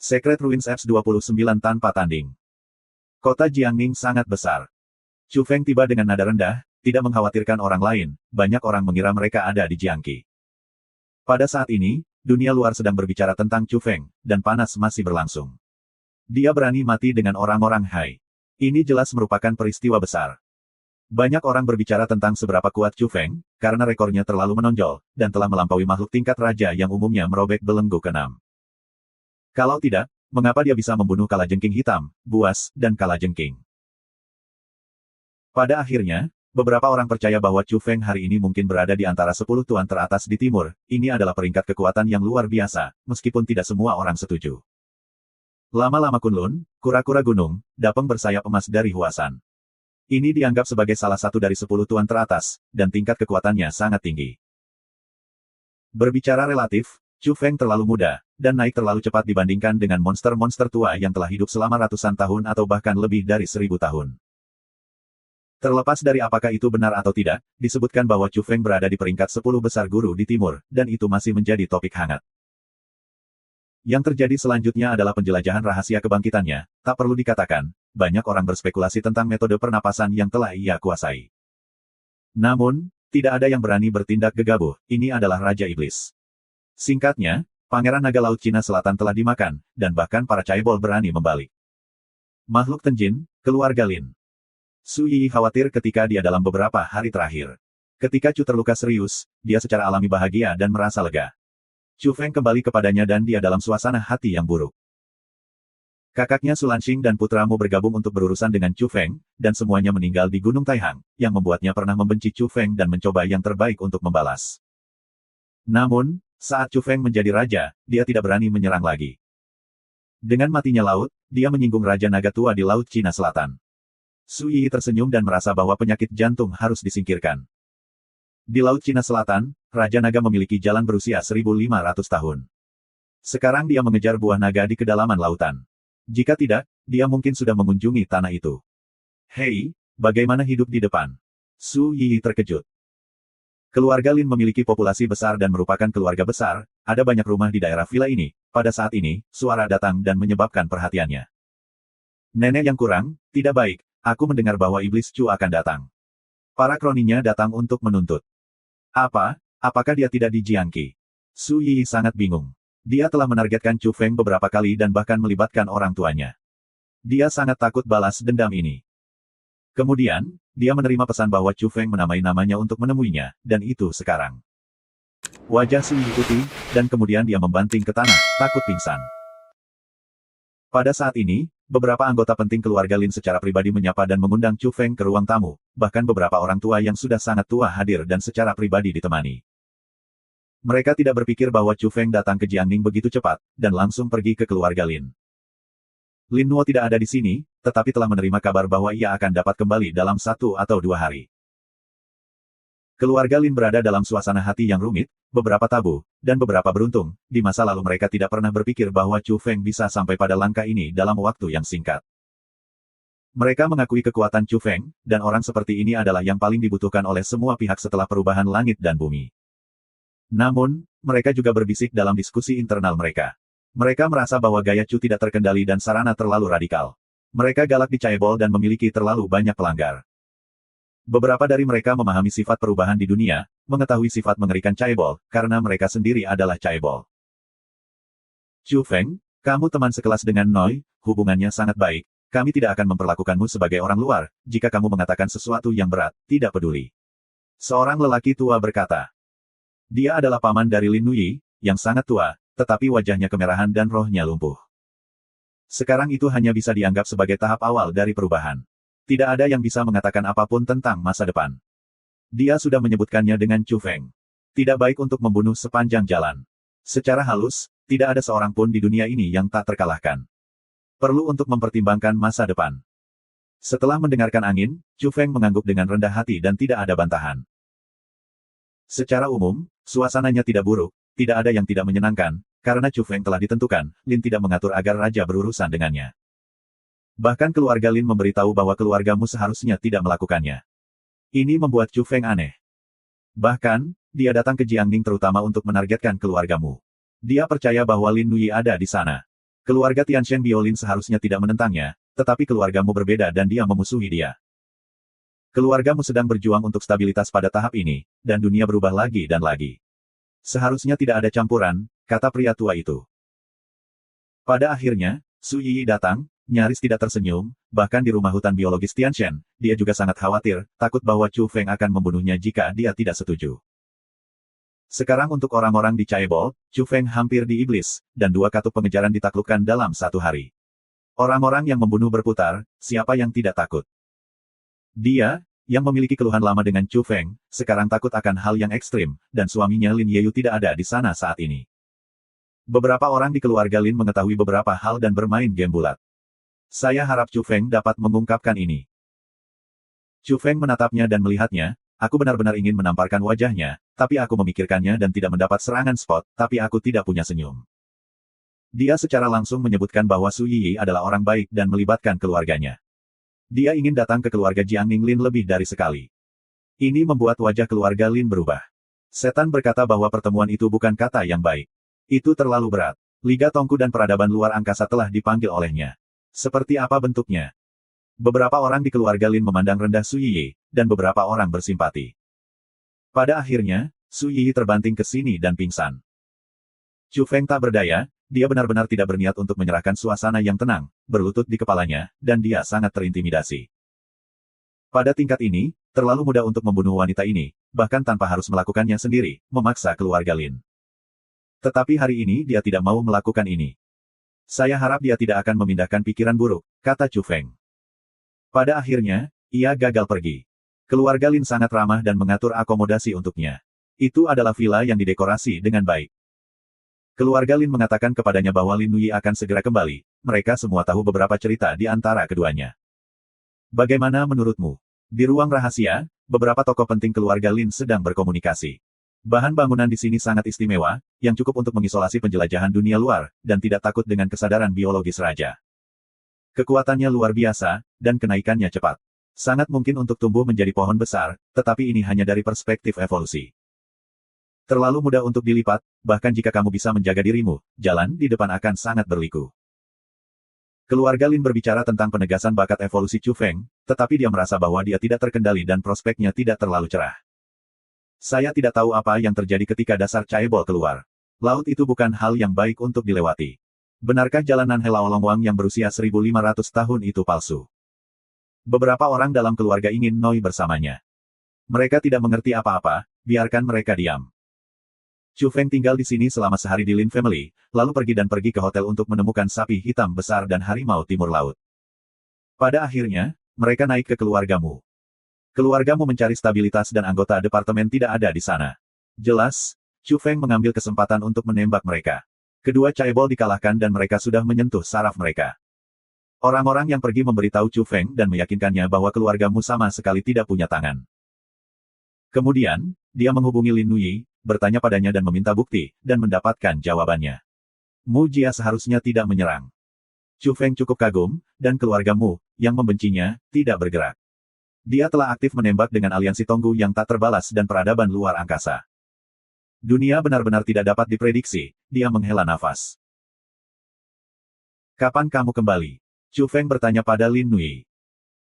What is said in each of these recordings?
Secret Ruins X29 tanpa tanding. Kota Jiangning sangat besar. Chu Feng tiba dengan nada rendah, tidak mengkhawatirkan orang lain, banyak orang mengira mereka ada di Jiangqi. Pada saat ini, dunia luar sedang berbicara tentang Chu Feng, dan panas masih berlangsung. Dia berani mati dengan orang-orang Hai. Ini jelas merupakan peristiwa besar. Banyak orang berbicara tentang seberapa kuat Chu Feng, karena rekornya terlalu menonjol, dan telah melampaui makhluk tingkat raja yang umumnya merobek belenggu keenam. Kalau tidak, mengapa dia bisa membunuh kalajengking hitam, buas, dan kalajengking? Pada akhirnya, beberapa orang percaya bahwa Chu Feng hari ini mungkin berada di antara 10 tuan teratas di timur. Ini adalah peringkat kekuatan yang luar biasa, meskipun tidak semua orang setuju. Lama-lama Kunlun, kura-kura gunung, Dapeng bersayap emas dari Huasan. Ini dianggap sebagai salah satu dari 10 tuan teratas, dan tingkat kekuatannya sangat tinggi. Berbicara relatif, Chu Feng terlalu muda, dan naik terlalu cepat dibandingkan dengan monster-monster tua yang telah hidup selama ratusan tahun atau bahkan lebih dari 1000 tahun. Terlepas dari apakah itu benar atau tidak, disebutkan bahwa Chu Feng berada di peringkat 10 besar guru di timur, dan itu masih menjadi topik hangat. Yang terjadi selanjutnya adalah penjelajahan rahasia kebangkitannya. Tak perlu dikatakan, banyak orang berspekulasi tentang metode pernapasan yang telah ia kuasai. Namun, tidak ada yang berani bertindak gegabah. Ini adalah Raja Iblis. Singkatnya, Pangeran Naga Laut Cina Selatan telah dimakan, dan bahkan para Caibol berani membalik. Makhluk Tenjin, keluarga Lin. Su Yi khawatir ketika dia dalam beberapa hari terakhir. Ketika Chu terluka serius, dia secara alami bahagia dan merasa lega. Chu Feng kembali kepadanya dan dia dalam suasana hati yang buruk. Kakaknya Su Lanxing dan putramu bergabung untuk berurusan dengan Chu Feng, dan semuanya meninggal di Gunung Taihang, yang membuatnya pernah membenci Chu Feng dan mencoba yang terbaik untuk membalas. Namun, saat Chu Feng menjadi raja, dia tidak berani menyerang lagi. Dengan matinya laut, dia menyinggung Raja Naga Tua di Laut Cina Selatan. Su Yi tersenyum dan merasa bahwa penyakit jantung harus disingkirkan. Di Laut Cina Selatan, Raja Naga memiliki jalan berusia 1500 tahun. Sekarang dia mengejar buah naga di kedalaman lautan. Jika tidak, dia mungkin sudah mengunjungi tanah itu. Hei, bagaimana hidup di depan? Su Yi terkejut. Keluarga Lin memiliki populasi besar dan merupakan keluarga besar, ada banyak rumah di daerah villa ini. Pada saat ini, suara datang dan menyebabkan perhatiannya. Nenek yang kurang, tidak baik. Aku mendengar bahwa Iblis Chu akan datang. Para kroninya datang untuk menuntut. Apakah dia tidak di Jiangqi? Su Yi sangat bingung. Dia telah menargetkan Chu Feng beberapa kali dan bahkan melibatkan orang tuanya. Dia sangat takut balas dendam ini. Kemudian, dia menerima pesan bahwa Chu Feng menamai namanya untuk menemuinya, dan itu sekarang. Wajah Su Yi putih, dan kemudian dia membanting ke tanah, takut pingsan. Pada saat ini, beberapa anggota penting keluarga Lin secara pribadi menyapa dan mengundang Chu Feng ke ruang tamu, bahkan beberapa orang tua yang sudah sangat tua hadir dan secara pribadi ditemani. Mereka tidak berpikir bahwa Chu Feng datang ke Jiangning begitu cepat, dan langsung pergi ke keluarga Lin. Lin Nuo tidak ada di sini, tetapi telah menerima kabar bahwa ia akan dapat kembali dalam 1 atau 2 hari. Keluarga Lin berada dalam suasana hati yang rumit, beberapa tabu, dan beberapa beruntung. Di masa lalu mereka tidak pernah berpikir bahwa Chu Feng bisa sampai pada langkah ini dalam waktu yang singkat. Mereka mengakui kekuatan Chu Feng, dan orang seperti ini adalah yang paling dibutuhkan oleh semua pihak setelah perubahan langit dan bumi. Namun, mereka juga berbisik dalam diskusi internal mereka. Mereka merasa bahwa gaya Chu tidak terkendali dan sarana terlalu radikal. Mereka galak di Caibol dan memiliki terlalu banyak pelanggar. Beberapa dari mereka memahami sifat perubahan di dunia, mengetahui sifat mengerikan Caibol, karena mereka sendiri adalah Caibol. Chu Feng, kamu teman sekelas dengan Noi, hubungannya sangat baik, kami tidak akan memperlakukanmu sebagai orang luar, jika kamu mengatakan sesuatu yang berat, tidak peduli. Seorang lelaki tua berkata. Dia adalah paman dari Lin Nui, yang sangat tua, tetapi wajahnya kemerahan dan rohnya lumpuh. Sekarang itu hanya bisa dianggap sebagai tahap awal dari perubahan. Tidak ada yang bisa mengatakan apapun tentang masa depan. Dia sudah menyebutkannya dengan Chu Feng. Tidak baik untuk membunuh sepanjang jalan. Secara halus, tidak ada seorang pun di dunia ini yang tak terkalahkan. Perlu untuk mempertimbangkan masa depan. Setelah mendengarkan angin, Chu Feng mengangguk dengan rendah hati dan tidak ada bantahan. Secara umum, suasananya tidak buruk, tidak ada yang tidak menyenangkan, karena Chu Feng telah ditentukan, Lin tidak mengatur agar raja berurusan dengannya. Bahkan keluarga Lin memberitahu bahwa keluargamu seharusnya tidak melakukannya. Ini membuat Chu Feng aneh. Bahkan, dia datang ke Jiangning terutama untuk menargetkan keluargamu. Dia percaya bahwa Lin Nui ada di sana. Keluarga Tianchen Biolin seharusnya tidak menentangnya, tetapi keluargamu berbeda dan dia memusuhi dia. Keluargamu sedang berjuang untuk stabilitas pada tahap ini, dan dunia berubah lagi dan lagi. Seharusnya tidak ada campuran, kata pria tua itu. Pada akhirnya, Su Yiyi datang, nyaris tidak tersenyum, bahkan di rumah hutan biologis Tianchen, dia juga sangat khawatir, takut bahwa Chu Feng akan membunuhnya jika dia tidak setuju. Sekarang untuk orang-orang di Chaebol, Chu Feng hampir diiblis, dan 2 katup pengejaran ditaklukkan dalam 1 hari. Orang-orang yang membunuh berputar, siapa yang tidak takut? Dia, yang memiliki keluhan lama dengan Chu Feng, sekarang takut akan hal yang ekstrim, dan suaminya Lin Yeyu tidak ada di sana saat ini. Beberapa orang di keluarga Lin mengetahui beberapa hal dan bermain game bulat. Saya harap Chu Feng dapat mengungkapkan ini. Chu Feng menatapnya dan melihatnya, aku benar-benar ingin menamparkan wajahnya, tapi aku memikirkannya dan tidak mendapat serangan spot, tapi aku tidak punya senyum. Dia secara langsung menyebutkan bahwa Su Yiyi adalah orang baik dan melibatkan keluarganya. Dia ingin datang ke keluarga Jiangning Lin lebih dari sekali. Ini membuat wajah keluarga Lin berubah. Setan berkata bahwa pertemuan itu bukan kata yang baik. Itu terlalu berat. Liga Tongku dan peradaban luar angkasa telah dipanggil olehnya. Seperti apa bentuknya? Beberapa orang di keluarga Lin memandang rendah Su Yiyi, dan beberapa orang bersimpati. Pada akhirnya, Su Yiyi terbanting ke sini dan pingsan. Chu Feng tak berdaya, dia benar-benar tidak berniat untuk menyerahkan suasana yang tenang, berlutut di kepalanya, dan dia sangat terintimidasi. Pada tingkat ini, terlalu mudah untuk membunuh wanita ini, bahkan tanpa harus melakukannya sendiri, memaksa keluarga Lin. Tetapi hari ini dia tidak mau melakukan ini. Saya harap dia tidak akan memindahkan pikiran buruk, kata Chu Feng. Pada akhirnya, ia gagal pergi. Keluarga Lin sangat ramah dan mengatur akomodasi untuknya. Itu adalah villa yang didekorasi dengan baik. Keluarga Lin mengatakan kepadanya bahwa Lin Nui akan segera kembali, mereka semua tahu beberapa cerita di antara keduanya. Bagaimana menurutmu? Di ruang rahasia, beberapa tokoh penting keluarga Lin sedang berkomunikasi. Bahan bangunan di sini sangat istimewa, yang cukup untuk mengisolasi penjelajahan dunia luar, dan tidak takut dengan kesadaran biologis raja. Kekuatannya luar biasa, dan kenaikannya cepat. Sangat mungkin untuk tumbuh menjadi pohon besar, tetapi ini hanya dari perspektif evolusi. Terlalu mudah untuk dilipat, bahkan jika kamu bisa menjaga dirimu, jalan di depan akan sangat berliku. Keluarga Lin berbicara tentang penegasan bakat evolusi Chu Feng, tetapi dia merasa bahwa dia tidak terkendali dan prospeknya tidak terlalu cerah. Saya tidak tahu apa yang terjadi ketika dasar Chaebol keluar. Laut itu bukan hal yang baik untuk dilewati. Benarkah jalanan Helaolong yang berusia 1500 tahun itu palsu? Beberapa orang dalam keluarga ingin Noi bersamanya. Mereka tidak mengerti apa-apa, biarkan mereka diam. Chu Feng tinggal di sini selama sehari di Lin Family, lalu pergi ke hotel untuk menemukan sapi hitam besar dan harimau timur laut. Pada akhirnya, mereka naik ke keluargamu. Keluargamu mencari stabilitas dan anggota departemen tidak ada di sana. Jelas, Chu Feng mengambil kesempatan untuk menembak mereka. Kedua Chaebol dikalahkan dan mereka sudah menyentuh saraf mereka. Orang-orang yang pergi memberitahu Chu Feng dan meyakinkannya bahwa keluargamu sama sekali tidak punya tangan. Kemudian, dia menghubungi Lin Nui, bertanya padanya dan meminta bukti, dan mendapatkan jawabannya. Mu Jia seharusnya tidak menyerang. Chu Feng cukup kagum, dan keluargamu, yang membencinya, tidak bergerak. Dia telah aktif menembak dengan aliansi Tonggu yang tak terbalas dan peradaban luar angkasa. Dunia benar-benar tidak dapat diprediksi, dia menghela nafas. Kapan kamu kembali? Chu Feng bertanya pada Lin Nui.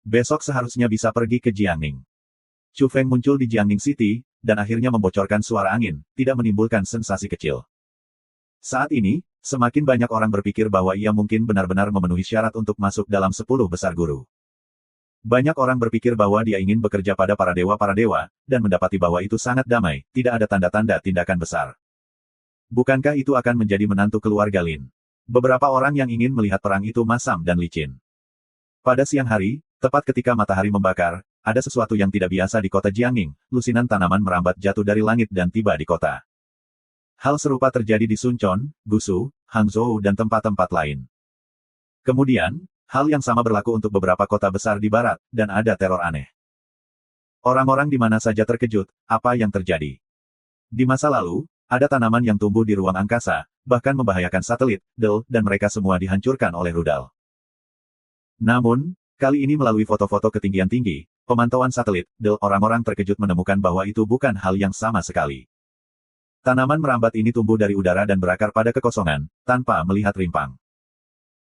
Besok seharusnya bisa pergi ke Jiangning. Chu Feng muncul di Jiangning City, dan akhirnya membocorkan suara angin, tidak menimbulkan sensasi kecil. Saat ini, semakin banyak orang berpikir bahwa ia mungkin benar-benar memenuhi syarat untuk masuk dalam 10 besar guru. Banyak orang berpikir bahwa dia ingin bekerja pada para dewa, dan mendapati bahwa itu sangat damai, tidak ada tanda-tanda tindakan besar. Bukankah itu akan menjadi menantu keluarga Lin? Beberapa orang yang ingin melihat perang itu masam dan licin. Pada siang hari, tepat ketika matahari membakar, ada sesuatu yang tidak biasa di kota Jiangning, lusinan tanaman merambat jatuh dari langit dan tiba di kota. Hal serupa terjadi di Suncheon, Gusu, Hangzhou dan tempat-tempat lain. Kemudian, hal yang sama berlaku untuk beberapa kota besar di barat, dan ada teror aneh. Orang-orang di mana saja terkejut, apa yang terjadi. Di masa lalu, ada tanaman yang tumbuh di ruang angkasa, bahkan membahayakan satelit, dan mereka semua dihancurkan oleh rudal. Namun, kali ini melalui foto-foto ketinggian tinggi, pemantauan satelit, orang-orang terkejut menemukan bahwa itu bukan hal yang sama sekali. Tanaman merambat ini tumbuh dari udara dan berakar pada kekosongan, tanpa melihat rimpang.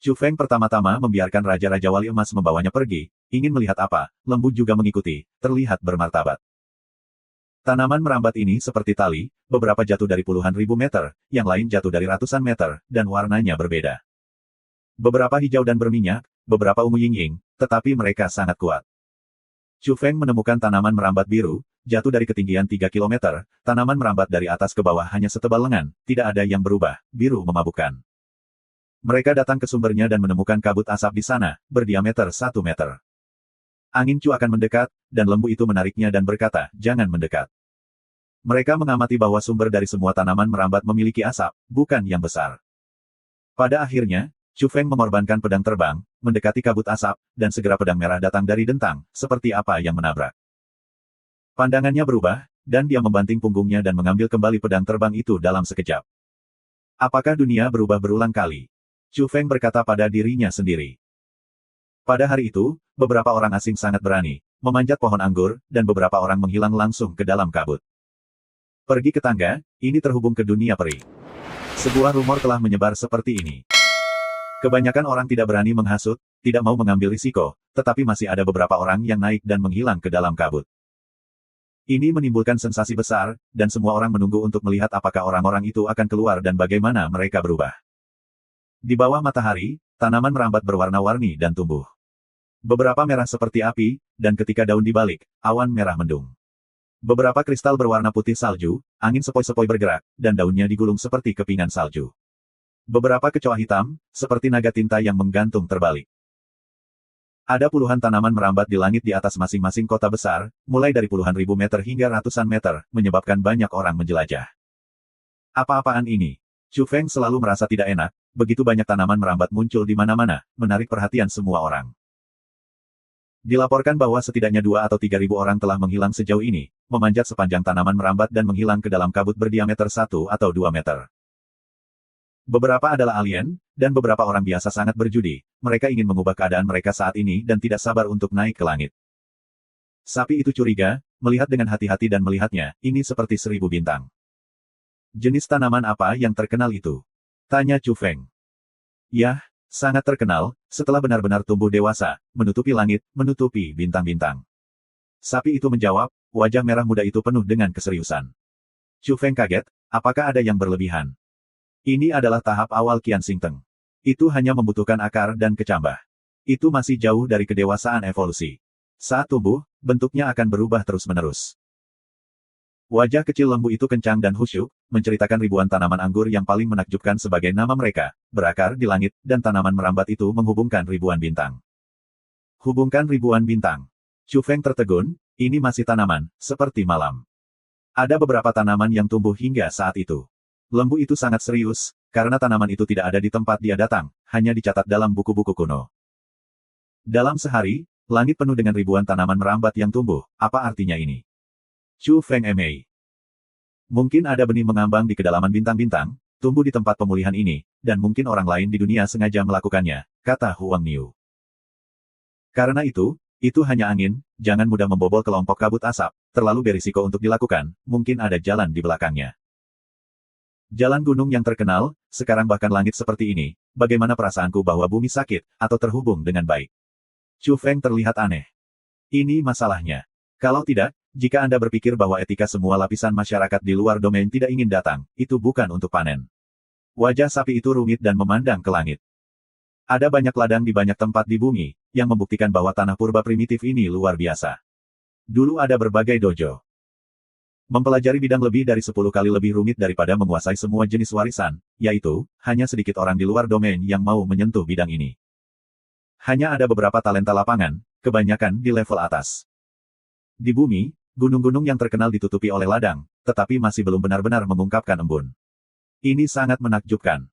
Chu Feng pertama-tama membiarkan Raja-Raja Wali Emas membawanya pergi, ingin melihat apa, lembu juga mengikuti, terlihat bermartabat. Tanaman merambat ini seperti tali, beberapa jatuh dari puluhan ribu meter, yang lain jatuh dari ratusan meter, dan warnanya berbeda. Beberapa hijau dan berminyak, beberapa ungu yin-ying, tetapi mereka sangat kuat. Chu Feng menemukan tanaman merambat biru, jatuh dari ketinggian 3 km, tanaman merambat dari atas ke bawah hanya setebal lengan, tidak ada yang berubah, biru memabukkan. Mereka datang ke sumbernya dan menemukan kabut asap di sana, berdiameter 1 meter. Angin Cu akan mendekat, dan lembu itu menariknya dan berkata, jangan mendekat. Mereka mengamati bahwa sumber dari semua tanaman merambat memiliki asap, bukan yang besar. Pada akhirnya, Chu Feng mengorbankan pedang terbang, mendekati kabut asap, dan segera pedang merah datang dari dentang, seperti apa yang menabrak. Pandangannya berubah, dan dia membanting punggungnya dan mengambil kembali pedang terbang itu dalam sekejap. Apakah dunia berubah berulang kali? Chu Feng berkata pada dirinya sendiri. Pada hari itu, beberapa orang asing sangat berani, memanjat pohon anggur, dan beberapa orang menghilang langsung ke dalam kabut. Pergi ke tangga, ini terhubung ke dunia peri. Sebuah rumor telah menyebar seperti ini. Kebanyakan orang tidak berani menghasut, tidak mau mengambil risiko, tetapi masih ada beberapa orang yang naik dan menghilang ke dalam kabut. Ini menimbulkan sensasi besar, dan semua orang menunggu untuk melihat apakah orang-orang itu akan keluar dan bagaimana mereka berubah. Di bawah matahari, tanaman merambat berwarna-warni dan tumbuh. Beberapa merah seperti api, dan ketika daun dibalik, awan merah mendung. Beberapa kristal berwarna putih salju, angin sepoi-sepoi bergerak, dan daunnya digulung seperti kepingan salju. Beberapa kecoa hitam, seperti naga tinta yang menggantung terbalik. Ada puluhan tanaman merambat di langit di atas masing-masing kota besar, mulai dari puluhan ribu meter hingga ratusan meter, menyebabkan banyak orang menjelajah. Apa-apaan ini? Chu Feng selalu merasa tidak enak, begitu banyak tanaman merambat muncul di mana-mana, menarik perhatian semua orang. Dilaporkan bahwa setidaknya 2 atau 3 ribu orang telah menghilang sejauh ini, memanjat sepanjang tanaman merambat dan menghilang ke dalam kabut berdiameter 1 atau 2 meter. Beberapa adalah alien, dan beberapa orang biasa sangat berjudi, mereka ingin mengubah keadaan mereka saat ini dan tidak sabar untuk naik ke langit. Sapi itu curiga, melihat dengan hati-hati dan melihatnya, ini seperti 1000 bintang. Jenis tanaman apa yang terkenal itu? Tanya Chu Feng. Yah, sangat terkenal, setelah benar-benar tumbuh dewasa, menutupi langit, menutupi bintang-bintang. Sapi itu menjawab, wajah merah muda itu penuh dengan keseriusan. Chu Feng kaget, apakah ada yang berlebihan? Ini adalah tahap awal Qian Xing Teng. Itu hanya membutuhkan akar dan kecambah. Itu masih jauh dari kedewasaan evolusi. Saat tumbuh, bentuknya akan berubah terus-menerus. Wajah kecil lembu itu kencang dan khusyuk, menceritakan ribuan tanaman anggur yang paling menakjubkan sebagai nama mereka, berakar di langit, dan tanaman merambat itu menghubungkan ribuan bintang. Hubungkan ribuan bintang. Chu Feng tertegun, ini masih tanaman, seperti malam. Ada beberapa tanaman yang tumbuh hingga saat itu. Lembu itu sangat serius, karena tanaman itu tidak ada di tempat dia datang, hanya dicatat dalam buku-buku kuno. Dalam sehari, langit penuh dengan ribuan tanaman merambat yang tumbuh, apa artinya ini? Chu Feng Mei. Mungkin ada benih mengambang di kedalaman bintang-bintang, tumbuh di tempat pemulihan ini, dan mungkin orang lain di dunia sengaja melakukannya, kata Huang Niu. Karena itu hanya angin, jangan mudah membobol kelompok kabut asap, terlalu berisiko untuk dilakukan, mungkin ada jalan di belakangnya. Jalan gunung yang terkenal, sekarang bahkan langit seperti ini, bagaimana perasaanku bahwa bumi sakit, atau terhubung dengan baik? Chu Feng terlihat aneh. Ini masalahnya. Kalau tidak, jika Anda berpikir bahwa etika semua lapisan masyarakat di luar domain tidak ingin datang, itu bukan untuk panen. Wajah sapi itu rumit dan memandang ke langit. Ada banyak ladang di banyak tempat di bumi, yang membuktikan bahwa tanah purba primitif ini luar biasa. Dulu ada berbagai dojo. Mempelajari bidang lebih dari 10 kali lebih rumit daripada menguasai semua jenis warisan, yaitu, hanya sedikit orang di luar domain yang mau menyentuh bidang ini. Hanya ada beberapa talenta lapangan, kebanyakan di level atas. Di bumi, gunung-gunung yang terkenal ditutupi oleh ladang, tetapi masih belum benar-benar mengungkapkan embun. Ini sangat menakjubkan.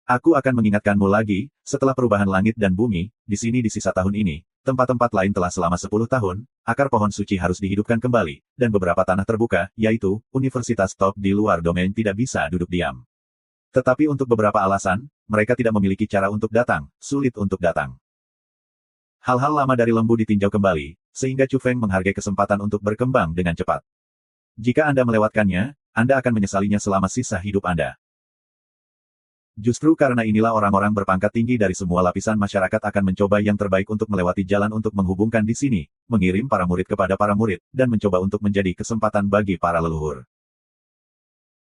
Aku akan mengingatkanmu lagi, setelah perubahan langit dan bumi, di sini di sisa tahun ini, tempat-tempat lain telah selama 10 tahun, akar pohon suci harus dihidupkan kembali, dan beberapa tanah terbuka, yaitu, universitas top di luar domain tidak bisa duduk diam. Tetapi untuk beberapa alasan, mereka tidak memiliki cara untuk datang, sulit untuk datang. Hal-hal lama dari lembu ditinjau kembali, sehingga Chu Feng menghargai kesempatan untuk berkembang dengan cepat. Jika Anda melewatkannya, Anda akan menyesalinya selama sisa hidup Anda. Justru karena inilah orang-orang berpangkat tinggi dari semua lapisan masyarakat akan mencoba yang terbaik untuk melewati jalan untuk menghubungkan di sini, mengirim para murid kepada para murid, dan mencoba untuk menjadi kesempatan bagi para leluhur.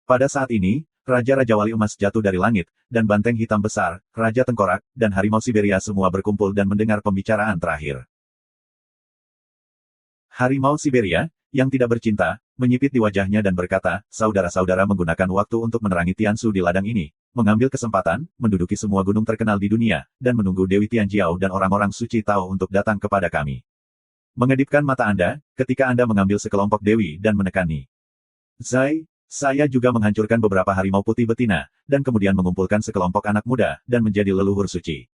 Pada saat ini, Raja-Raja Wali Emas jatuh dari langit, dan banteng hitam besar, Raja Tengkorak, dan Harimau Siberia semua berkumpul dan mendengar pembicaraan terakhir. Harimau Siberia, yang tidak bercinta, menyipit di wajahnya dan berkata, saudara-saudara menggunakan waktu untuk menerangi Tiansu di ladang ini, mengambil kesempatan, menduduki semua gunung terkenal di dunia, dan menunggu Dewi Tianjiao dan orang-orang suci Tao untuk datang kepada kami. Mengedipkan mata Anda, ketika Anda mengambil sekelompok dewi dan menekani. Zai, saya juga menghancurkan beberapa harimau putih betina, dan kemudian mengumpulkan sekelompok anak muda, dan menjadi leluhur suci.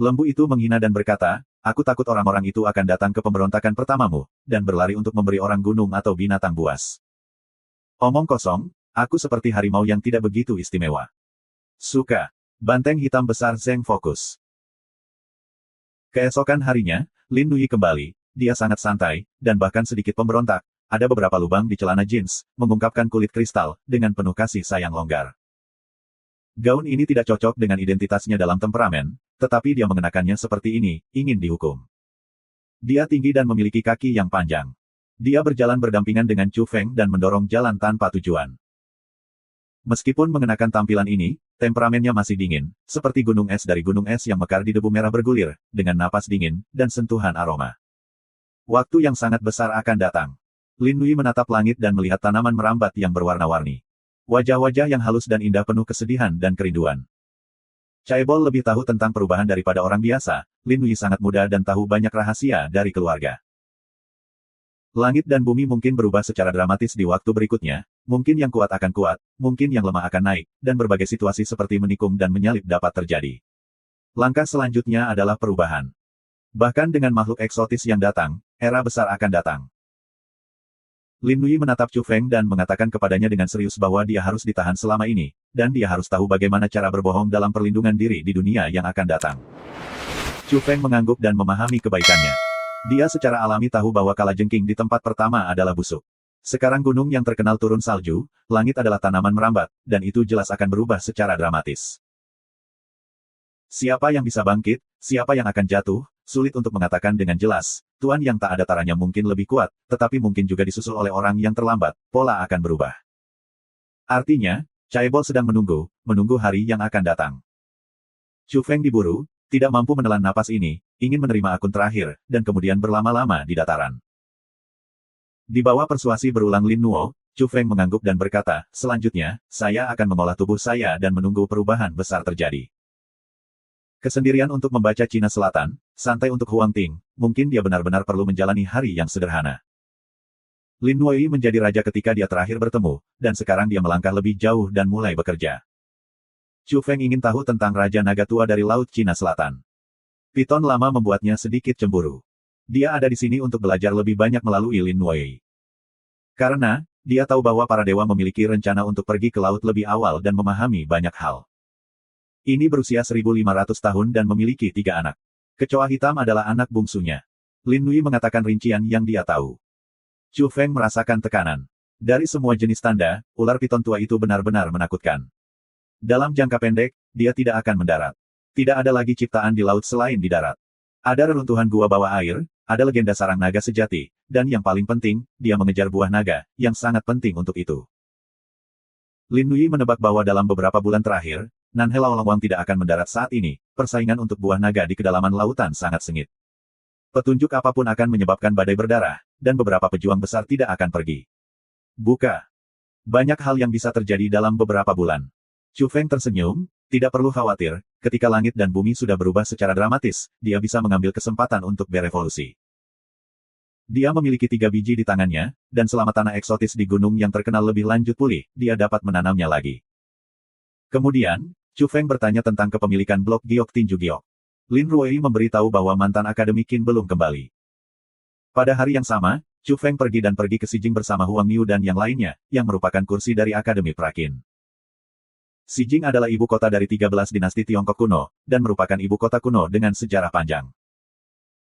Lembu itu menghina dan berkata, aku takut orang-orang itu akan datang ke pemberontakan pertamamu, dan berlari untuk memberi orang gunung atau binatang buas. Omong kosong, aku seperti harimau yang tidak begitu istimewa. Suka. Banteng hitam besar Zeng fokus. Keesokan harinya, Lin Nui kembali, dia sangat santai, dan bahkan sedikit pemberontak, ada beberapa lubang di celana jeans, mengungkapkan kulit kristal, dengan penuh kasih sayang longgar. Gaun ini tidak cocok dengan identitasnya dalam temperamen, tetapi dia mengenakannya seperti ini, ingin dihukum. Dia tinggi dan memiliki kaki yang panjang. Dia berjalan berdampingan dengan Chu Feng dan mendorong jalan tanpa tujuan. Meskipun mengenakan tampilan ini, temperamennya masih dingin, seperti gunung es dari gunung es yang mekar di debu merah bergulir, dengan napas dingin, dan sentuhan aroma. Waktu yang sangat besar akan datang. Lin Nui menatap langit dan melihat tanaman merambat yang berwarna-warni. Wajah-wajah yang halus dan indah penuh kesedihan dan kerinduan. Chaebol lebih tahu tentang perubahan daripada orang biasa, Lin Nui sangat muda dan tahu banyak rahasia dari keluarga. Langit dan bumi mungkin berubah secara dramatis di waktu berikutnya, mungkin yang kuat akan kuat, mungkin yang lemah akan naik, dan berbagai situasi seperti menikung dan menyalip dapat terjadi. Langkah selanjutnya adalah perubahan. Bahkan dengan makhluk eksotis yang datang, era besar akan datang. Lin Nui menatap Chu Feng dan mengatakan kepadanya dengan serius bahwa dia harus ditahan selama ini, dan dia harus tahu bagaimana cara berbohong dalam perlindungan diri di dunia yang akan datang. Chu Feng mengangguk dan memahami kebaikannya. Dia secara alami tahu bahwa kalajengking di tempat pertama adalah busuk. Sekarang gunung yang terkenal turun salju, langit adalah tanaman merambat, dan itu jelas akan berubah secara dramatis. Siapa yang bisa bangkit, siapa yang akan jatuh, sulit untuk mengatakan dengan jelas. Tuan yang tak ada taranya mungkin lebih kuat, tetapi mungkin juga disusul oleh orang yang terlambat, pola akan berubah. Artinya, Chaebol sedang menunggu hari yang akan datang. Chu Feng diburu, tidak mampu menelan napas ini, ingin menerima akun terakhir, dan kemudian berlama-lama di dataran. Di bawah persuasi berulang Lin Nuo, Chu Feng mengangguk dan berkata, selanjutnya, saya akan mengolah tubuh saya dan menunggu perubahan besar terjadi. Kesendirian untuk membaca Cina Selatan, santai untuk Huang Ting, mungkin dia benar-benar perlu menjalani hari yang sederhana. Lin Nuoi menjadi raja ketika dia terakhir bertemu, dan sekarang dia melangkah lebih jauh dan mulai bekerja. Chu Feng ingin tahu tentang Raja Naga Tua dari Laut Cina Selatan. Piton lama membuatnya sedikit cemburu. Dia ada di sini untuk belajar lebih banyak melalui Lin Nuoi. Karena, dia tahu bahwa para dewa memiliki rencana untuk pergi ke laut lebih awal dan memahami banyak hal. Ini berusia 1500 tahun dan memiliki 3 anak. Kecoa hitam adalah anak bungsunya. Lin Nui mengatakan rincian yang dia tahu. Chu Feng merasakan tekanan. Dari semua jenis tanda, ular piton tua itu benar-benar menakutkan. Dalam jangka pendek, dia tidak akan mendarat. Tidak ada lagi ciptaan di laut selain di darat. Ada reruntuhan gua bawah air, ada legenda sarang naga sejati, dan yang paling penting, dia mengejar buah naga, yang sangat penting untuk itu. Lin Nui menebak bahwa dalam beberapa bulan terakhir, Nan Helaolong tidak akan mendarat saat ini, persaingan untuk buah naga di kedalaman lautan sangat sengit. Petunjuk apapun akan menyebabkan badai berdarah, dan beberapa pejuang besar tidak akan pergi. Buka. Banyak hal yang bisa terjadi dalam beberapa bulan. Chu Feng tersenyum, tidak perlu khawatir, ketika langit dan bumi sudah berubah secara dramatis, dia bisa mengambil kesempatan untuk berevolusi. Dia memiliki 3 biji di tangannya, dan selama tanah eksotis di gunung yang terkenal lebih lanjut pulih, dia dapat menanamnya lagi. Kemudian, Chu Feng bertanya tentang kepemilikan blok giok tinju giok. Lin Ruei memberitahu bahwa mantan akademi Qin belum kembali. Pada hari yang sama, Chu Feng pergi ke Xijing bersama Huang Niu dan yang lainnya, yang merupakan kursi dari Akademi Prakin. Xijing adalah ibu kota dari 13 dinasti Tiongkok kuno, dan merupakan ibu kota kuno dengan sejarah panjang.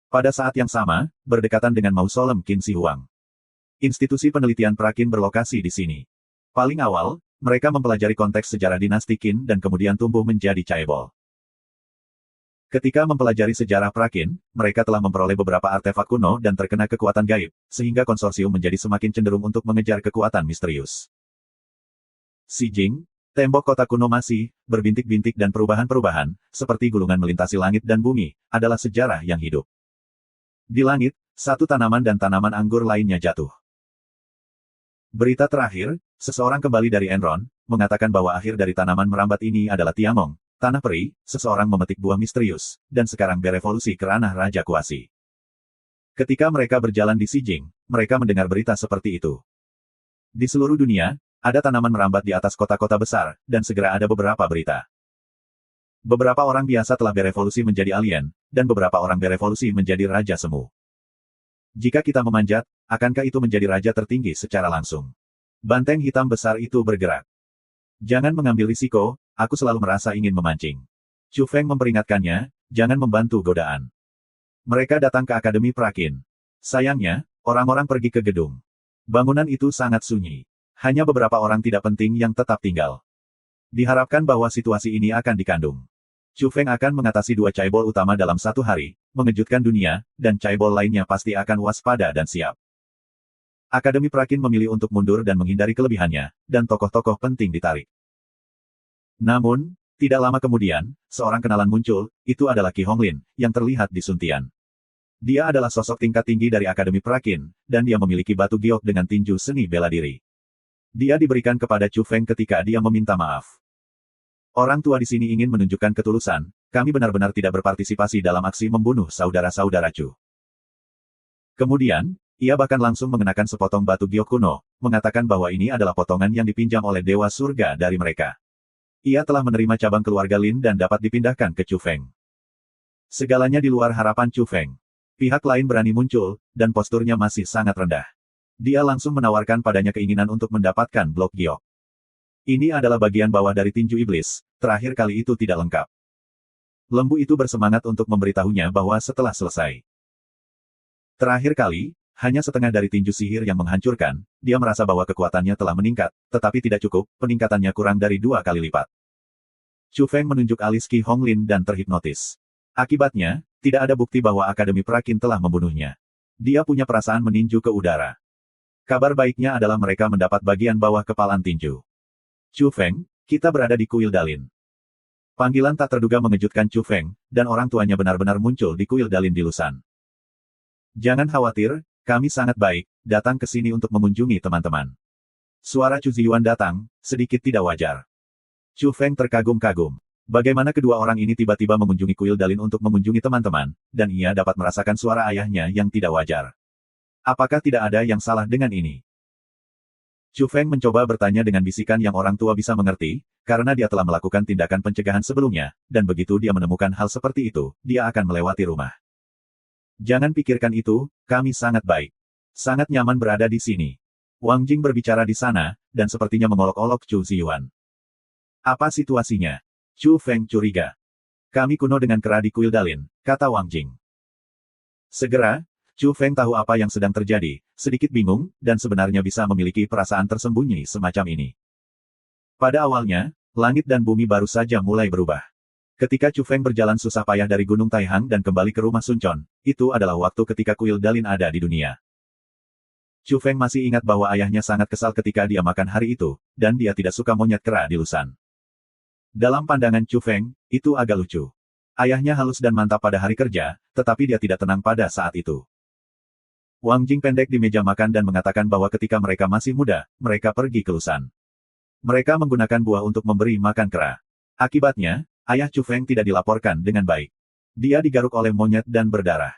Pada saat yang sama, berdekatan dengan mausolem Qin Shi Huang. Institusi penelitian Prakin berlokasi di sini. Paling awal, mereka mempelajari konteks sejarah dinasti Qin dan kemudian tumbuh menjadi chaebol. Ketika mempelajari sejarah pra-Qin, mereka telah memperoleh beberapa artefak kuno dan terkena kekuatan gaib, sehingga konsorsium menjadi semakin cenderung untuk mengejar kekuatan misterius. Xijing, tembok kota kuno masih, berbintik-bintik dan perubahan-perubahan, seperti gulungan melintasi langit dan bumi, adalah sejarah yang hidup. Di langit, satu tanaman dan tanaman anggur lainnya jatuh. Berita terakhir, seseorang kembali dari Enron, mengatakan bahwa akhir dari tanaman merambat ini adalah Tiamong, tanah peri, seseorang memetik buah misterius, dan sekarang berevolusi ke ranah Raja Kuasi. Ketika mereka berjalan di Xijing, mereka mendengar berita seperti itu. Di seluruh dunia, ada tanaman merambat di atas kota-kota besar, dan segera ada beberapa berita. Beberapa orang biasa telah berevolusi menjadi alien, dan beberapa orang berevolusi menjadi Raja Semu. Jika kita memanjat, akankah itu menjadi raja tertinggi secara langsung? Banteng hitam besar itu bergerak. Jangan mengambil risiko, aku selalu merasa ingin memancing. Chu Feng memperingatkannya, jangan membantu godaan. Mereka datang ke Akademi pra-Qin. Sayangnya, orang-orang pergi ke gedung. Bangunan itu sangat sunyi. Hanya beberapa orang tidak penting yang tetap tinggal. Diharapkan bahwa situasi ini akan dikandung. Chu Feng akan mengatasi dua chaebol utama dalam satu hari, mengejutkan dunia, dan chaebol lainnya pasti akan waspada dan siap. Akademi pra-Qin memilih untuk mundur dan menghindari kelebihannya, dan tokoh-tokoh penting ditarik. Namun, tidak lama kemudian, seorang kenalan muncul, itu adalah Qi Honglin, yang terlihat di Suntian. Dia adalah sosok tingkat tinggi dari Akademi pra-Qin, dan dia memiliki batu giok dengan tinju seni bela diri. Dia diberikan kepada Chu Feng ketika dia meminta maaf. Orang tua di sini ingin menunjukkan ketulusan, kami benar-benar tidak berpartisipasi dalam aksi membunuh saudara-saudara Chu. Kemudian, ia bahkan langsung mengenakan sepotong batu giok kuno, mengatakan bahwa ini adalah potongan yang dipinjam oleh Dewa Surga dari mereka. Ia telah menerima cabang keluarga Lin dan dapat dipindahkan ke Chu Feng. Segalanya di luar harapan Chu Feng. Pihak lain berani muncul, dan posturnya masih sangat rendah. Dia langsung menawarkan padanya keinginan untuk mendapatkan blok giok. Ini adalah bagian bawah dari tinju iblis, terakhir kali itu tidak lengkap. Lembu itu bersemangat untuk memberitahunya bahwa setelah selesai. Terakhir kali, hanya setengah dari tinju sihir yang menghancurkan, dia merasa bahwa kekuatannya telah meningkat, tetapi tidak cukup, peningkatannya kurang dari 2 kali lipat. Chu Feng menunjuk alis Qi Honglin dan terhipnotis. Akibatnya, tidak ada bukti bahwa Akademi pra-Qin telah membunuhnya. Dia punya perasaan meninju ke udara. Kabar baiknya adalah mereka mendapat bagian bawah kepalan tinju. Chu Feng, kita berada di kuil Dalin. Panggilan tak terduga mengejutkan Chu Feng, dan orang tuanya benar-benar muncul di kuil Dalin di Lusan. Jangan khawatir, kami sangat baik, datang ke sini untuk mengunjungi teman-teman. Suara Chu Ziyuan datang, sedikit tidak wajar. Chu Feng terkagum-kagum. Bagaimana kedua orang ini tiba-tiba mengunjungi kuil Dalin untuk mengunjungi teman-teman, dan ia dapat merasakan suara ayahnya yang tidak wajar. Apakah tidak ada yang salah dengan ini? Chu Feng mencoba bertanya dengan bisikan yang orang tua bisa mengerti, karena dia telah melakukan tindakan pencegahan sebelumnya, dan begitu dia menemukan hal seperti itu, dia akan melewati rumah. Jangan pikirkan itu, kami sangat baik. Sangat nyaman berada di sini. Wang Jing berbicara di sana, dan sepertinya mengolok-olok Chu Ziyuan. Apa situasinya? Chu Feng curiga. Kami kuno dengan kera di kuil Dalin, kata Wang Jing. Segera, Chu Feng tahu apa yang sedang terjadi, sedikit bingung, dan sebenarnya bisa memiliki perasaan tersembunyi semacam ini. Pada awalnya, langit dan bumi baru saja mulai berubah. Ketika Chu Feng berjalan susah payah dari Gunung Taihang dan kembali ke rumah Sun Quan, itu adalah waktu ketika kuil Dalin ada di dunia. Chu Feng masih ingat bahwa ayahnya sangat kesal ketika dia makan hari itu, dan dia tidak suka monyet kera di Lusan. Dalam pandangan Chu Feng, itu agak lucu. Ayahnya halus dan mantap pada hari kerja, tetapi dia tidak tenang pada saat itu. Wang Jing pendek di meja makan dan mengatakan bahwa ketika mereka masih muda, mereka pergi ke Lusan. Mereka menggunakan buah untuk memberi makan kera. Akibatnya, ayah Chu Feng tidak dilaporkan dengan baik. Dia digaruk oleh monyet dan berdarah.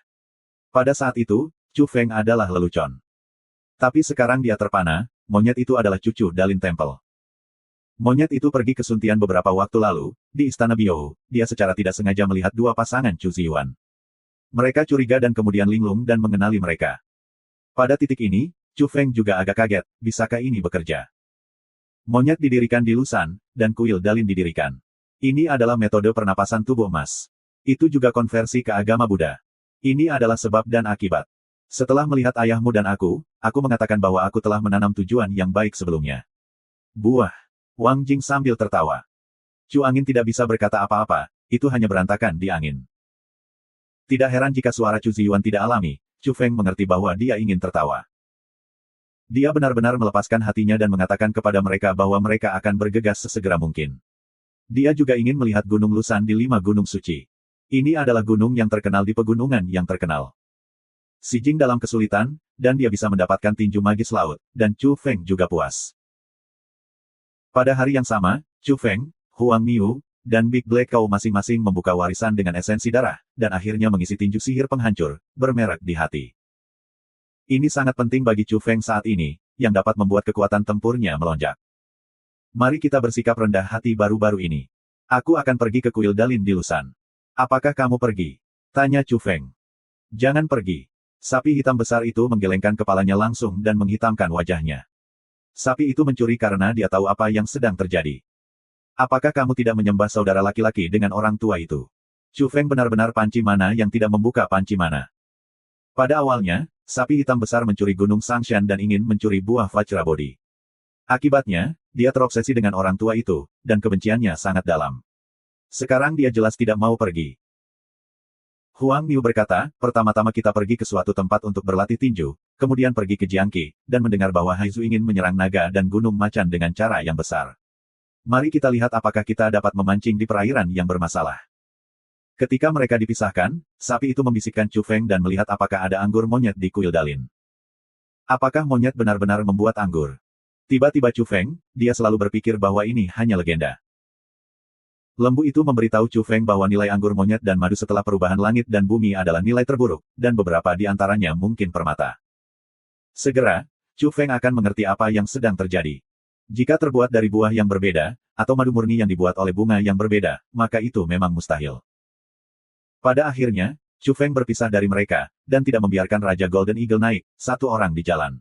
Pada saat itu, Chu Feng adalah lelucon. Tapi sekarang dia terpana, monyet itu adalah cucu Dalin Temple. Monyet itu pergi ke Suntian beberapa waktu lalu, di Istana Biou, dia secara tidak sengaja melihat dua pasangan Chu Ziyuan. Mereka curiga dan kemudian linglung dan mengenali mereka. Pada titik ini, Chu Feng juga agak kaget, bisakah ini bekerja? Monyet didirikan di Lusan, dan kuil Dalin didirikan. Ini adalah metode pernapasan tubuh emas. Itu juga konversi ke agama Buddha. Ini adalah sebab dan akibat. Setelah melihat ayahmu dan aku mengatakan bahwa aku telah menanam tujuan yang baik sebelumnya. Buah. Wang Jing sambil tertawa. Chu Angin tidak bisa berkata apa-apa, itu hanya berantakan di angin. Tidak heran jika suara Chu Ziyuan tidak alami, Chu Feng mengerti bahwa dia ingin tertawa. Dia benar-benar melepaskan hatinya dan mengatakan kepada mereka bahwa mereka akan bergegas sesegera mungkin. Dia juga ingin melihat Gunung Lusan di 5 gunung suci. Ini adalah gunung yang terkenal di pegunungan yang terkenal. Si Jing dalam kesulitan, dan dia bisa mendapatkan tinju magis laut, dan Chu Feng juga puas. Pada hari yang sama, Chu Feng, Huang Miu, dan Big Black Cow masing-masing membuka warisan dengan esensi darah, dan akhirnya mengisi tinju sihir penghancur, bermerek di hati. Ini sangat penting bagi Chu Feng saat ini, yang dapat membuat kekuatan tempurnya melonjak. Mari kita bersikap rendah hati baru-baru ini. Aku akan pergi ke kuil Dalin di Lusan. Apakah kamu pergi? Tanya Chu Feng. Jangan pergi. Sapi hitam besar itu menggelengkan kepalanya langsung dan menghitamkan wajahnya. Sapi itu mencuri karena dia tahu apa yang sedang terjadi. Apakah kamu tidak menyembah saudara laki-laki dengan orang tua itu? Chu Feng benar-benar panci mana yang tidak membuka panci mana. Pada awalnya, sapi hitam besar mencuri Gunung Sangshan dan ingin mencuri buah Vajra Bodhi. Akibatnya, dia terobsesi dengan orang tua itu, dan kebenciannya sangat dalam. Sekarang dia jelas tidak mau pergi. Huang Miu berkata, pertama-tama kita pergi ke suatu tempat untuk berlatih tinju, kemudian pergi ke Jiangqi, dan mendengar bahwa Haizu ingin menyerang naga dan gunung macan dengan cara yang besar. Mari kita lihat apakah kita dapat memancing di perairan yang bermasalah. Ketika mereka dipisahkan, sapi itu membisikkan Chu Feng dan melihat apakah ada anggur monyet di kuil Dalin. Apakah monyet benar-benar membuat anggur? Tiba-tiba Chu Feng, dia selalu berpikir bahwa ini hanya legenda. Lembu itu memberitahu Chu Feng bahwa nilai anggur monyet dan madu setelah perubahan langit dan bumi adalah nilai terburuk, dan beberapa di antaranya mungkin permata. Segera, Chu Feng akan mengerti apa yang sedang terjadi. Jika terbuat dari buah yang berbeda, atau madu murni yang dibuat oleh bunga yang berbeda, maka itu memang mustahil. Pada akhirnya, Chu Feng berpisah dari mereka, dan tidak membiarkan Raja Golden Eagle naik, satu orang di jalan.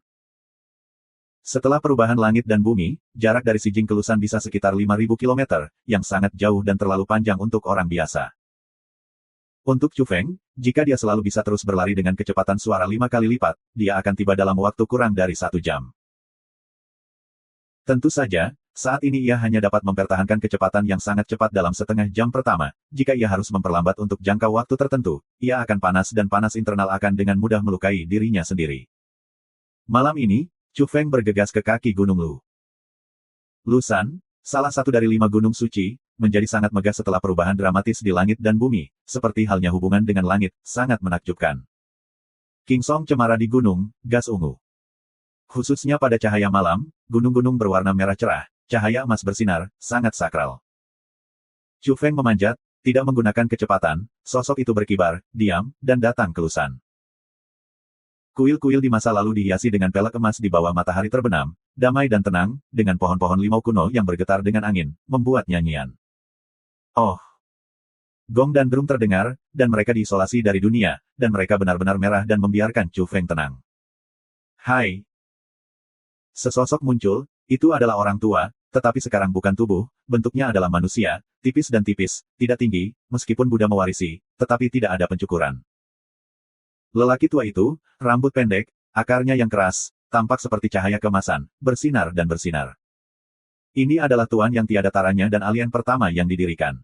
Setelah perubahan langit dan bumi, jarak dari Si Jing ke Lusan bisa sekitar 5.000 km, yang sangat jauh dan terlalu panjang untuk orang biasa. Untuk Chu Feng, jika dia selalu bisa terus berlari dengan kecepatan suara 5 kali lipat, dia akan tiba dalam waktu kurang dari 1 jam. Tentu saja, saat ini ia hanya dapat mempertahankan kecepatan yang sangat cepat dalam setengah jam pertama. Jika ia harus memperlambat untuk jangka waktu tertentu, ia akan panas dan panas internal akan dengan mudah melukai dirinya sendiri. Malam ini, Chu Feng bergegas ke kaki Gunung Lu. Lusan, salah satu dari 5 gunung suci, menjadi sangat megah setelah perubahan dramatis di langit dan bumi, seperti halnya hubungan dengan langit, sangat menakjubkan. King Song cemara di gunung, gas ungu. Khususnya pada cahaya malam, gunung-gunung berwarna merah cerah, cahaya emas bersinar, sangat sakral. Chu Feng memanjat, tidak menggunakan kecepatan, sosok itu berkibar, diam, dan datang ke Lusan. Kuil-kuil di masa lalu dihiasi dengan pelek emas di bawah matahari terbenam, damai dan tenang, dengan pohon-pohon limau kuno yang bergetar dengan angin, membuat nyanyian. Oh! Gong dan drum terdengar, dan mereka diisolasi dari dunia, dan mereka benar-benar merah dan membiarkan Chu Feng tenang. Hai! Sesosok muncul, itu adalah orang tua, tetapi sekarang bukan tubuh, bentuknya adalah manusia, tipis dan tipis, tidak tinggi, meskipun Buddha mewarisi, tetapi tidak ada pencukuran. Lelaki tua itu, rambut pendek, akarnya yang keras, tampak seperti cahaya kemasan, bersinar dan bersinar. Ini adalah tuan yang tiada taranya dan alien pertama yang didirikan.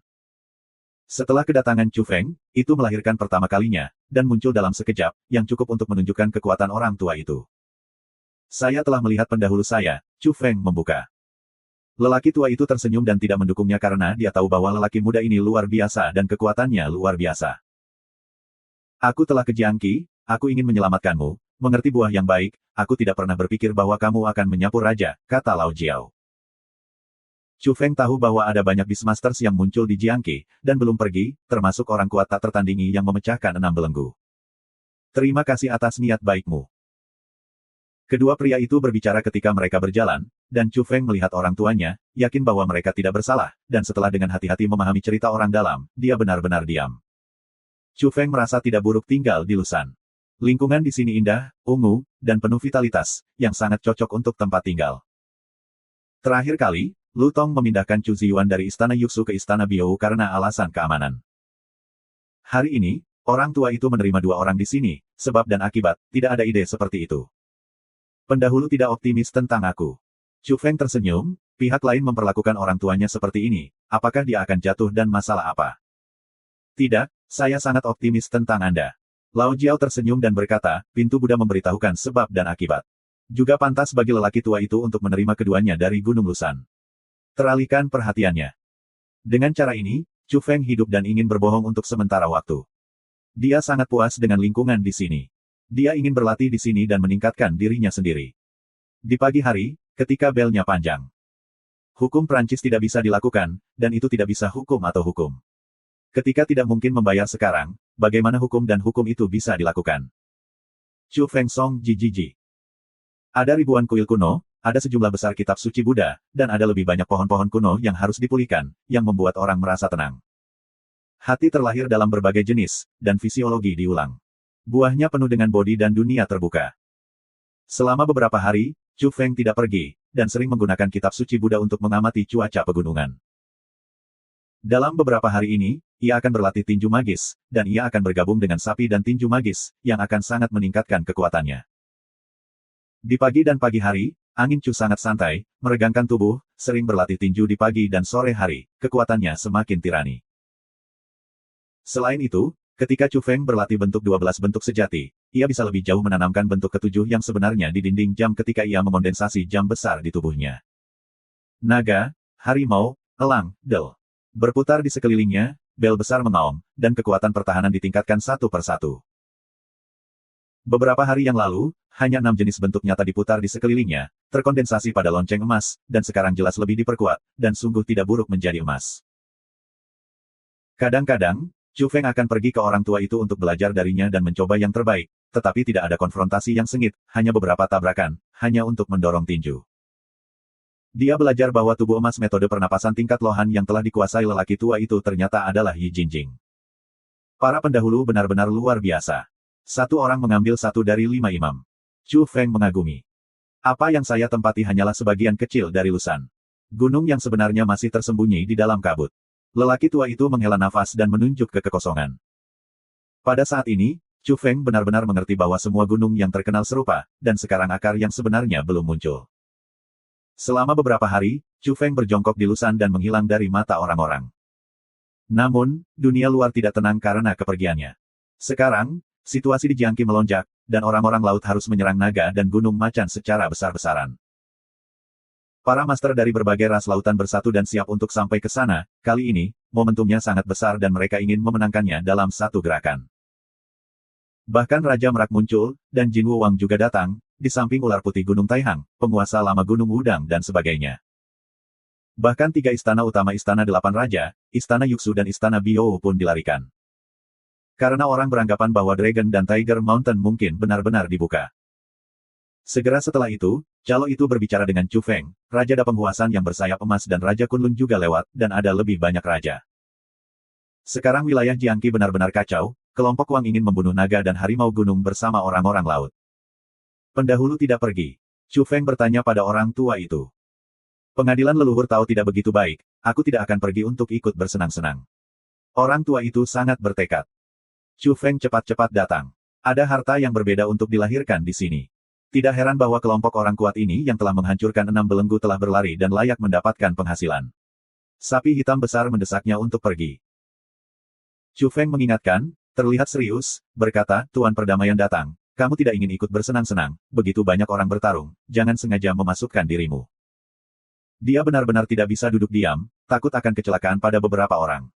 Setelah kedatangan Chu Feng, itu melahirkan pertama kalinya, dan muncul dalam sekejap, yang cukup untuk menunjukkan kekuatan orang tua itu. Saya telah melihat pendahulu saya, Chu Feng membuka. Lelaki tua itu tersenyum dan tidak mendukungnya karena dia tahu bahwa lelaki muda ini luar biasa dan kekuatannya luar biasa. Aku telah ke Jiangqi, aku ingin menyelamatkanmu, mengerti buah yang baik, aku tidak pernah berpikir bahwa kamu akan menyapu raja, kata Lao Jiao. Chu Feng tahu bahwa ada banyak Beastmasters yang muncul di Jiangqi, dan belum pergi, termasuk orang kuat tak tertandingi yang memecahkan 6 belenggu. Terima kasih atas niat baikmu. Kedua pria itu berbicara ketika mereka berjalan, dan Chu Feng melihat orang tuanya, yakin bahwa mereka tidak bersalah, dan setelah dengan hati-hati memahami cerita orang dalam, dia benar-benar diam. Chu Feng merasa tidak buruk tinggal di Lusan. Lingkungan di sini indah, ungu, dan penuh vitalitas, yang sangat cocok untuk tempat tinggal. Terakhir kali, Lu Tong memindahkan Chu Ziyuan dari Istana Yuxu ke Istana Biou karena alasan keamanan. Hari ini, orang tua itu menerima 2 orang di sini, sebab dan akibat, tidak ada ide seperti itu. Pendahulu tidak optimis tentang aku. Chu Feng tersenyum, pihak lain memperlakukan orang tuanya seperti ini, apakah dia akan jatuh dan masalah apa? Tidak, saya sangat optimis tentang Anda. Lao Jiao tersenyum dan berkata, pintu Buddha memberitahukan sebab dan akibat. Juga pantas bagi lelaki tua itu untuk menerima keduanya dari Gunung Lusan. Teralihkan perhatiannya. Dengan cara ini, Chu Feng hidup dan ingin berbohong untuk sementara waktu. Dia sangat puas dengan lingkungan di sini. Dia ingin berlatih di sini dan meningkatkan dirinya sendiri. Di pagi hari, ketika belnya panjang. Hukum Prancis tidak bisa dilakukan, dan itu tidak bisa hukum atau hukum. Ketika tidak mungkin membayar sekarang, bagaimana hukum dan hukum itu bisa dilakukan? Chu Feng Song Jijiji. Ada ribuan kuil kuno, ada sejumlah besar kitab suci Buddha, dan ada lebih banyak pohon-pohon kuno yang harus dipulihkan, yang membuat orang merasa tenang. Hati terlahir dalam berbagai jenis, dan fisiologi diulang. Buahnya penuh dengan bodi dan dunia terbuka. Selama beberapa hari, Chu Feng tidak pergi, dan sering menggunakan kitab suci Buddha untuk mengamati cuaca pegunungan. Dalam beberapa hari ini, ia akan berlatih tinju magis, dan ia akan bergabung dengan sapi dan tinju magis, yang akan sangat meningkatkan kekuatannya. Di pagi dan pagi hari, angin Chu sangat santai, meregangkan tubuh, sering berlatih tinju di pagi dan sore hari, kekuatannya semakin tirani. Selain itu, ketika Chu Feng berlatih bentuk 12 bentuk sejati, ia bisa lebih jauh menanamkan bentuk ketujuh yang sebenarnya di dinding jam ketika ia memondensasi jam besar di tubuhnya. Naga, harimau, elang, del. Berputar di sekelilingnya, bel besar mengaum, dan kekuatan pertahanan ditingkatkan satu persatu. Beberapa hari yang lalu, hanya 6 jenis bentuk nyata diputar di sekelilingnya, terkondensasi pada lonceng emas, dan sekarang jelas lebih diperkuat, dan sungguh tidak buruk menjadi emas. Kadang-kadang, Chu Feng akan pergi ke orang tua itu untuk belajar darinya dan mencoba yang terbaik, tetapi tidak ada konfrontasi yang sengit, hanya beberapa tabrakan, hanya untuk mendorong tinju. Dia belajar bahwa tubuh emas metode pernapasan tingkat lohan yang telah dikuasai lelaki tua itu ternyata adalah Yi Jinjing. Para pendahulu benar-benar luar biasa. Satu orang mengambil satu dari 5 imam. Chu Feng mengagumi. Apa yang saya tempati hanyalah sebagian kecil dari Lusan. Gunung yang sebenarnya masih tersembunyi di dalam kabut. Lelaki tua itu menghela nafas dan menunjuk ke kekosongan. Pada saat ini, Chu Feng benar-benar mengerti bahwa semua gunung yang terkenal serupa, dan sekarang akar yang sebenarnya belum muncul. Selama beberapa hari, Chu Feng berjongkok di Lusan dan menghilang dari mata orang-orang. Namun, dunia luar tidak tenang karena kepergiannya. Sekarang, situasi di Jiangqi melonjak, dan orang-orang laut harus menyerang naga dan gunung macan secara besar-besaran. Para master dari berbagai ras lautan bersatu dan siap untuk sampai ke sana, kali ini, momentumnya sangat besar dan mereka ingin memenangkannya dalam satu gerakan. Bahkan Raja Merak muncul, dan Jin Wuwang juga datang, di samping ular putih Gunung Taihang, penguasa lama Gunung Wudang dan sebagainya. Bahkan 3 istana utama Istana 8 Raja, Istana Yuxu dan Istana Biou pun dilarikan. Karena orang beranggapan bahwa Dragon dan Tiger Mountain mungkin benar-benar dibuka. Segera setelah itu, calo itu berbicara dengan Chu Feng, Raja Da Penghuasan yang bersayap emas dan Raja Kunlun juga lewat, dan ada lebih banyak raja. Sekarang wilayah Jiangqi benar-benar kacau, kelompok Wang ingin membunuh naga dan harimau gunung bersama orang-orang laut. Pendahulu tidak pergi. Chu Feng bertanya pada orang tua itu. Pengadilan leluhur tahu tidak begitu baik, aku tidak akan pergi untuk ikut bersenang-senang. Orang tua itu sangat bertekad. Chu Feng cepat-cepat datang. Ada harta yang berbeda untuk dilahirkan di sini. Tidak heran bahwa kelompok orang kuat ini yang telah menghancurkan 6 belenggu telah berlari dan layak mendapatkan penghasilan. Sapi hitam besar mendesaknya untuk pergi. Chu Feng mengingatkan, terlihat serius, berkata, Tuan Perdamaian datang, kamu tidak ingin ikut bersenang-senang, begitu banyak orang bertarung, jangan sengaja memasukkan dirimu. Dia benar-benar tidak bisa duduk diam, takut akan kecelakaan pada beberapa orang.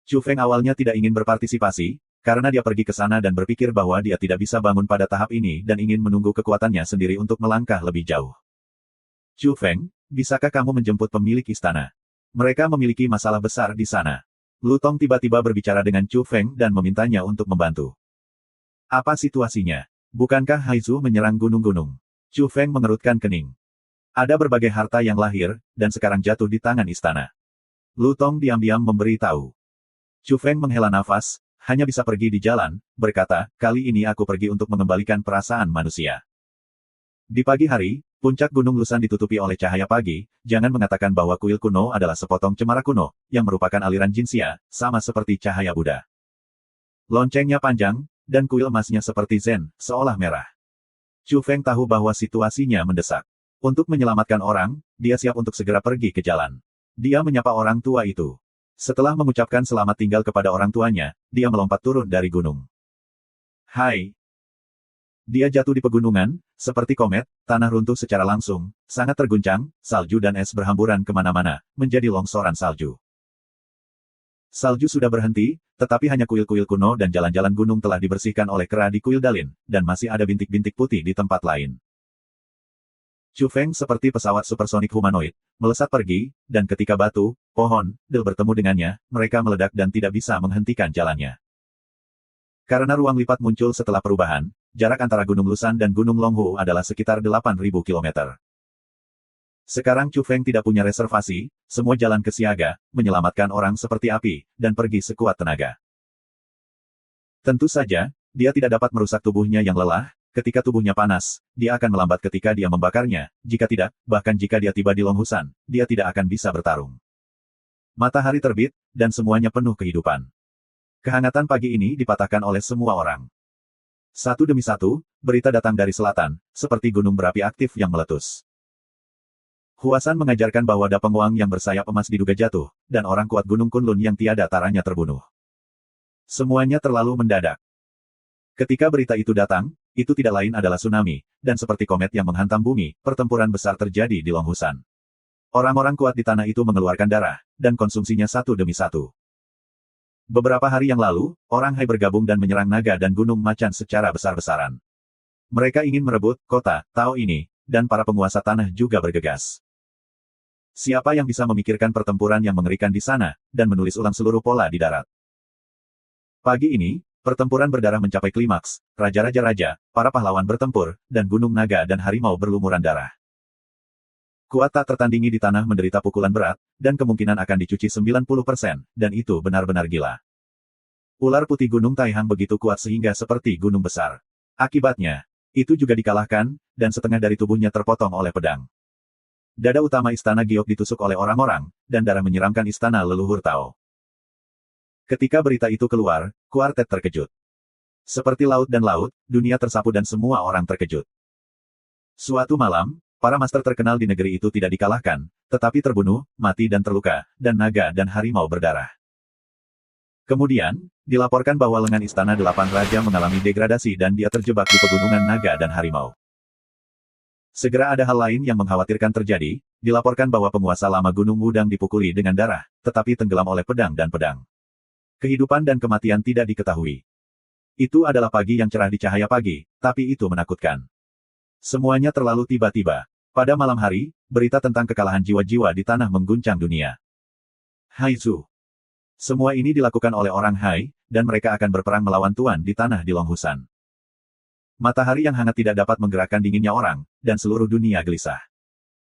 Chu Feng awalnya tidak ingin berpartisipasi, karena dia pergi ke sana dan berpikir bahwa dia tidak bisa bangun pada tahap ini dan ingin menunggu kekuatannya sendiri untuk melangkah lebih jauh. Chu Feng, bisakah kamu menjemput pemilik istana? Mereka memiliki masalah besar di sana. Lu Tong tiba-tiba berbicara dengan Chu Feng dan memintanya untuk membantu. Apa situasinya? Bukankah Haizu menyerang gunung-gunung? Chu Feng mengerutkan kening. Ada berbagai harta yang lahir, dan sekarang jatuh di tangan istana. Lu Tong diam-diam memberi tahu. Chu Feng menghela nafas, hanya bisa pergi di jalan, berkata, kali ini aku pergi untuk mengembalikan perasaan manusia. Di pagi hari, puncak Gunung Lusan ditutupi oleh cahaya pagi, jangan mengatakan bahwa kuil kuno adalah sepotong cemara kuno, yang merupakan aliran Jinxia, sama seperti cahaya Buddha. Loncengnya panjang, dan kuil emasnya seperti Zen, seolah merah. Chu Feng tahu bahwa situasinya mendesak. Untuk menyelamatkan orang, dia siap untuk segera pergi ke jalan. Dia menyapa orang tua itu. Setelah mengucapkan selamat tinggal kepada orang tuanya, dia melompat turun dari gunung. Hai! Dia jatuh di pegunungan, seperti komet, tanah runtuh secara langsung, sangat terguncang, salju dan es berhamburan kemana-mana, menjadi longsoran salju. Salju sudah berhenti, tetapi hanya kuil-kuil kuno dan jalan-jalan gunung telah dibersihkan oleh kera di kuil Dalin, dan masih ada bintik-bintik putih di tempat lain. Chu Feng seperti pesawat supersonik humanoid, melesat pergi, dan ketika batu, pohon, del bertemu dengannya, mereka meledak dan tidak bisa menghentikan jalannya. Karena ruang lipat muncul setelah perubahan, jarak antara Gunung Lusan dan Gunung Longhu adalah sekitar 8.000 km. Sekarang Chu Feng tidak punya reservasi, semua jalan ke siaga, menyelamatkan orang seperti api, dan pergi sekuat tenaga. Tentu saja, dia tidak dapat merusak tubuhnya yang lelah, ketika tubuhnya panas, dia akan melambat ketika dia membakarnya, jika tidak, bahkan jika dia tiba di Longhusan, dia tidak akan bisa bertarung. Matahari terbit, dan semuanya penuh kehidupan. Kehangatan pagi ini dipatahkan oleh semua orang. Satu demi satu, berita datang dari selatan, seperti gunung berapi aktif yang meletus. Huasan mengajarkan bahwa Da Pengwang yang bersayap emas diduga jatuh, dan orang kuat Gunung Kunlun yang tiada taranya terbunuh. Semuanya terlalu mendadak. Ketika berita itu datang, itu tidak lain adalah tsunami, dan seperti komet yang menghantam bumi, pertempuran besar terjadi di Longhusan. Orang-orang kuat di tanah itu mengeluarkan darah, dan konsumsinya satu demi satu. Beberapa hari yang lalu, orang Hai bergabung dan menyerang naga dan gunung macan secara besar-besaran. Mereka ingin merebut kota Tao ini, dan para penguasa tanah juga bergegas. Siapa yang bisa memikirkan pertempuran yang mengerikan di sana, dan menulis ulang seluruh pola di darat? Pagi ini, pertempuran berdarah mencapai klimaks, raja-raja raja, para pahlawan bertempur, dan gunung naga dan harimau berlumuran darah. Kuat tak tertandingi di tanah menderita pukulan berat, dan kemungkinan akan dicuci 90%, dan itu benar-benar gila. Ular putih Gunung Taihang begitu kuat sehingga seperti gunung besar. Akibatnya, itu juga dikalahkan, dan setengah dari tubuhnya terpotong oleh pedang. Dada utama istana Giok ditusuk oleh orang-orang, dan darah menyiramkan istana leluhur Tao. Ketika berita itu keluar, kuartet terkejut. Seperti laut dan laut, dunia tersapu dan semua orang terkejut. Suatu malam, para master terkenal di negeri itu tidak dikalahkan, tetapi terbunuh, mati dan terluka, dan naga dan harimau berdarah. Kemudian, dilaporkan bahwa lengan istana 8 raja mengalami degradasi dan dia terjebak di pegunungan naga dan harimau. Segera ada hal lain yang mengkhawatirkan terjadi, dilaporkan bahwa penguasa lama Gunung Wudang dipukuli dengan darah, tetapi tenggelam oleh pedang dan pedang. Kehidupan dan kematian tidak diketahui. Itu adalah pagi yang cerah di cahaya pagi, tapi itu menakutkan. Semuanya terlalu tiba-tiba. Pada malam hari, berita tentang kekalahan jiwa-jiwa di tanah mengguncang dunia. Hai Zhu. Semua ini dilakukan oleh orang Hai, dan mereka akan berperang melawan Tuan di tanah di Longhusan. Matahari yang hangat tidak dapat menggerakkan dinginnya orang, dan seluruh dunia gelisah.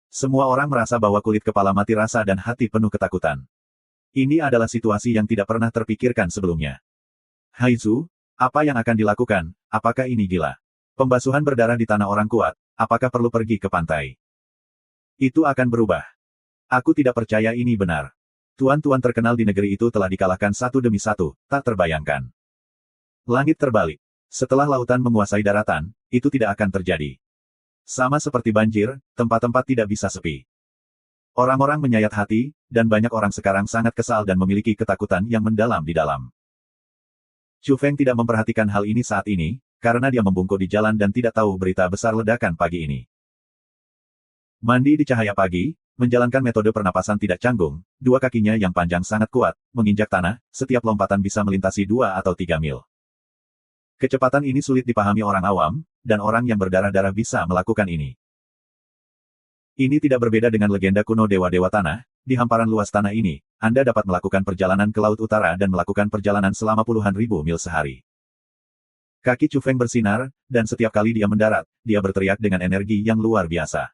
Semua orang merasa bahwa kulit kepala mati rasa dan hati penuh ketakutan. Ini adalah situasi yang tidak pernah terpikirkan sebelumnya. Hai Zhu, apa yang akan dilakukan? Apakah ini gila? Pembasuhan berdarah di tanah orang kuat, apakah perlu pergi ke pantai? Itu akan berubah. Aku tidak percaya ini benar. Tuan-tuan terkenal di negeri itu telah dikalahkan satu demi satu, tak terbayangkan. Langit terbalik. Setelah lautan menguasai daratan, itu tidak akan terjadi. Sama seperti banjir, tempat-tempat tidak bisa sepi. Orang-orang menyayat hati, dan banyak orang sekarang sangat kesal dan memiliki ketakutan yang mendalam di dalam. Chu Feng tidak memperhatikan hal ini saat ini, karena dia membungkuk di jalan dan tidak tahu berita besar ledakan pagi ini. Mandi di cahaya pagi, menjalankan metode pernapasan tidak canggung, dua kakinya yang panjang sangat kuat, menginjak tanah, setiap lompatan bisa melintasi 2 atau 3 mil. Kecepatan ini sulit dipahami orang awam, dan orang yang berdarah-darah bisa melakukan ini. Ini tidak berbeda dengan legenda kuno dewa-dewa tanah, di hamparan luas tanah ini, Anda dapat melakukan perjalanan ke Laut Utara dan melakukan perjalanan selama puluhan ribu mil sehari. Kaki Chu Feng bersinar, dan setiap kali dia mendarat, dia berteriak dengan energi yang luar biasa.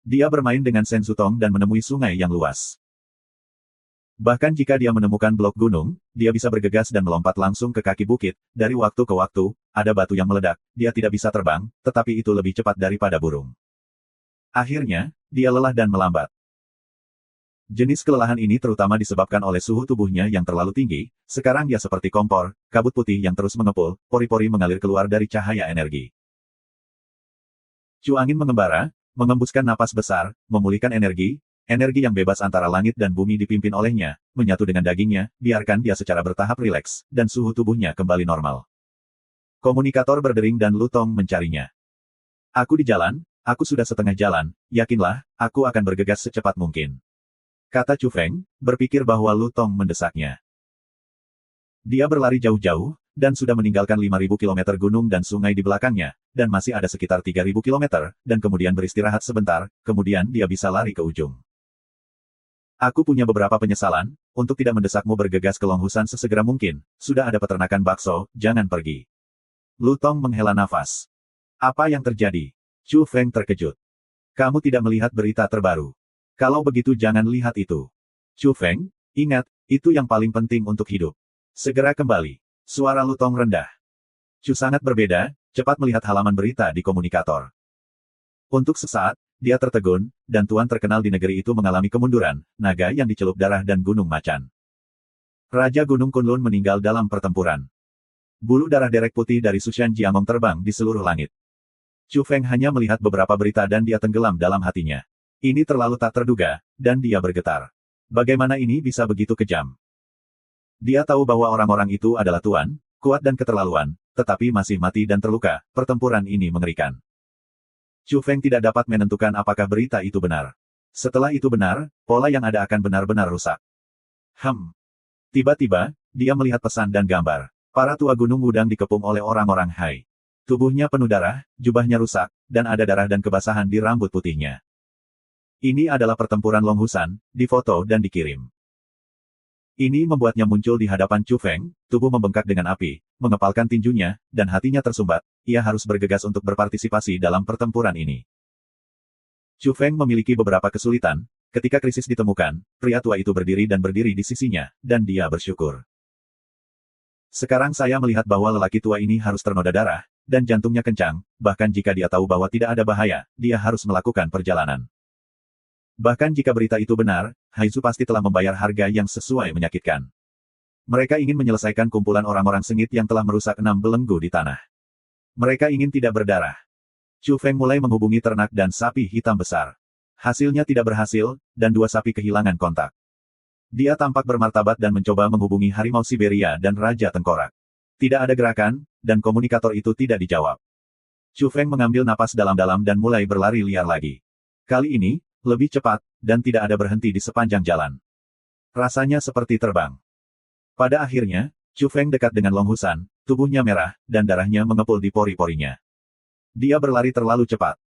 Dia bermain dengan Sen Sutong dan menemui sungai yang luas. Bahkan jika dia menemukan blok gunung, dia bisa bergegas dan melompat langsung ke kaki bukit, dari waktu ke waktu, ada batu yang meledak, dia tidak bisa terbang, tetapi itu lebih cepat daripada burung. Akhirnya, dia lelah dan melambat. Jenis kelelahan ini terutama disebabkan oleh suhu tubuhnya yang terlalu tinggi, sekarang dia seperti kompor, kabut putih yang terus mengepul, pori-pori mengalir keluar dari cahaya energi. Cu angin mengembara, Mengembuskan napas besar, memulihkan energi yang bebas antara langit dan bumi dipimpin olehnya, menyatu dengan dagingnya, biarkan dia secara bertahap rileks, dan suhu tubuhnya kembali normal. Komunikator berdering dan Lutong mencarinya. Aku di jalan, aku sudah setengah jalan, yakinlah, aku akan bergegas secepat mungkin. Kata Chu Feng, berpikir bahwa Lutong mendesaknya. Dia berlari jauh-jauh, dan sudah meninggalkan 5.000 km gunung dan sungai di belakangnya, dan masih ada sekitar 3.000 km, dan kemudian beristirahat sebentar, kemudian dia bisa lari ke ujung. Aku punya beberapa penyesalan, untuk tidak mendesakmu bergegas ke Longhusan sesegera mungkin, sudah ada peternakan bakso, jangan pergi. Lutong menghela nafas. Apa yang terjadi? Chu Feng terkejut. Kamu tidak melihat berita terbaru. Kalau begitu jangan lihat itu. Chu Feng, ingat, itu yang paling penting untuk hidup. Segera kembali. Suara Lutong rendah. Chu sangat berbeda, cepat melihat halaman berita di komunikator. Untuk sesaat, dia tertegun, dan tuan terkenal di negeri itu mengalami kemunduran, naga yang dicelup darah dan gunung macan. Raja Gunung Kunlun meninggal dalam pertempuran. Bulu darah derek putih dari Sushan Jiamong terbang di seluruh langit. Chu Feng hanya melihat beberapa berita dan dia tenggelam dalam hatinya. Ini terlalu tak terduga, dan dia bergetar. Bagaimana ini bisa begitu kejam? Dia tahu bahwa orang-orang itu adalah tuan, kuat dan keterlaluan, tetapi masih mati dan terluka, pertempuran ini mengerikan. Chu Feng tidak dapat menentukan apakah berita itu benar. Setelah itu benar, pola yang ada akan benar-benar rusak. Tiba-tiba, dia melihat pesan dan gambar. Para tua gunung Wudang dikepung oleh orang-orang Hai. Tubuhnya penuh darah, jubahnya rusak, dan ada darah dan kebasahan di rambut putihnya. Ini adalah pertempuran Longhusan, difoto dan dikirim. Ini membuatnya muncul di hadapan Chu Feng, tubuh membengkak dengan api, mengepalkan tinjunya, dan hatinya tersumbat, ia harus bergegas untuk berpartisipasi dalam pertempuran ini. Chu Feng memiliki beberapa kesulitan, ketika krisis ditemukan, pria tua itu berdiri di sisinya, dan dia bersyukur. Sekarang saya melihat bahwa lelaki tua ini harus ternoda darah, dan jantungnya kencang, bahkan jika dia tahu bahwa tidak ada bahaya, dia harus melakukan perjalanan. Bahkan jika berita itu benar, Haizu pasti telah membayar harga yang sesuai menyakitkan. Mereka ingin menyelesaikan kumpulan orang-orang sengit yang telah merusak 6 belenggu di tanah. Mereka ingin tidak berdarah. Chu Feng mulai menghubungi ternak dan sapi hitam besar. Hasilnya tidak berhasil, dan 2 sapi kehilangan kontak. Dia tampak bermartabat dan mencoba menghubungi harimau Siberia dan Raja Tengkorak. Tidak ada gerakan, dan komunikator itu tidak dijawab. Chu Feng mengambil napas dalam-dalam dan mulai berlari liar lagi. Kali ini, lebih cepat, dan tidak ada berhenti di sepanjang jalan. Rasanya seperti terbang. Pada akhirnya, Chu Feng dekat dengan Longhusan, tubuhnya merah, dan darahnya mengepul di pori-porinya. Dia berlari terlalu cepat.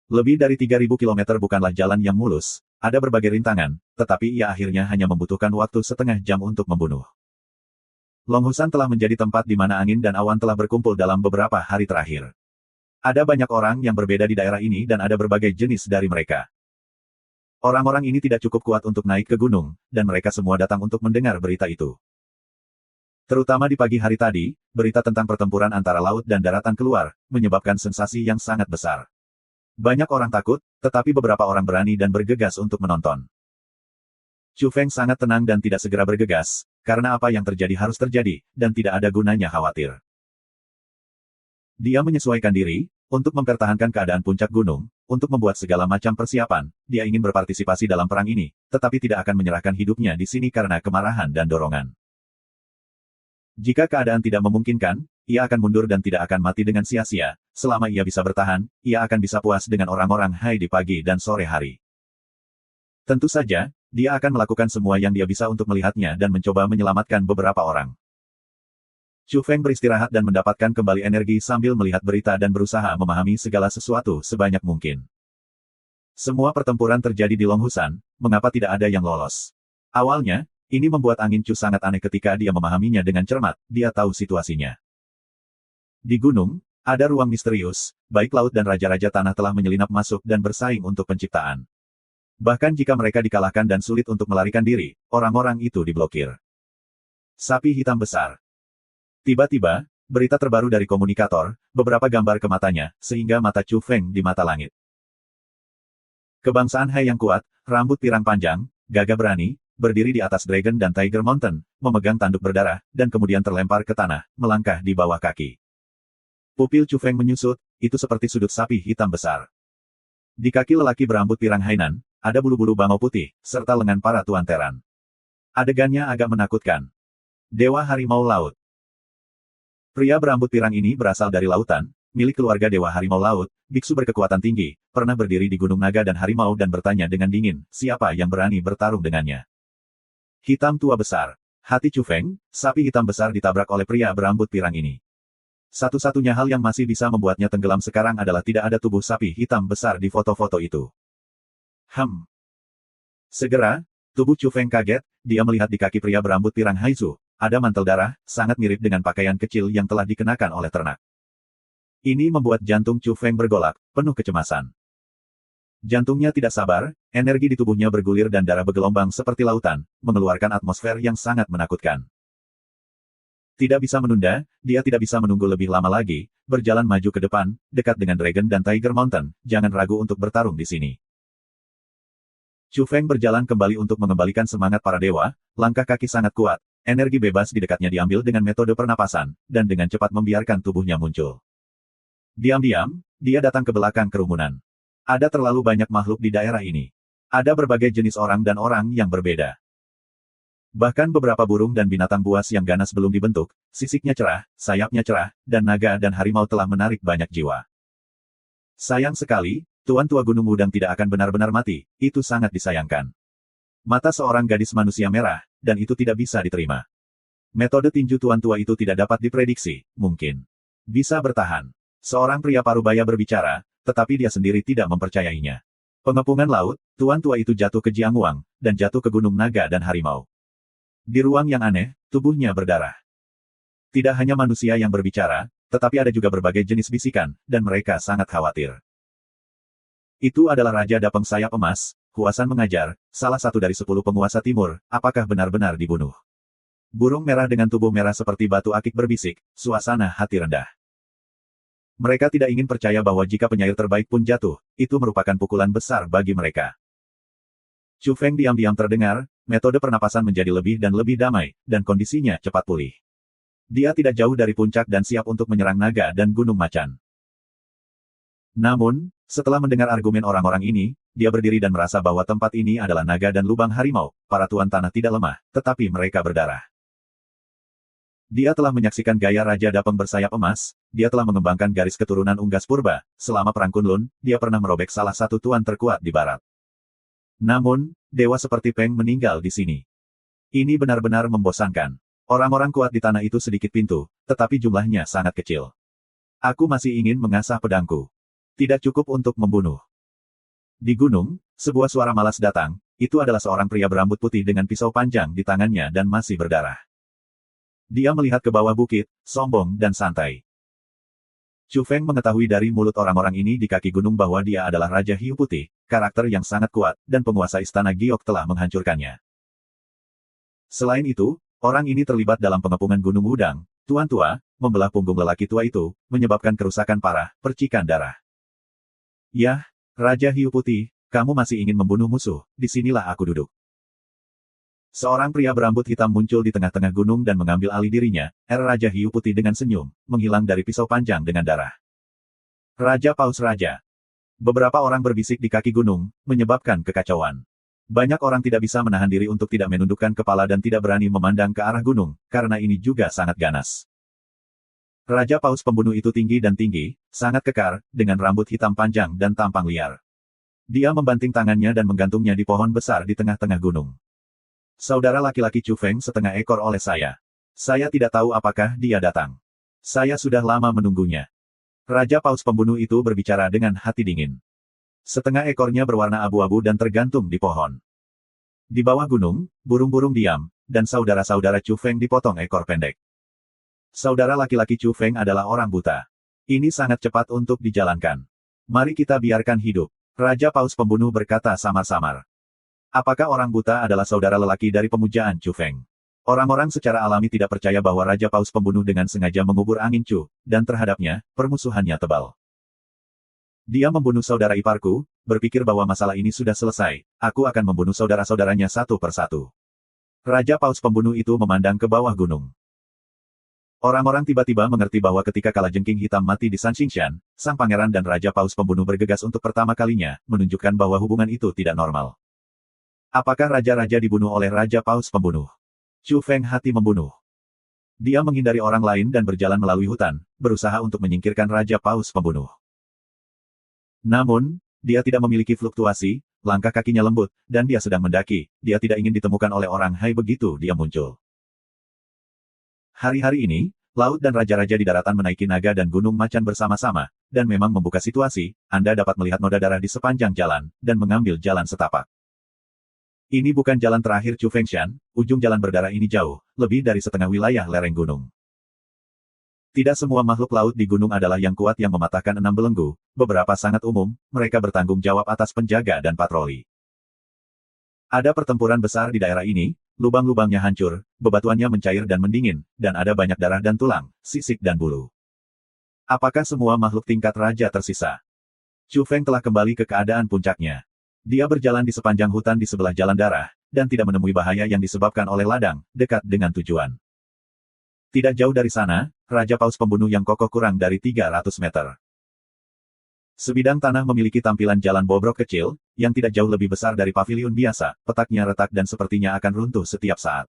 Lebih dari 3.000 km bukanlah jalan yang mulus, ada berbagai rintangan, tetapi ia akhirnya hanya membutuhkan waktu setengah jam untuk membunuh. Longhusan telah menjadi tempat di mana angin dan awan telah berkumpul dalam beberapa hari terakhir. Ada banyak orang yang berbeda di daerah ini dan ada berbagai jenis dari mereka. Orang-orang ini tidak cukup kuat untuk naik ke gunung, dan mereka semua datang untuk mendengar berita itu. Terutama di pagi hari tadi, berita tentang pertempuran antara laut dan daratan keluar, menyebabkan sensasi yang sangat besar. Banyak orang takut, tetapi beberapa orang berani dan bergegas untuk menonton. Chu Feng sangat tenang dan tidak segera bergegas, karena apa yang terjadi harus terjadi, dan tidak ada gunanya khawatir. Dia menyesuaikan diri, untuk mempertahankan keadaan puncak gunung, untuk membuat segala macam persiapan, dia ingin berpartisipasi dalam perang ini, tetapi tidak akan menyerahkan hidupnya di sini karena kemarahan dan dorongan. Jika keadaan tidak memungkinkan, ia akan mundur dan tidak akan mati dengan sia-sia. Selama ia bisa bertahan, ia akan bisa puas dengan orang-orang Hai di pagi dan sore hari. Tentu saja, dia akan melakukan semua yang dia bisa untuk melihatnya dan mencoba menyelamatkan beberapa orang. Chu Feng beristirahat dan mendapatkan kembali energi sambil melihat berita dan berusaha memahami segala sesuatu sebanyak mungkin. Semua pertempuran terjadi di Longhusan, mengapa tidak ada yang lolos? Awalnya, ini membuat angin Chu sangat aneh ketika dia memahaminya dengan cermat, dia tahu situasinya. Di gunung, ada ruang misterius, baik laut dan raja-raja tanah telah menyelinap masuk dan bersaing untuk penciptaan. Bahkan jika mereka dikalahkan dan sulit untuk melarikan diri, orang-orang itu diblokir. Sapi hitam besar. Tiba-tiba, berita terbaru dari komunikator, beberapa gambar ke matanya, sehingga mata Chu Feng di mata langit. Kebangsaan Hai yang kuat, rambut pirang panjang, gagah berani, berdiri di atas Dragon dan Tiger Mountain, memegang tanduk berdarah, dan kemudian terlempar ke tanah, melangkah di bawah kaki. Pupil Chu Feng menyusut, itu seperti sudut sapi hitam besar. Di kaki lelaki berambut pirang Hainan, ada bulu-bulu bangau putih, serta lengan para tuan teran. Adegannya agak menakutkan. Dewa Harimau Laut. Pria berambut pirang ini berasal dari lautan, milik keluarga Dewa Harimau Laut, biksu berkekuatan tinggi, pernah berdiri di Gunung Naga dan Harimau dan bertanya dengan dingin, siapa yang berani bertarung dengannya. Hitam tua besar. Hati Chu Feng, sapi hitam besar ditabrak oleh pria berambut pirang ini. Satu-satunya hal yang masih bisa membuatnya tenggelam sekarang adalah tidak ada tubuh sapi hitam besar di foto-foto itu. Segera, tubuh Chu Feng kaget, dia melihat di kaki pria berambut pirang Haizu, ada mantel darah, sangat mirip dengan pakaian kecil yang telah dikenakan oleh ternak. Ini membuat jantung Chu Feng bergolak, penuh kecemasan. Jantungnya tidak sabar, energi di tubuhnya bergulir dan darah bergelombang seperti lautan, mengeluarkan atmosfer yang sangat menakutkan. Tidak bisa menunda, dia tidak bisa menunggu lebih lama lagi, berjalan maju ke depan, dekat dengan Dragon dan Tiger Mountain, jangan ragu untuk bertarung di sini. Chu Feng berjalan kembali untuk mengembalikan semangat para dewa, langkah kaki sangat kuat, energi bebas di dekatnya diambil dengan metode pernapasan, dan dengan cepat membiarkan tubuhnya muncul. Diam-diam, dia datang ke belakang kerumunan. Ada terlalu banyak makhluk di daerah ini. Ada berbagai jenis orang dan orang yang berbeda. Bahkan beberapa burung dan binatang buas yang ganas belum dibentuk, sisiknya cerah, sayapnya cerah, dan naga dan harimau telah menarik banyak jiwa. Sayang sekali, Tuan Tua Gunung Wudang tidak akan benar-benar mati, itu sangat disayangkan. Mata seorang gadis manusia merah, dan itu tidak bisa diterima. Metode tinju Tuan Tua itu tidak dapat diprediksi, mungkin bisa bertahan. Seorang pria parubaya berbicara, tetapi dia sendiri tidak mempercayainya. Pengepungan laut, Tuan Tua itu jatuh ke Jiangwang, dan jatuh ke Gunung Naga dan Harimau. Di ruang yang aneh, tubuhnya berdarah. Tidak hanya manusia yang berbicara, tetapi ada juga berbagai jenis bisikan, dan mereka sangat khawatir. Itu adalah Raja Dapeng Sayap Emas, Huasan mengajar, salah satu dari 10 penguasa timur, apakah benar-benar dibunuh? Burung merah dengan tubuh merah seperti batu akik berbisik, suasana hati rendah. Mereka tidak ingin percaya bahwa jika penyair terbaik pun jatuh, itu merupakan pukulan besar bagi mereka. Chu Feng diam-diam terdengar, metode pernapasan menjadi lebih dan lebih damai, dan kondisinya cepat pulih. Dia tidak jauh dari puncak dan siap untuk menyerang naga dan gunung macan. Namun, setelah mendengar argumen orang-orang ini, dia berdiri dan merasa bahwa tempat ini adalah naga dan lubang harimau, para tuan tanah tidak lemah, tetapi mereka berdarah. Dia telah menyaksikan gaya Raja Dapeng bersayap emas, dia telah mengembangkan garis keturunan Unggas Purba, selama Perang Kunlun, dia pernah merobek salah satu tuan terkuat di barat. Namun, dewa seperti Peng meninggal di sini. Ini benar-benar membosankan. Orang-orang kuat di tanah itu sedikit pintu, tetapi jumlahnya sangat kecil. Aku masih ingin mengasah pedangku. Tidak cukup untuk membunuh. Di gunung, sebuah suara malas datang, itu adalah seorang pria berambut putih dengan pisau panjang di tangannya dan masih berdarah. Dia melihat ke bawah bukit, sombong dan santai. Chu Feng mengetahui dari mulut orang-orang ini di kaki gunung bahwa dia adalah Raja Hiu Putih, karakter yang sangat kuat, dan penguasa istana Giok telah menghancurkannya. Selain itu, orang ini terlibat dalam pengepungan Gunung Wudang, Tuan Tua, membelah punggung lelaki tua itu, menyebabkan kerusakan parah, percikan darah. Yah, Raja Hiu Putih, kamu masih ingin membunuh musuh, disinilah aku duduk. Seorang pria berambut hitam muncul di tengah-tengah gunung dan mengambil alih dirinya, Raja Hiu Putih dengan senyum, menghilang dari pisau panjang dengan darah. Raja Paus Raja. Beberapa orang berbisik di kaki gunung, menyebabkan kekacauan. Banyak orang tidak bisa menahan diri untuk tidak menundukkan kepala dan tidak berani memandang ke arah gunung, karena ini juga sangat ganas. Raja Paus pembunuh itu tinggi dan tinggi, sangat kekar, dengan rambut hitam panjang dan tampang liar. Dia membanting tangannya dan menggantungnya di pohon besar di tengah-tengah gunung. Saudara laki-laki Chu Feng setengah ekor oleh saya. Saya tidak tahu apakah dia datang. Saya sudah lama menunggunya. Raja Paus pembunuh itu berbicara dengan hati dingin. Setengah ekornya berwarna abu-abu dan tergantung di pohon. Di bawah gunung, burung-burung diam, dan saudara-saudara Chu Feng dipotong ekor pendek. Saudara laki-laki Chu Feng adalah orang buta. Ini sangat cepat untuk dijalankan. Mari kita biarkan hidup. Raja Paus pembunuh berkata samar-samar. Apakah orang buta adalah saudara lelaki dari pemujaan Chu Feng? Orang-orang secara alami tidak percaya bahwa Raja Paus pembunuh dengan sengaja mengubur angin Chu, dan terhadapnya, permusuhannya tebal. Dia membunuh saudara iparku, berpikir bahwa masalah ini sudah selesai, aku akan membunuh saudara-saudaranya satu persatu. Raja Paus pembunuh itu memandang ke bawah gunung. Orang-orang tiba-tiba mengerti bahwa ketika kalajengking hitam mati di Sanxingshan, sang pangeran dan Raja Paus Pembunuh bergegas untuk pertama kalinya, menunjukkan bahwa hubungan itu tidak normal. Apakah raja-raja dibunuh oleh Raja Paus Pembunuh? Chu Feng hati membunuh. Dia menghindari orang lain dan berjalan melalui hutan, berusaha untuk menyingkirkan Raja Paus Pembunuh. Namun, dia tidak memiliki fluktuasi, langkah kakinya lembut, dan dia sedang mendaki. Dia tidak ingin ditemukan oleh orang Hai begitu dia muncul. Hari-hari ini, laut dan raja-raja di daratan menaiki naga dan gunung macan bersama-sama, dan memang membuka situasi, Anda dapat melihat noda darah di sepanjang jalan, dan mengambil jalan setapak. Ini bukan jalan terakhir Chu Fengshan, ujung jalan berdarah ini jauh, lebih dari setengah wilayah lereng gunung. Tidak semua makhluk laut di gunung adalah yang kuat yang mematahkan 6 belenggu, beberapa sangat umum, mereka bertanggung jawab atas penjaga dan patroli. Ada pertempuran besar di daerah ini, lubang-lubangnya hancur, bebatuannya mencair dan mendingin, dan ada banyak darah dan tulang, sisik dan bulu. Apakah semua makhluk tingkat raja tersisa? Chu Feng telah kembali ke keadaan puncaknya. Dia berjalan di sepanjang hutan di sebelah jalan darah, dan tidak menemui bahaya yang disebabkan oleh ladang, dekat dengan tujuan. Tidak jauh dari sana, Raja Paus Pembunuh yang kokoh kurang dari 300 meter. Sebidang tanah memiliki tampilan jalan bobrok kecil, yang tidak jauh lebih besar dari paviliun biasa, petaknya retak dan sepertinya akan runtuh setiap saat.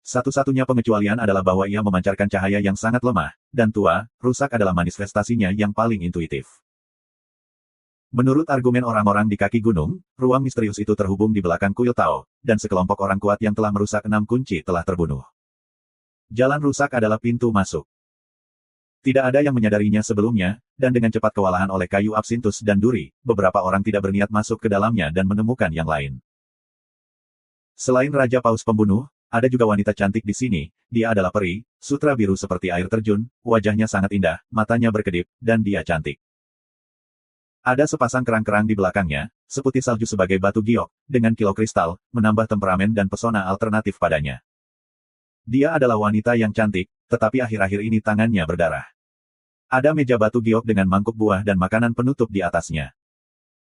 Satu-satunya pengecualian adalah bahwa ia memancarkan cahaya yang sangat lemah, dan tua, rusak adalah manifestasinya yang paling intuitif. Menurut argumen orang-orang di kaki gunung, ruang misterius itu terhubung di belakang kuil Tao, dan sekelompok orang kuat yang telah merusak 6 kunci telah terbunuh. Jalan rusak adalah pintu masuk. Tidak ada yang menyadarinya sebelumnya, dan dengan cepat kewalahan oleh kayu absintus dan duri, beberapa orang tidak berniat masuk ke dalamnya dan menemukan yang lain. Selain Raja Paus Pembunuh, ada juga wanita cantik di sini, dia adalah peri, sutra biru seperti air terjun, wajahnya sangat indah, matanya berkedip, dan dia cantik. Ada sepasang kerang-kerang di belakangnya, seputih salju sebagai batu giok, dengan kilau kristal, menambah temperamen dan pesona alternatif padanya. Dia adalah wanita yang cantik, tetapi akhir-akhir ini tangannya berdarah. Ada meja batu giok dengan mangkuk buah dan makanan penutup di atasnya.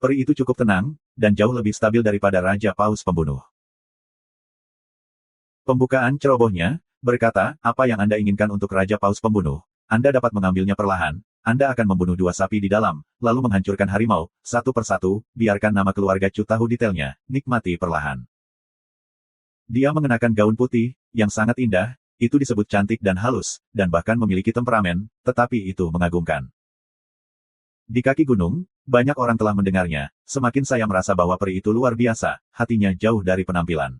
Peri itu cukup tenang, dan jauh lebih stabil daripada Raja Paus Pembunuh. Pembukaan cerobohnya, berkata, apa yang Anda inginkan untuk Raja Paus Pembunuh? Anda dapat mengambilnya perlahan, Anda akan membunuh 2 sapi di dalam, lalu menghancurkan harimau, satu persatu, biarkan nama keluarga Chu tahu detailnya, nikmati perlahan. Dia mengenakan gaun putih, yang sangat indah, itu disebut cantik dan halus, dan bahkan memiliki temperamen, tetapi itu mengagumkan. Di kaki gunung, banyak orang telah mendengarnya, semakin saya merasa bahwa peri itu luar biasa, hatinya jauh dari penampilan.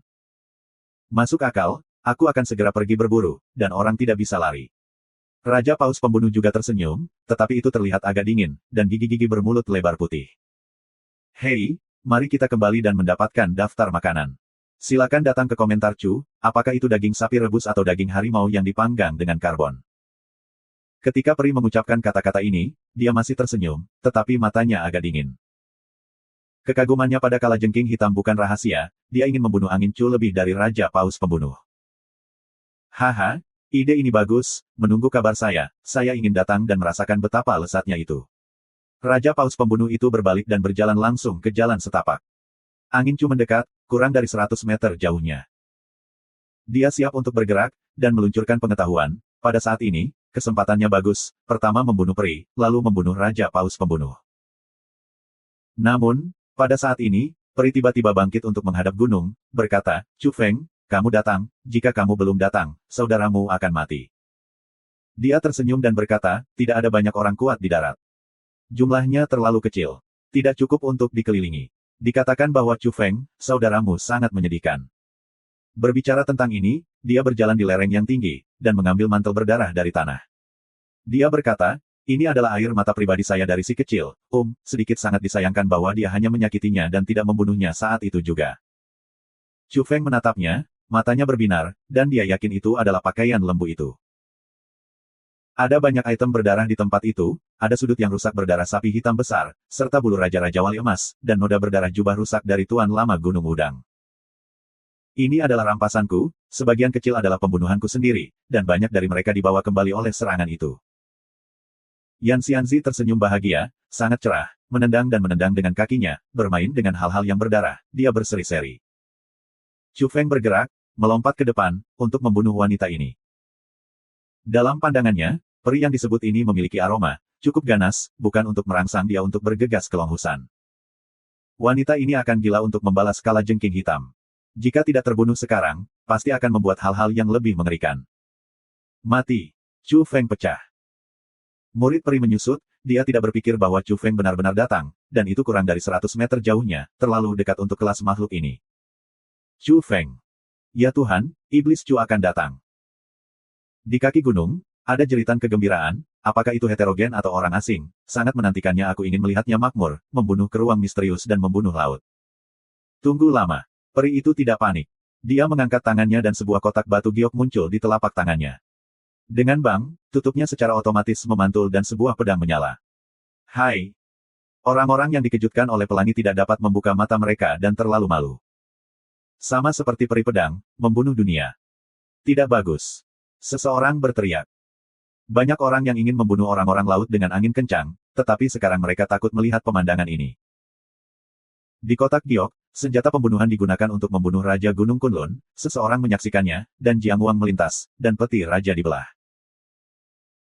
Masuk akal, aku akan segera pergi berburu, dan orang tidak bisa lari. Raja Paus Pembunuh juga tersenyum, tetapi itu terlihat agak dingin, dan gigi-gigi bermulut lebar putih. Hei, mari kita kembali dan mendapatkan daftar makanan. Silakan datang ke komentar Chu, apakah itu daging sapi rebus atau daging harimau yang dipanggang dengan karbon. Ketika peri mengucapkan kata-kata ini, dia masih tersenyum, tetapi matanya agak dingin. Kekagumannya pada kalajengking hitam bukan rahasia, dia ingin membunuh angin Chu lebih dari Raja Paus Pembunuh. Haha, ide ini bagus, menunggu kabar saya ingin datang dan merasakan betapa lezatnya itu. Raja Paus Pembunuh itu berbalik dan berjalan langsung ke jalan setapak. Angin Chu mendekat, kurang dari 100 meter jauhnya. Dia siap untuk bergerak, dan meluncurkan pengetahuan. Pada saat ini, kesempatannya bagus, pertama membunuh peri, lalu membunuh Raja Paus Pembunuh. Namun, pada saat ini, peri tiba-tiba bangkit untuk menghadap gunung, berkata, Chu Feng, kamu datang, jika kamu belum datang, saudaramu akan mati. Dia tersenyum dan berkata, tidak ada banyak orang kuat di darat. Jumlahnya terlalu kecil. Tidak cukup untuk dikelilingi. Dikatakan bahwa Chu Feng, saudaramu sangat menyedihkan. Berbicara tentang ini, dia berjalan di lereng yang tinggi, dan mengambil mantel berdarah dari tanah. Dia berkata, ini adalah air mata pribadi saya dari si kecil, sedikit sangat disayangkan bahwa dia hanya menyakitinya dan tidak membunuhnya saat itu juga. Chu Feng menatapnya, matanya berbinar, dan dia yakin itu adalah pakaian lembu itu. Ada banyak item berdarah di tempat itu, ada sudut yang rusak berdarah sapi hitam besar, serta bulu raja-raja wali emas, dan noda berdarah jubah rusak dari Tuan Lama Gunung Udang. Ini adalah rampasanku, sebagian kecil adalah pembunuhanku sendiri, dan banyak dari mereka dibawa kembali oleh serangan itu. Yan Xianzi tersenyum bahagia, sangat cerah, menendang dan menendang dengan kakinya, bermain dengan hal-hal yang berdarah, dia berseri-seri. Chu Feng bergerak, melompat ke depan, untuk membunuh wanita ini. Dalam pandangannya, peri yang disebut ini memiliki aroma, cukup ganas, bukan untuk merangsang dia untuk bergegas ke Long Husan. Wanita ini akan gila untuk membalas kala jengking hitam. Jika tidak terbunuh sekarang, pasti akan membuat hal-hal yang lebih mengerikan. Mati. Chu Feng pecah. Murid peri menyusut, dia tidak berpikir bahwa Chu Feng benar-benar datang, dan itu kurang dari 100 meter jauhnya, terlalu dekat untuk kelas makhluk ini. Chu Feng. Ya Tuhan, iblis Chu akan datang. Di kaki gunung, ada jeritan kegembiraan, apakah itu heterogen atau orang asing, sangat menantikannya aku ingin melihatnya makmur, membunuh ke ruang misterius dan membunuh laut. Tunggu lama. Peri itu tidak panik. Dia mengangkat tangannya dan sebuah kotak batu giok muncul di telapak tangannya. Dengan bang, tutupnya secara otomatis memantul dan sebuah pedang menyala. Hai! Orang-orang yang dikejutkan oleh pelangi tidak dapat membuka mata mereka dan terlalu malu. Sama seperti peri pedang, membunuh dunia. Tidak bagus. Seseorang berteriak. Banyak orang yang ingin membunuh orang-orang laut dengan angin kencang, tetapi sekarang mereka takut melihat pemandangan ini. Di kotak giok, senjata pembunuhan digunakan untuk membunuh Raja Gunung Kunlun, seseorang menyaksikannya, dan Jiang Wang melintas, dan peti raja dibelah.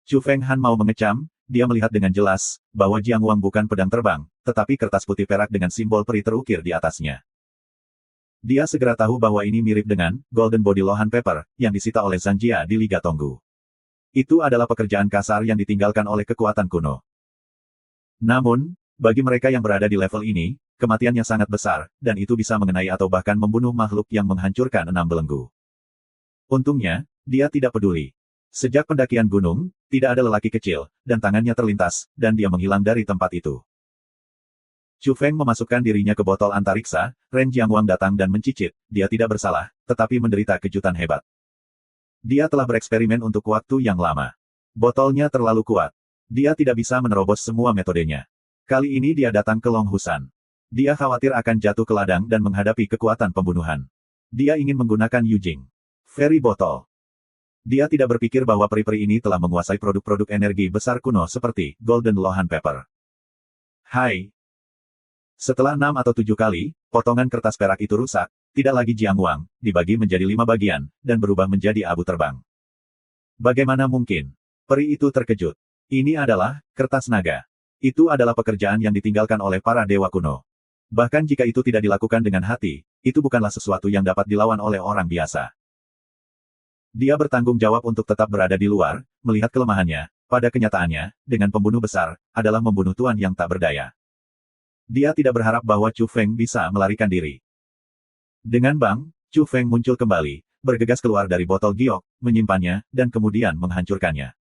Chu Feng Han mau mengecam, dia melihat dengan jelas, bahwa Jiang Wang bukan pedang terbang, tetapi kertas putih perak dengan simbol peri terukir di atasnya. Dia segera tahu bahwa ini mirip dengan Golden Body Lohan Paper, yang disita oleh Zhang Jia di Liga Tonggu. Itu adalah pekerjaan kasar yang ditinggalkan oleh kekuatan kuno. Namun, bagi mereka yang berada di level ini, kematiannya sangat besar, dan itu bisa mengenai atau bahkan membunuh makhluk yang menghancurkan 6 belenggu. Untungnya, dia tidak peduli. Sejak pendakian gunung, tidak ada lelaki kecil, dan tangannya terlintas, dan dia menghilang dari tempat itu. Chu Feng memasukkan dirinya ke botol antariksa, Ren Jiangwang datang dan mencicit, dia tidak bersalah, tetapi menderita kejutan hebat. Dia telah bereksperimen untuk waktu yang lama. Botolnya terlalu kuat. Dia tidak bisa menerobos semua metodenya. Kali ini dia datang ke Long Husan. Dia khawatir akan jatuh ke ladang dan menghadapi kekuatan pembunuhan. Dia ingin menggunakan Yujing Fairy Bottle. Dia tidak berpikir bahwa peri-peri ini telah menguasai produk-produk energi besar kuno seperti Golden Lohan Paper. Hai! Setelah 6 atau 7 kali, potongan kertas perak itu rusak, tidak lagi Jiang Wang, dibagi menjadi 5 bagian, dan berubah menjadi abu terbang. Bagaimana mungkin? Peri itu terkejut. Ini adalah kertas naga. Itu adalah pekerjaan yang ditinggalkan oleh para dewa kuno. Bahkan jika itu tidak dilakukan dengan hati, itu bukanlah sesuatu yang dapat dilawan oleh orang biasa. Dia bertanggung jawab untuk tetap berada di luar, melihat kelemahannya, pada kenyataannya, dengan pembunuh besar, adalah membunuh tuan yang tak berdaya. Dia tidak berharap bahwa Chu Feng bisa melarikan diri. Dengan bang, Chu Feng muncul kembali, bergegas keluar dari botol giok, menyimpannya, dan kemudian menghancurkannya.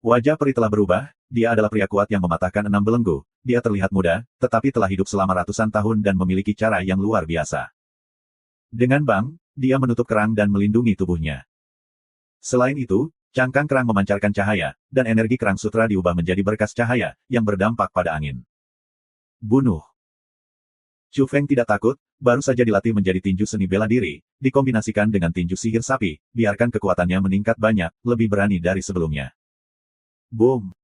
Wajah peri telah berubah, dia adalah pria kuat yang mematahkan 6 belenggu, dia terlihat muda, tetapi telah hidup selama ratusan tahun dan memiliki cara yang luar biasa. Dengan bang, dia menutup kerang dan melindungi tubuhnya. Selain itu, cangkang kerang memancarkan cahaya, dan energi kerang sutra diubah menjadi berkas cahaya, yang berdampak pada angin. Bunuh. Chu Feng tidak takut, baru saja dilatih menjadi tinju seni bela diri, dikombinasikan dengan tinju sihir sapi, biarkan kekuatannya meningkat banyak, lebih berani dari sebelumnya. Boom!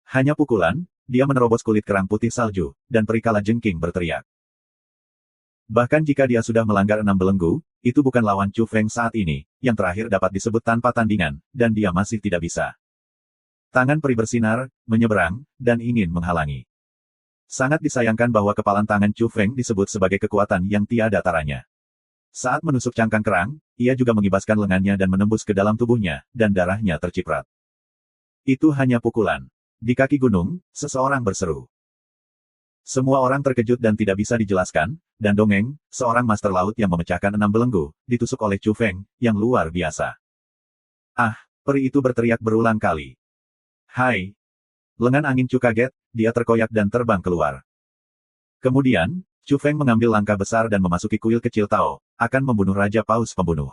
Hanya pukulan, dia menerobos kulit kerang putih salju, dan peri kala jengking berteriak. Bahkan jika dia sudah melanggar 6 belenggu, itu bukan lawan Chu Feng saat ini, yang terakhir dapat disebut tanpa tandingan, dan dia masih tidak bisa. Tangan peri bersinar, menyeberang, dan ingin menghalangi. Sangat disayangkan bahwa kepalan tangan Chu Feng disebut sebagai kekuatan yang tiada taranya. Saat menusuk cangkang kerang, ia juga mengibaskan lengannya dan menembus ke dalam tubuhnya, dan darahnya terciprat. Itu hanya pukulan. Di kaki gunung, seseorang berseru. Semua orang terkejut dan tidak bisa dijelaskan, dan Dongeng, seorang master laut yang memecahkan 6 belenggu, ditusuk oleh Chu Feng, yang luar biasa. Ah, peri itu berteriak berulang kali. Hai! Lengan angin Chu kaget, dia terkoyak dan terbang keluar. Kemudian, Chu Feng mengambil langkah besar dan memasuki kuil kecil Tao, akan membunuh Raja Paus Pembunuh.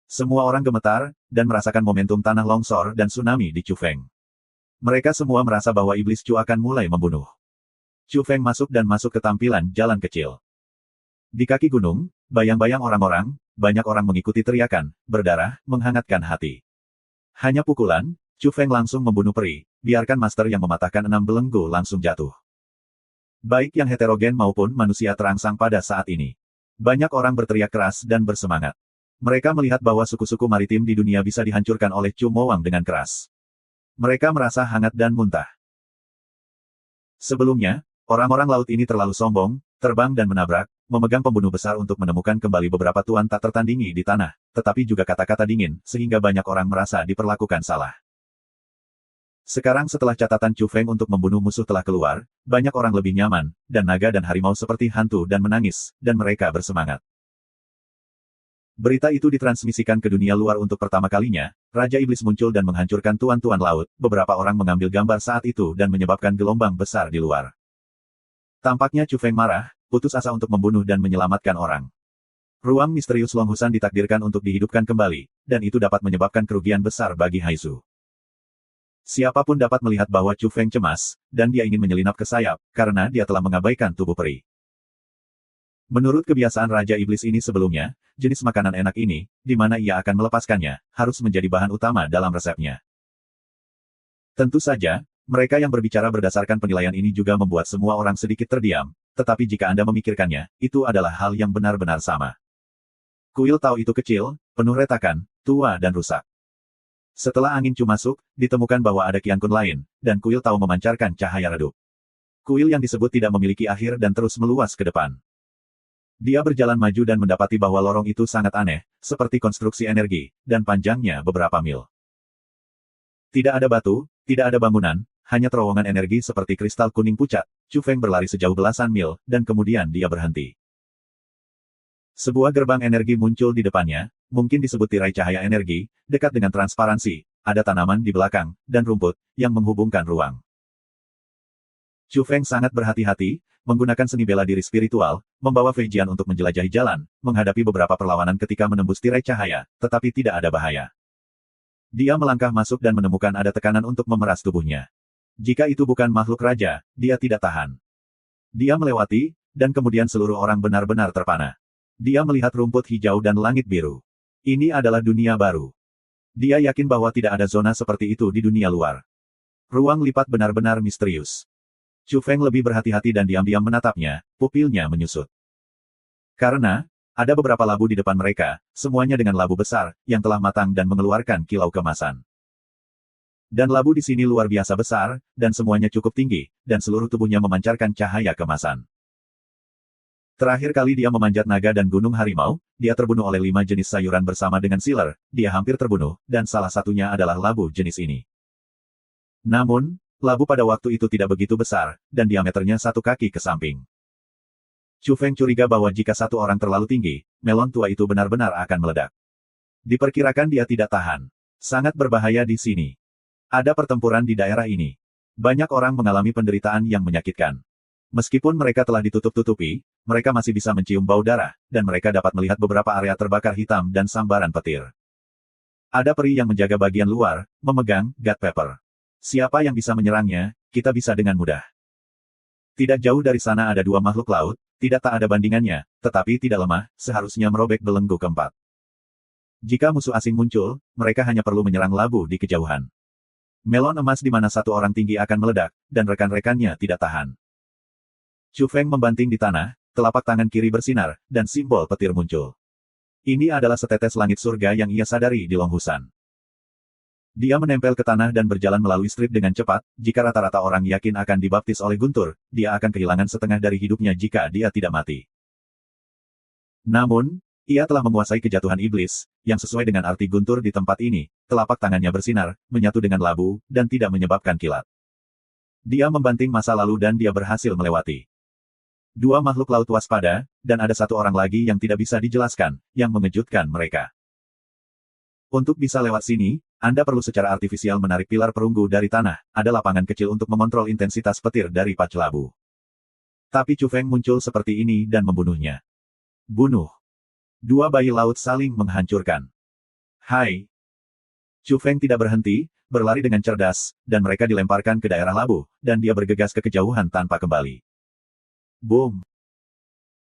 Semua orang gemetar, dan merasakan momentum tanah longsor dan tsunami di Chu Feng. Mereka semua merasa bahwa iblis Chu akan mulai membunuh. Chu Feng masuk dan masuk ke tampilan jalan kecil. Di kaki gunung, bayang-bayang orang-orang, banyak orang mengikuti teriakan, berdarah, menghangatkan hati. Hanya pukulan, Chu Feng langsung membunuh peri, biarkan master yang mematahkan 6 belenggu langsung jatuh. Baik yang heterogen maupun manusia terangsang pada saat ini. Banyak orang berteriak keras dan bersemangat. Mereka melihat bahwa suku-suku maritim di dunia bisa dihancurkan oleh Chu Mowang dengan keras. Mereka merasa hangat dan muntah. Sebelumnya, orang-orang laut ini terlalu sombong, terbang dan menabrak, memegang pembunuh besar untuk menemukan kembali beberapa tuan tak tertandingi di tanah, tetapi juga kata-kata dingin, sehingga banyak orang merasa diperlakukan salah. Sekarang setelah catatan Chu Feng untuk membunuh musuh telah keluar, banyak orang lebih nyaman, dan naga dan harimau seperti hantu dan menangis, dan mereka bersemangat. Berita itu ditransmisikan ke dunia luar untuk pertama kalinya, Raja Iblis muncul dan menghancurkan tuan-tuan laut, beberapa orang mengambil gambar saat itu dan menyebabkan gelombang besar di luar. Tampaknya Chu Feng marah, putus asa untuk membunuh dan menyelamatkan orang. Ruang misterius Longhusan ditakdirkan untuk dihidupkan kembali, dan itu dapat menyebabkan kerugian besar bagi Haizu. Siapapun dapat melihat bahwa Chu Feng cemas, dan dia ingin menyelinap ke sayap, karena dia telah mengabaikan tubuh peri. Menurut kebiasaan Raja Iblis ini sebelumnya, jenis makanan enak ini, di mana ia akan melepaskannya, harus menjadi bahan utama dalam resepnya. Tentu saja, mereka yang berbicara berdasarkan penilaian ini juga membuat semua orang sedikit terdiam, tetapi jika Anda memikirkannya, itu adalah hal yang benar-benar sama. Kuil Tao itu kecil, penuh retakan, tua dan rusak. Setelah angin Chu masuk, ditemukan bahwa ada Qian Kun lain, dan kuil Tao memancarkan cahaya redup. Kuil yang disebut tidak memiliki akhir dan terus meluas ke depan. Dia berjalan maju dan mendapati bahwa lorong itu sangat aneh, seperti konstruksi energi, dan panjangnya beberapa mil. Tidak ada batu, tidak ada bangunan, hanya terowongan energi seperti kristal kuning pucat. Chu Feng berlari sejauh belasan mil, dan kemudian dia berhenti. Sebuah gerbang energi muncul di depannya, mungkin disebut tirai cahaya energi, dekat dengan transparansi, ada tanaman di belakang, dan rumput, yang menghubungkan ruang. Chu Feng sangat berhati-hati, menggunakan seni bela diri spiritual, membawa Fei Jian untuk menjelajahi jalan, menghadapi beberapa perlawanan ketika menembus tirai cahaya, tetapi tidak ada bahaya. Dia melangkah masuk dan menemukan ada tekanan untuk memeras tubuhnya. Jika itu bukan makhluk raja, dia tidak tahan. Dia melewati, dan kemudian seluruh orang benar-benar terpana. Dia melihat rumput hijau dan langit biru. Ini adalah dunia baru. Dia yakin bahwa tidak ada zona seperti itu di dunia luar. Ruang lipat benar-benar misterius. Chu Feng lebih berhati-hati dan diam-diam menatapnya, pupilnya menyusut. Karena, ada beberapa labu di depan mereka, semuanya dengan labu besar, yang telah matang dan mengeluarkan kilau kemasan. Dan labu di sini luar biasa besar, dan semuanya cukup tinggi, dan seluruh tubuhnya memancarkan cahaya kemasan. Terakhir kali dia memanjat naga dan gunung harimau, dia terbunuh oleh 5 jenis sayuran bersama dengan Sealer, dia hampir terbunuh, dan salah satunya adalah labu jenis ini. Namun, labu pada waktu itu tidak begitu besar, dan diameternya 1 kaki ke samping. Chu Feng curiga bahwa jika satu orang terlalu tinggi, melon tua itu benar-benar akan meledak. Diperkirakan dia tidak tahan. Sangat berbahaya di sini. Ada pertempuran di daerah ini. Banyak orang mengalami penderitaan yang menyakitkan. Meskipun mereka telah ditutup-tutupi, mereka masih bisa mencium bau darah, dan mereka dapat melihat beberapa area terbakar hitam dan sambaran petir. Ada peri yang menjaga bagian luar, memegang God Pepper. Siapa yang bisa menyerangnya, kita bisa dengan mudah. Tidak jauh dari sana ada 2 makhluk laut, tidak tak ada bandingannya, tetapi tidak lemah, seharusnya merobek belenggu keempat. Jika musuh asing muncul, mereka hanya perlu menyerang labu di kejauhan. Melon emas di mana satu orang tinggi akan meledak, dan rekan-rekannya tidak tahan. Chu Feng membanting di tanah, telapak tangan kiri bersinar, dan simbol petir muncul. Ini adalah setetes langit surga yang ia sadari di Longhusan. Dia menempel ke tanah dan berjalan melalui strip dengan cepat, jika rata-rata orang yakin akan dibaptis oleh guntur, dia akan kehilangan setengah dari hidupnya jika dia tidak mati. Namun, ia telah menguasai kejatuhan iblis, yang sesuai dengan arti guntur di tempat ini, telapak tangannya bersinar, menyatu dengan labu, dan tidak menyebabkan kilat. Dia membanting masa lalu dan dia berhasil melewati. 2 makhluk laut waspada, dan ada 1 orang lagi yang tidak bisa dijelaskan, yang mengejutkan mereka. Untuk bisa lewat sini, Anda perlu secara artifisial menarik pilar perunggu dari tanah, ada lapangan kecil untuk mengontrol intensitas petir dari pac labu. Tapi Chu Feng muncul seperti ini dan membunuhnya. Bunuh. 2 bayi laut saling menghancurkan. Hai. Chu Feng tidak berhenti, berlari dengan cerdas, dan mereka dilemparkan ke daerah labu, dan dia bergegas ke kejauhan tanpa kembali. Boom.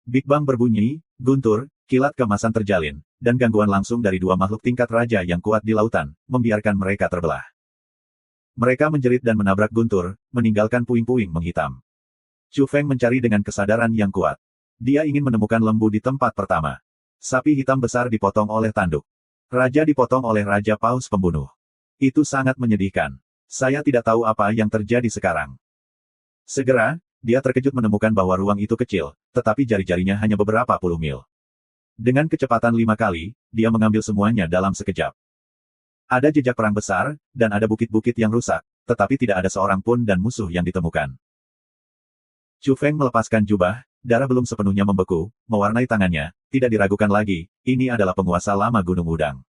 Big Bang berbunyi, guntur, kilat kemasan terjalin, dan gangguan langsung dari 2 makhluk tingkat raja yang kuat di lautan, membiarkan mereka terbelah. Mereka menjerit dan menabrak guntur, meninggalkan puing-puing menghitam. Chu Feng mencari dengan kesadaran yang kuat. Dia ingin menemukan lembu di tempat pertama. Sapi hitam besar dipotong oleh tanduk. Raja dipotong oleh Raja Paus Pembunuh. Itu sangat menyedihkan. Saya tidak tahu apa yang terjadi sekarang. Segera, dia terkejut menemukan bahwa ruang itu kecil, tetapi jari-jarinya hanya beberapa puluh mil. Dengan kecepatan 5 kali, dia mengambil semuanya dalam sekejap. Ada jejak perang besar, dan ada bukit-bukit yang rusak, tetapi tidak ada seorang pun dan musuh yang ditemukan. Chu Feng melepaskan jubah, darah belum sepenuhnya membeku, mewarnai tangannya, tidak diragukan lagi, ini adalah penguasa lama Gunung Udang.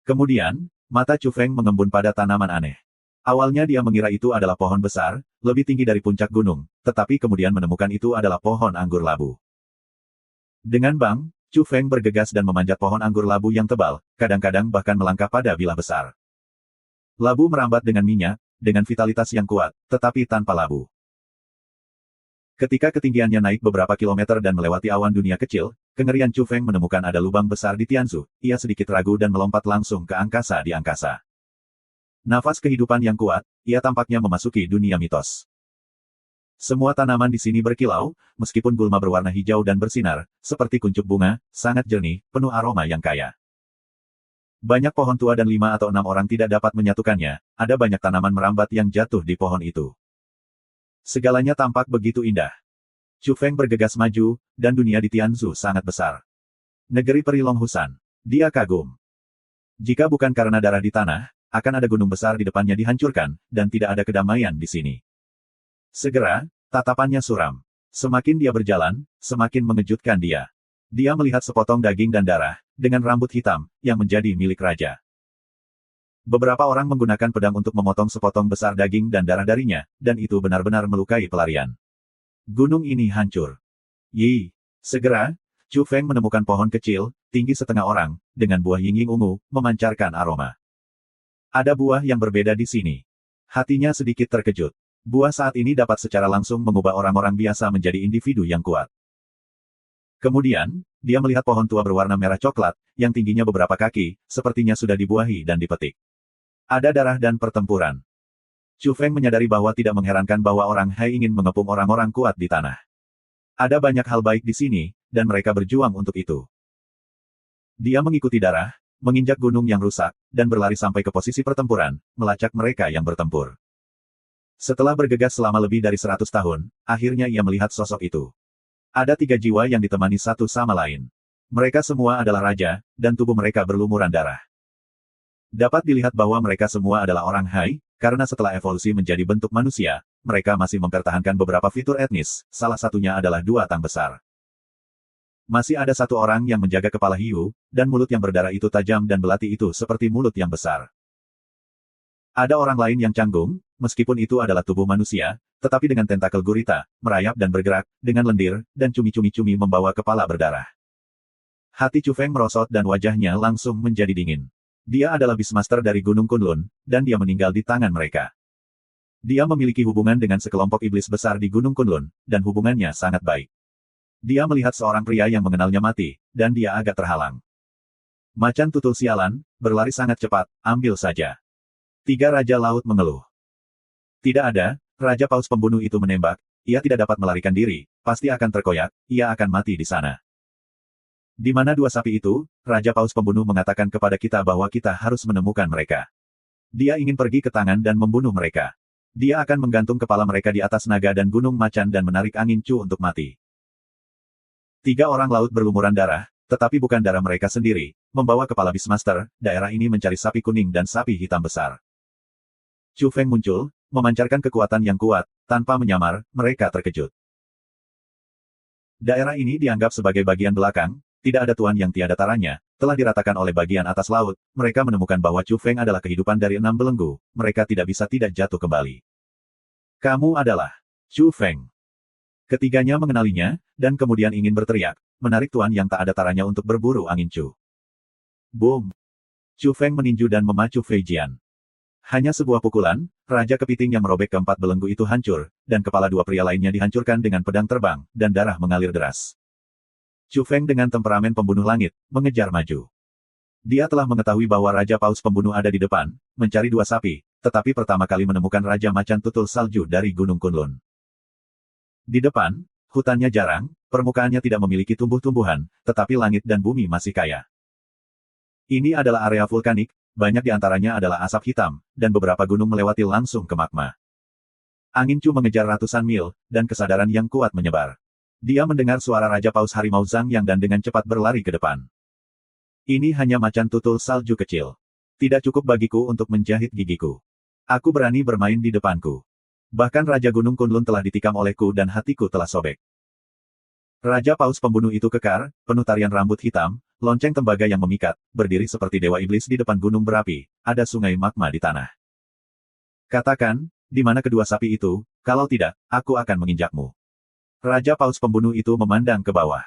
Kemudian, mata Chu Feng mengembun pada tanaman aneh. Awalnya dia mengira itu adalah pohon besar, lebih tinggi dari puncak gunung, tetapi kemudian menemukan itu adalah pohon anggur labu. Dengan bang, Chu Feng bergegas dan memanjat pohon anggur labu yang tebal, kadang-kadang bahkan melangkah pada bilah besar. Labu merambat dengan minyak, dengan vitalitas yang kuat, tetapi tanpa labu. Ketika ketinggiannya naik beberapa kilometer dan melewati awan dunia kecil, kengerian Chu Feng menemukan ada lubang besar di Tianzu. Ia sedikit ragu dan melompat langsung ke angkasa di angkasa. Nafas kehidupan yang kuat, ia tampaknya memasuki dunia mitos. Semua tanaman di sini berkilau, meskipun gulma berwarna hijau dan bersinar, seperti kuncup bunga, sangat jernih, penuh aroma yang kaya. Banyak pohon tua dan 5 atau 6 orang tidak dapat menyatukannya, ada banyak tanaman merambat yang jatuh di pohon itu. Segalanya tampak begitu indah. Chu Feng bergegas maju, dan dunia di Tianzu sangat besar. Negeri Peri Longhusan. Dia kagum. Jika bukan karena darah di tanah, akan ada gunung besar di depannya dihancurkan, dan tidak ada kedamaian di sini. Segera, tatapannya suram. Semakin dia berjalan, semakin mengejutkan dia. Dia melihat sepotong daging dan darah, dengan rambut hitam, yang menjadi milik raja. Beberapa orang menggunakan pedang untuk memotong sepotong besar daging dan darah darinya, dan itu benar-benar melukai pelarian. Gunung ini hancur. Yi. Segera, Chu Feng menemukan pohon kecil, tinggi setengah orang, dengan buah yingying ungu, memancarkan aroma. Ada buah yang berbeda di sini. Hatinya sedikit terkejut. Buah saat ini dapat secara langsung mengubah orang-orang biasa menjadi individu yang kuat. Kemudian, dia melihat pohon tua berwarna merah coklat, yang tingginya beberapa kaki, sepertinya sudah dibuahi dan dipetik. Ada darah dan pertempuran. Chu Feng menyadari bahwa tidak mengherankan bahwa orang Hai ingin mengepung orang-orang kuat di tanah. Ada banyak hal baik di sini, dan mereka berjuang untuk itu. Dia mengikuti darah, menginjak gunung yang rusak, dan berlari sampai ke posisi pertempuran, melacak mereka yang bertempur. Setelah bergegas selama lebih dari 100 tahun, akhirnya ia melihat sosok itu. Ada 3 jiwa yang ditemani satu sama lain. Mereka semua adalah raja, dan tubuh mereka berlumuran darah. Dapat dilihat bahwa mereka semua adalah orang Hai, karena setelah evolusi menjadi bentuk manusia, mereka masih mempertahankan beberapa fitur etnis, salah satunya adalah 2 tang besar. Masih ada 1 orang yang menjaga kepala hiu, dan mulut yang berdarah itu tajam dan belati itu seperti mulut yang besar. Ada orang lain yang canggung, meskipun itu adalah tubuh manusia, tetapi dengan tentakel gurita, merayap dan bergerak, dengan lendir, dan cumi-cumi membawa kepala berdarah. Hati Chu Feng merosot dan wajahnya langsung menjadi dingin. Dia adalah Beastmaster dari Gunung Kunlun, dan dia meninggal di tangan mereka. Dia memiliki hubungan dengan sekelompok iblis besar di Gunung Kunlun, dan hubungannya sangat baik. Dia melihat seorang pria yang mengenalnya mati, dan dia agak terhalang. Macan tutul sialan, berlari sangat cepat, ambil saja. 3 Raja Laut mengeluh. Tidak ada, Raja Paus Pembunuh itu menembak, ia tidak dapat melarikan diri, pasti akan terkoyak, ia akan mati di sana. Di mana 2 sapi itu, Raja Paus Pembunuh mengatakan kepada kita bahwa kita harus menemukan mereka. Dia ingin pergi ke tangan dan membunuh mereka. Dia akan menggantung kepala mereka di atas naga dan gunung macan dan menarik angin Chu untuk mati. 3 orang laut berlumuran darah, tetapi bukan darah mereka sendiri, membawa kepala Beastmaster, daerah ini mencari sapi kuning dan sapi hitam besar. Chu Feng muncul, memancarkan kekuatan yang kuat, tanpa menyamar, mereka terkejut. Daerah ini dianggap sebagai bagian belakang, tidak ada tuan yang tiada taranya, telah diratakan oleh bagian atas laut, mereka menemukan bahwa Chu Feng adalah kehidupan dari 6 belenggu, mereka tidak bisa tidak jatuh kembali. Kamu adalah Chu Feng. Ketiganya mengenalinya, dan kemudian ingin berteriak, menarik tuan yang tak ada taranya untuk berburu angin Chu. Boom! Chu Feng meninju dan memacu Fei Jian. Hanya sebuah pukulan, Raja Kepiting yang merobek keempat belenggu itu hancur, dan kepala 2 pria lainnya dihancurkan dengan pedang terbang, dan darah mengalir deras. Chu Feng dengan temperamen pembunuh langit, mengejar maju. Dia telah mengetahui bahwa Raja Paus Pembunuh ada di depan, mencari 2 sapi, tetapi pertama kali menemukan Raja Macan Tutul Salju dari Gunung Kunlun. Di depan, hutannya jarang, permukaannya tidak memiliki tumbuh-tumbuhan, tetapi langit dan bumi masih kaya. Ini adalah area vulkanik, banyak di antaranya adalah asap hitam, dan beberapa gunung melewati langsung ke magma. Angin Chu mengejar ratusan mil, dan kesadaran yang kuat menyebar. Dia mendengar suara Raja Paus Harimau Zhang Yang dan dengan cepat berlari ke depan. Ini hanya macan tutul salju kecil. Tidak cukup bagiku untuk menjahit gigiku. Aku berani bermain di depanku. Bahkan Raja Gunung Kunlun telah ditikam olehku dan hatiku telah sobek. Raja Paus pembunuh itu kekar, penuh tarian rambut hitam, lonceng tembaga yang memikat, berdiri seperti dewa iblis di depan gunung berapi, ada sungai magma di tanah. Katakan, di mana kedua sapi itu, kalau tidak, aku akan menginjakmu. Raja Paus pembunuh itu memandang ke bawah.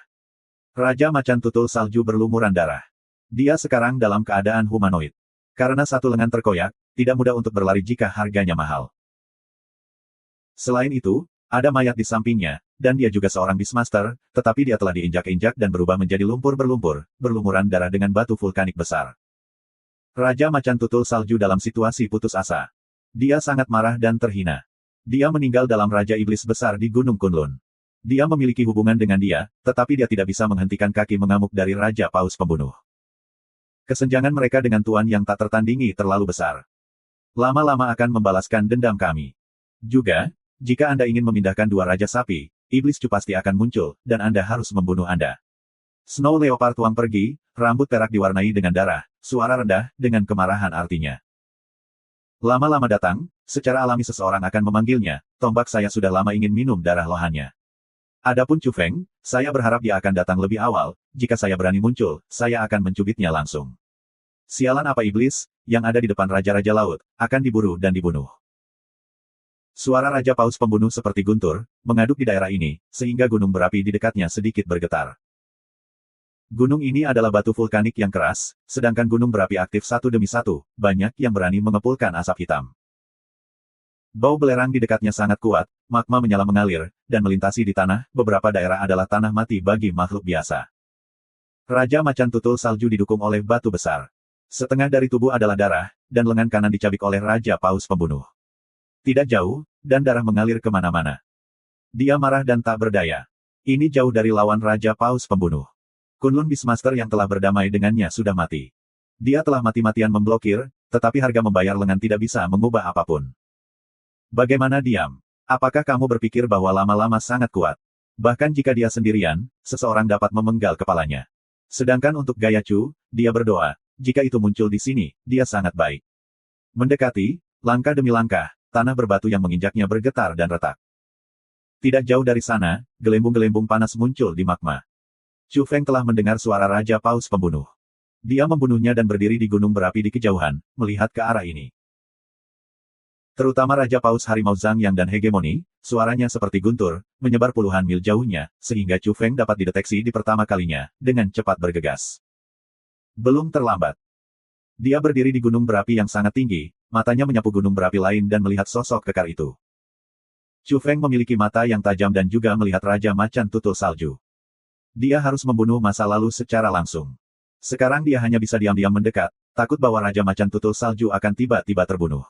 Raja Macan Tutul Salju berlumuran darah. Dia sekarang dalam keadaan humanoid. Karena satu lengan terkoyak, tidak mudah untuk berlari jika harganya mahal. Selain itu, ada mayat di sampingnya, dan dia juga seorang Beastmaster, tetapi dia telah diinjak-injak dan berubah menjadi lumpur berlumpur, berlumuran darah dengan batu vulkanik besar. Raja Macan Tutul Salju dalam situasi putus asa. Dia sangat marah dan terhina. Dia meninggal dalam Raja Iblis Besar di Gunung Kunlun. Dia memiliki hubungan dengan dia, tetapi dia tidak bisa menghentikan kaki mengamuk dari Raja Paus pembunuh. Kesenjangan mereka dengan Tuan yang tak tertandingi terlalu besar. Lama-lama akan membalaskan dendam kami. Juga, jika Anda ingin memindahkan dua Raja Sapi, Iblis Chu pasti akan muncul, dan Anda harus membunuh Anda. Snow Leopard Tuang pergi, rambut perak diwarnai dengan darah, suara rendah, dengan kemarahan artinya. Lama-lama datang, secara alami seseorang akan memanggilnya, tombak saya sudah lama ingin minum darah lohannya. Adapun Chu Feng, saya berharap dia akan datang lebih awal, jika saya berani muncul, saya akan mencubitnya langsung. Sialan apa iblis, yang ada di depan Raja-Raja Laut, akan diburu dan dibunuh. Suara Raja Paus pembunuh seperti guntur, mengaduk di daerah ini, sehingga gunung berapi di dekatnya sedikit bergetar. Gunung ini adalah batu vulkanik yang keras, sedangkan gunung berapi aktif satu demi satu, banyak yang berani mengepulkan asap hitam. Bau belerang di dekatnya sangat kuat, magma menyala mengalir, dan melintasi di tanah, beberapa daerah adalah tanah mati bagi makhluk biasa. Raja Macan Tutul Salju didukung oleh batu besar. Setengah dari tubuh adalah darah, dan lengan kanan dicabik oleh Raja Paus pembunuh. Tidak jauh, dan darah mengalir kemana-mana. Dia marah dan tak berdaya. Ini jauh dari lawan Raja Paus pembunuh. Kunlun Beastmaster yang telah berdamai dengannya sudah mati. Dia telah mati-matian memblokir, tetapi harga membayar lengan tidak bisa mengubah apapun. Bagaimana diam? Apakah kamu berpikir bahwa lama-lama sangat kuat? Bahkan jika dia sendirian, seseorang dapat memenggal kepalanya. Sedangkan untuk Gaya Chu, dia berdoa, jika itu muncul di sini, dia sangat baik. Mendekati, langkah demi langkah, tanah berbatu yang menginjaknya bergetar dan retak. Tidak jauh dari sana, gelembung-gelembung panas muncul di magma. Chu Feng telah mendengar suara Raja Paus pembunuh. Dia membunuhnya dan berdiri di gunung berapi di kejauhan, melihat ke arah ini. Terutama Raja Paus Harimau Zhang Yang dan Hegemoni, suaranya seperti guntur, menyebar puluhan mil jauhnya, sehingga Chu Feng dapat dideteksi di pertama kalinya, dengan cepat bergegas. Belum terlambat. Dia berdiri di gunung berapi yang sangat tinggi, matanya menyapu gunung berapi lain dan melihat sosok kekar itu. Chu Feng memiliki mata yang tajam dan juga melihat Raja Macan Tutul Salju. Dia harus membunuh masa lalu secara langsung. Sekarang dia hanya bisa diam-diam mendekat, takut bahwa Raja Macan Tutul Salju akan tiba-tiba terbunuh.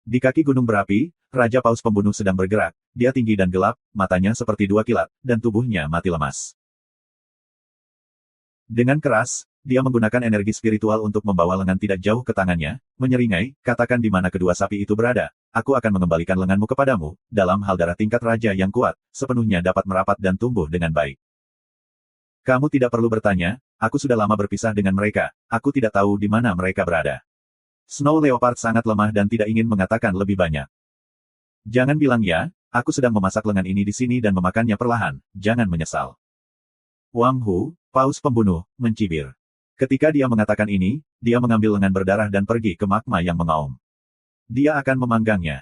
Di kaki gunung berapi, Raja Paus pembunuh sedang bergerak, dia tinggi dan gelap, matanya seperti dua kilat, dan tubuhnya mati lemas. Dengan keras, dia menggunakan energi spiritual untuk membawa lengan tidak jauh ke tangannya, menyeringai, katakan di mana kedua sapi itu berada, aku akan mengembalikan lenganmu kepadamu, dalam hal darah tingkat raja yang kuat, sepenuhnya dapat merapat dan tumbuh dengan baik. Kamu tidak perlu bertanya, aku sudah lama berpisah dengan mereka, aku tidak tahu di mana mereka berada. Snow Leopard sangat lemah dan tidak ingin mengatakan lebih banyak. Jangan bilang ya, aku sedang memasak lengan ini di sini dan memakannya perlahan, jangan menyesal. Wang Hu, Paus pembunuh, mencibir. Ketika dia mengatakan ini, dia mengambil lengan berdarah dan pergi ke magma yang mengaum. Dia akan memanggangnya.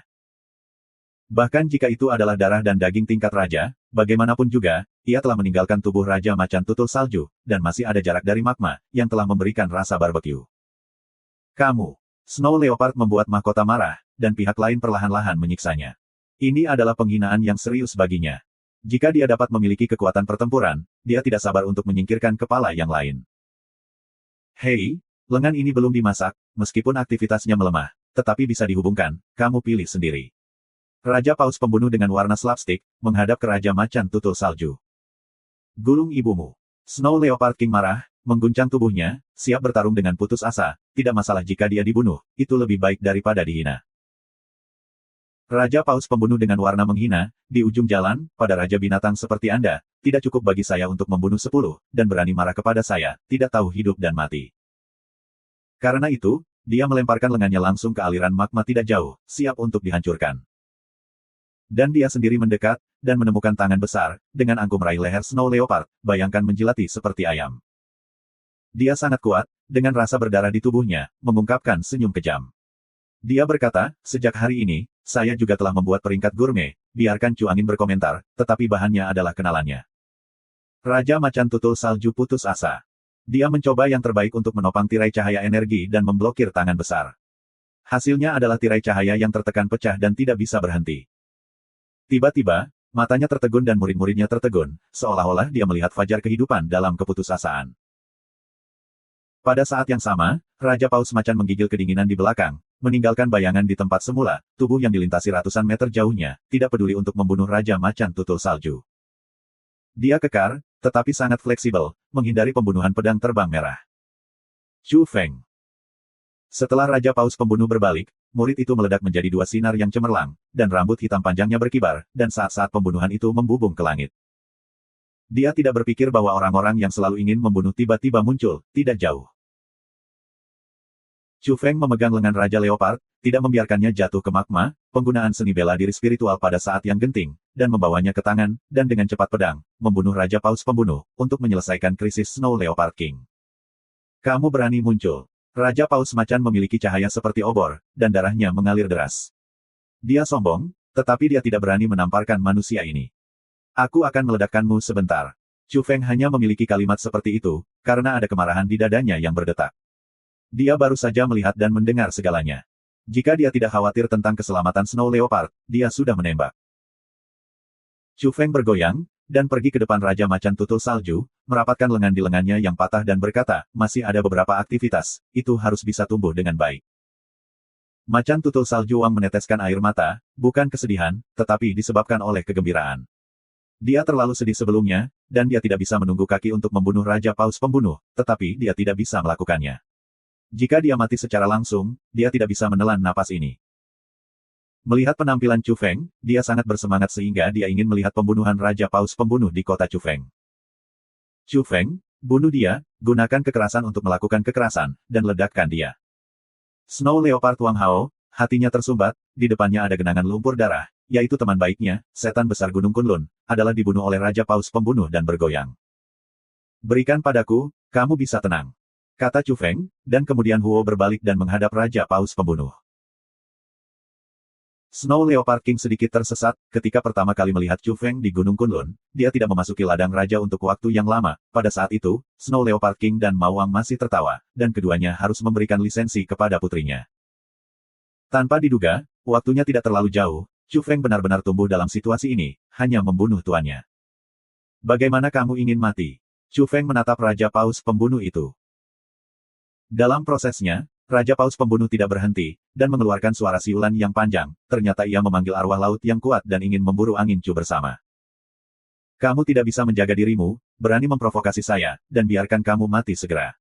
Bahkan jika itu adalah darah dan daging tingkat raja, bagaimanapun juga, ia telah meninggalkan tubuh Raja Macan Tutul Salju, dan masih ada jarak dari magma, yang telah memberikan rasa barbecue. Kamu, Snow Leopard membuat mahkota marah, dan pihak lain perlahan-lahan menyiksanya. Ini adalah penghinaan yang serius baginya. Jika dia dapat memiliki kekuatan pertempuran, dia tidak sabar untuk menyingkirkan kepala yang lain. Hei, lengan ini belum dimasak, meskipun aktivitasnya melemah, tetapi bisa dihubungkan, kamu pilih sendiri. Raja Paus Pembunuh dengan warna slapstick, menghadap ke Raja Macan Tutul Salju. Gulung ibumu. Snow Leopard King marah, mengguncang tubuhnya, siap bertarung dengan putus asa, tidak masalah jika dia dibunuh, itu lebih baik daripada dihina. Raja Paus Pembunuh dengan warna menghina, di ujung jalan, pada Raja Binatang seperti Anda, tidak cukup bagi saya untuk membunuh 10, dan berani marah kepada saya, tidak tahu hidup dan mati. Karena itu, dia melemparkan lengannya langsung ke aliran magma tidak jauh, siap untuk dihancurkan. Dan dia sendiri mendekat, dan menemukan tangan besar, dengan angkuh meraih leher Snow Leopard, bayangkan menjilati seperti ayam. Dia sangat kuat, dengan rasa berdarah di tubuhnya, mengungkapkan senyum kejam. Dia berkata, sejak hari ini, saya juga telah membuat peringkat gourmet, biarkan Chu Angin berkomentar, tetapi bahannya adalah kenalannya. Raja Macan Tutul Salju putus asa. Dia mencoba yang terbaik untuk menopang tirai cahaya energi dan memblokir tangan besar. Hasilnya adalah tirai cahaya yang tertekan pecah dan tidak bisa berhenti. Tiba-tiba, matanya tertegun dan murid-muridnya tertegun, seolah-olah dia melihat fajar kehidupan dalam keputusasaan. Pada saat yang sama, Raja Paus Macan menggigil kedinginan di belakang, meninggalkan bayangan di tempat semula, tubuh yang dilintasi ratusan meter jauhnya, tidak peduli untuk membunuh Raja Macan Tutul Salju. Dia kekar, tetapi sangat fleksibel, menghindari pembunuhan pedang terbang merah. Chu Feng. Setelah Raja Paus Pembunuh berbalik, murid itu meledak menjadi dua sinar yang cemerlang, dan rambut hitam panjangnya berkibar, dan saat-saat pembunuhan itu membubung ke langit. Dia tidak berpikir bahwa orang-orang yang selalu ingin membunuh tiba-tiba muncul, tidak jauh. Chu Feng memegang lengan Raja Leopard, tidak membiarkannya jatuh ke magma, penggunaan seni bela diri spiritual pada saat yang genting, dan membawanya ke tangan, dan dengan cepat pedang, membunuh Raja Paus Pembunuh, untuk menyelesaikan krisis Snow Leopard King. Kamu berani muncul. Raja Paus Macan memiliki cahaya seperti obor, dan darahnya mengalir deras. Dia sombong, tetapi dia tidak berani menamparkan manusia ini. Aku akan meledakkanmu sebentar. Chu Feng hanya memiliki kalimat seperti itu, karena ada kemarahan di dadanya yang berdetak. Dia baru saja melihat dan mendengar segalanya. Jika dia tidak khawatir tentang keselamatan Snow Leopard, dia sudah menembak. Chu Feng bergoyang, dan pergi ke depan Raja Macan Tutul Salju, merapatkan lengan di lengannya yang patah dan berkata, masih ada beberapa aktivitas, itu harus bisa tumbuh dengan baik. Macan Tutul Salju Wang meneteskan air mata, bukan kesedihan, tetapi disebabkan oleh kegembiraan. Dia terlalu sedih sebelumnya, dan dia tidak bisa menunggu kaki untuk membunuh Raja Paus Pembunuh, tetapi dia tidak bisa melakukannya. Jika dia mati secara langsung, dia tidak bisa menelan napas ini. Melihat penampilan Chu Feng, dia sangat bersemangat sehingga dia ingin melihat pembunuhan Raja Paus Pembunuh di kota Chu Feng. Chu Feng, bunuh dia, gunakan kekerasan untuk melakukan kekerasan, dan ledakkan dia. Snow Leopard Wang Hao, hatinya tersumbat, di depannya ada genangan lumpur darah, yaitu teman baiknya, setan besar Gunung Kunlun, adalah dibunuh oleh Raja Paus Pembunuh dan bergoyang. Berikan padaku, kamu bisa tenang. Kata Chu Feng, dan kemudian Huo berbalik dan menghadap Raja Paus Pembunuh. Snow Leopard King sedikit tersesat, ketika pertama kali melihat Chu Feng di Gunung Kunlun, dia tidak memasuki ladang raja untuk waktu yang lama. Pada saat itu, Snow Leopard King dan Ma Wang masih tertawa, dan keduanya harus memberikan lisensi kepada putrinya. Tanpa diduga, waktunya tidak terlalu jauh, Chu Feng benar-benar tumbuh dalam situasi ini, hanya membunuh tuannya. Bagaimana kamu ingin mati? Chu Feng menatap Raja Paus Pembunuh itu. Dalam prosesnya, Raja Paus Pembunuh tidak berhenti, dan mengeluarkan suara siulan yang panjang, ternyata ia memanggil arwah laut yang kuat dan ingin memburu angin Chu bersama. Kamu tidak bisa menjaga dirimu, berani memprovokasi saya, dan biarkan kamu mati segera.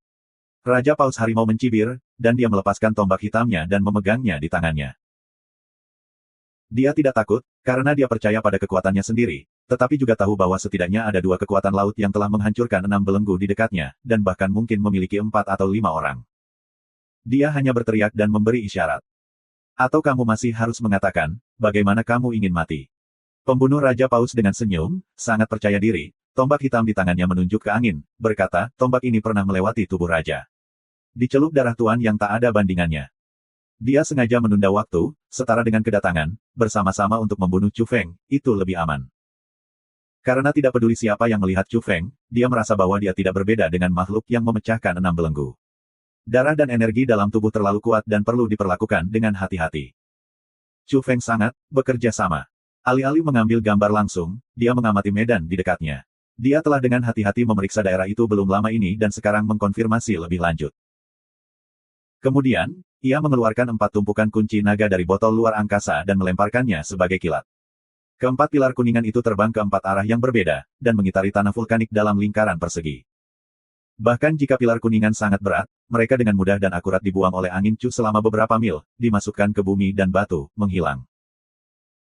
Raja Paus Harimau mencibir, dan dia melepaskan tombak hitamnya dan memegangnya di tangannya. Dia tidak takut, karena dia percaya pada kekuatannya sendiri, tetapi juga tahu bahwa setidaknya ada dua kekuatan laut yang telah menghancurkan 6 belenggu di dekatnya, dan bahkan mungkin memiliki 4 atau 5 orang. Dia hanya berteriak dan memberi isyarat. Atau kamu masih harus mengatakan, bagaimana kamu ingin mati? Pembunuh Raja Paus dengan senyum, sangat percaya diri, tombak hitam di tangannya menunjuk ke angin, berkata, tombak ini pernah melewati tubuh Raja. Dicelup darah tuan yang tak ada bandingannya. Dia sengaja menunda waktu, setara dengan kedatangan, bersama-sama untuk membunuh Chu Feng, itu lebih aman. Karena tidak peduli siapa yang melihat Chu Feng, dia merasa bahwa dia tidak berbeda dengan makhluk yang memecahkan 6 belenggu. Darah dan energi dalam tubuh terlalu kuat dan perlu diperlakukan dengan hati-hati. Chu Feng sangat bekerja sama. Alih-alih mengambil gambar langsung, dia mengamati medan di dekatnya. Dia telah dengan hati-hati memeriksa daerah itu belum lama ini dan sekarang mengkonfirmasi lebih lanjut. Kemudian, ia mengeluarkan 4 tumpukan kunci naga dari botol luar angkasa dan melemparkannya sebagai kilat. Keempat pilar kuningan itu terbang ke 4 arah yang berbeda, dan mengitari tanah vulkanik dalam lingkaran persegi. Bahkan jika pilar kuningan sangat berat, mereka dengan mudah dan akurat dibuang oleh angin Chu selama beberapa mil, dimasukkan ke bumi dan batu, menghilang.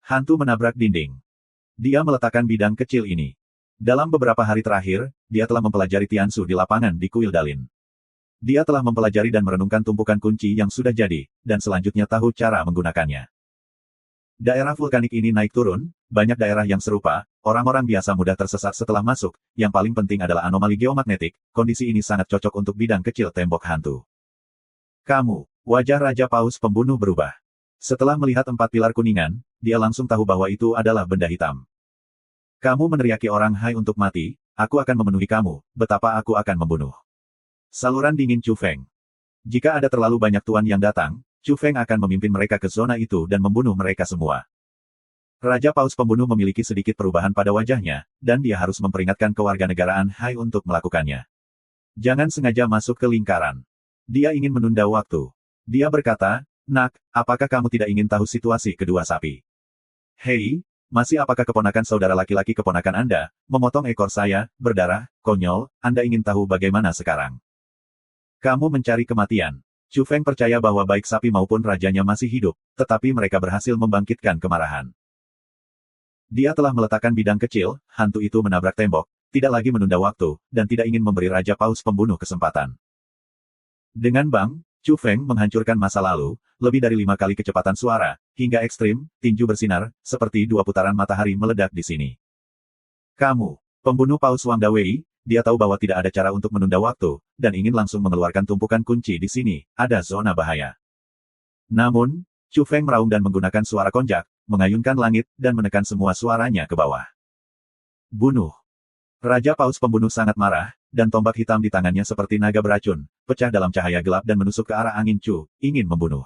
Hantu menabrak dinding. Dia meletakkan bidang kecil ini. Dalam beberapa hari terakhir, dia telah mempelajari Tiansu di lapangan di Kuil Dalin. Dia telah mempelajari dan merenungkan tumpukan kunci yang sudah jadi, dan selanjutnya tahu cara menggunakannya. Daerah vulkanik ini naik turun, banyak daerah yang serupa, orang-orang biasa mudah tersesat setelah masuk, yang paling penting adalah anomali geomagnetik, kondisi ini sangat cocok untuk bidang kecil tembok hantu. Kamu, wajah Raja Paus Pembunuh berubah. Setelah melihat 4 pilar kuningan, dia langsung tahu bahwa itu adalah benda hitam. Kamu meneriaki orang Hai untuk mati, aku akan memenuhi kamu, betapa aku akan membunuh. Saluran dingin Chu Feng. Jika ada terlalu banyak tuan yang datang, Chu Feng akan memimpin mereka ke zona itu dan membunuh mereka semua. Raja Paus Pembunuh memiliki sedikit perubahan pada wajahnya, dan dia harus memperingatkan kewarganegaraan Hai untuk melakukannya. Jangan sengaja masuk ke lingkaran. Dia ingin menunda waktu. Dia berkata, "Nak, apakah kamu tidak ingin tahu situasi kedua sapi? Hei, masih apakah keponakan saudara laki-laki keponakan Anda, memotong ekor saya, berdarah, konyol, Anda ingin tahu bagaimana sekarang? Kamu mencari kematian." Chu Feng percaya bahwa baik sapi maupun rajanya masih hidup, tetapi mereka berhasil membangkitkan kemarahan. Dia telah meletakkan bidang kecil, hantu itu menabrak tembok, tidak lagi menunda waktu, dan tidak ingin memberi Raja Paus Pembunuh kesempatan. Dengan bang, Chu Feng menghancurkan masa lalu, lebih dari 5 kali kecepatan suara, hingga ekstrim, tinju bersinar, seperti 2 putaran matahari meledak di sini. Kamu, pembunuh Paus Wang Dawei, dia tahu bahwa tidak ada cara untuk menunda waktu, dan ingin langsung mengeluarkan tumpukan kunci di sini, ada zona bahaya. Namun, Chu Feng meraung dan menggunakan suara konjak, mengayunkan langit, dan menekan semua suaranya ke bawah. Bunuh. Raja Paus Pembunuh sangat marah, dan tombak hitam di tangannya seperti naga beracun, pecah dalam cahaya gelap dan menusuk ke arah angin Chu, ingin membunuh.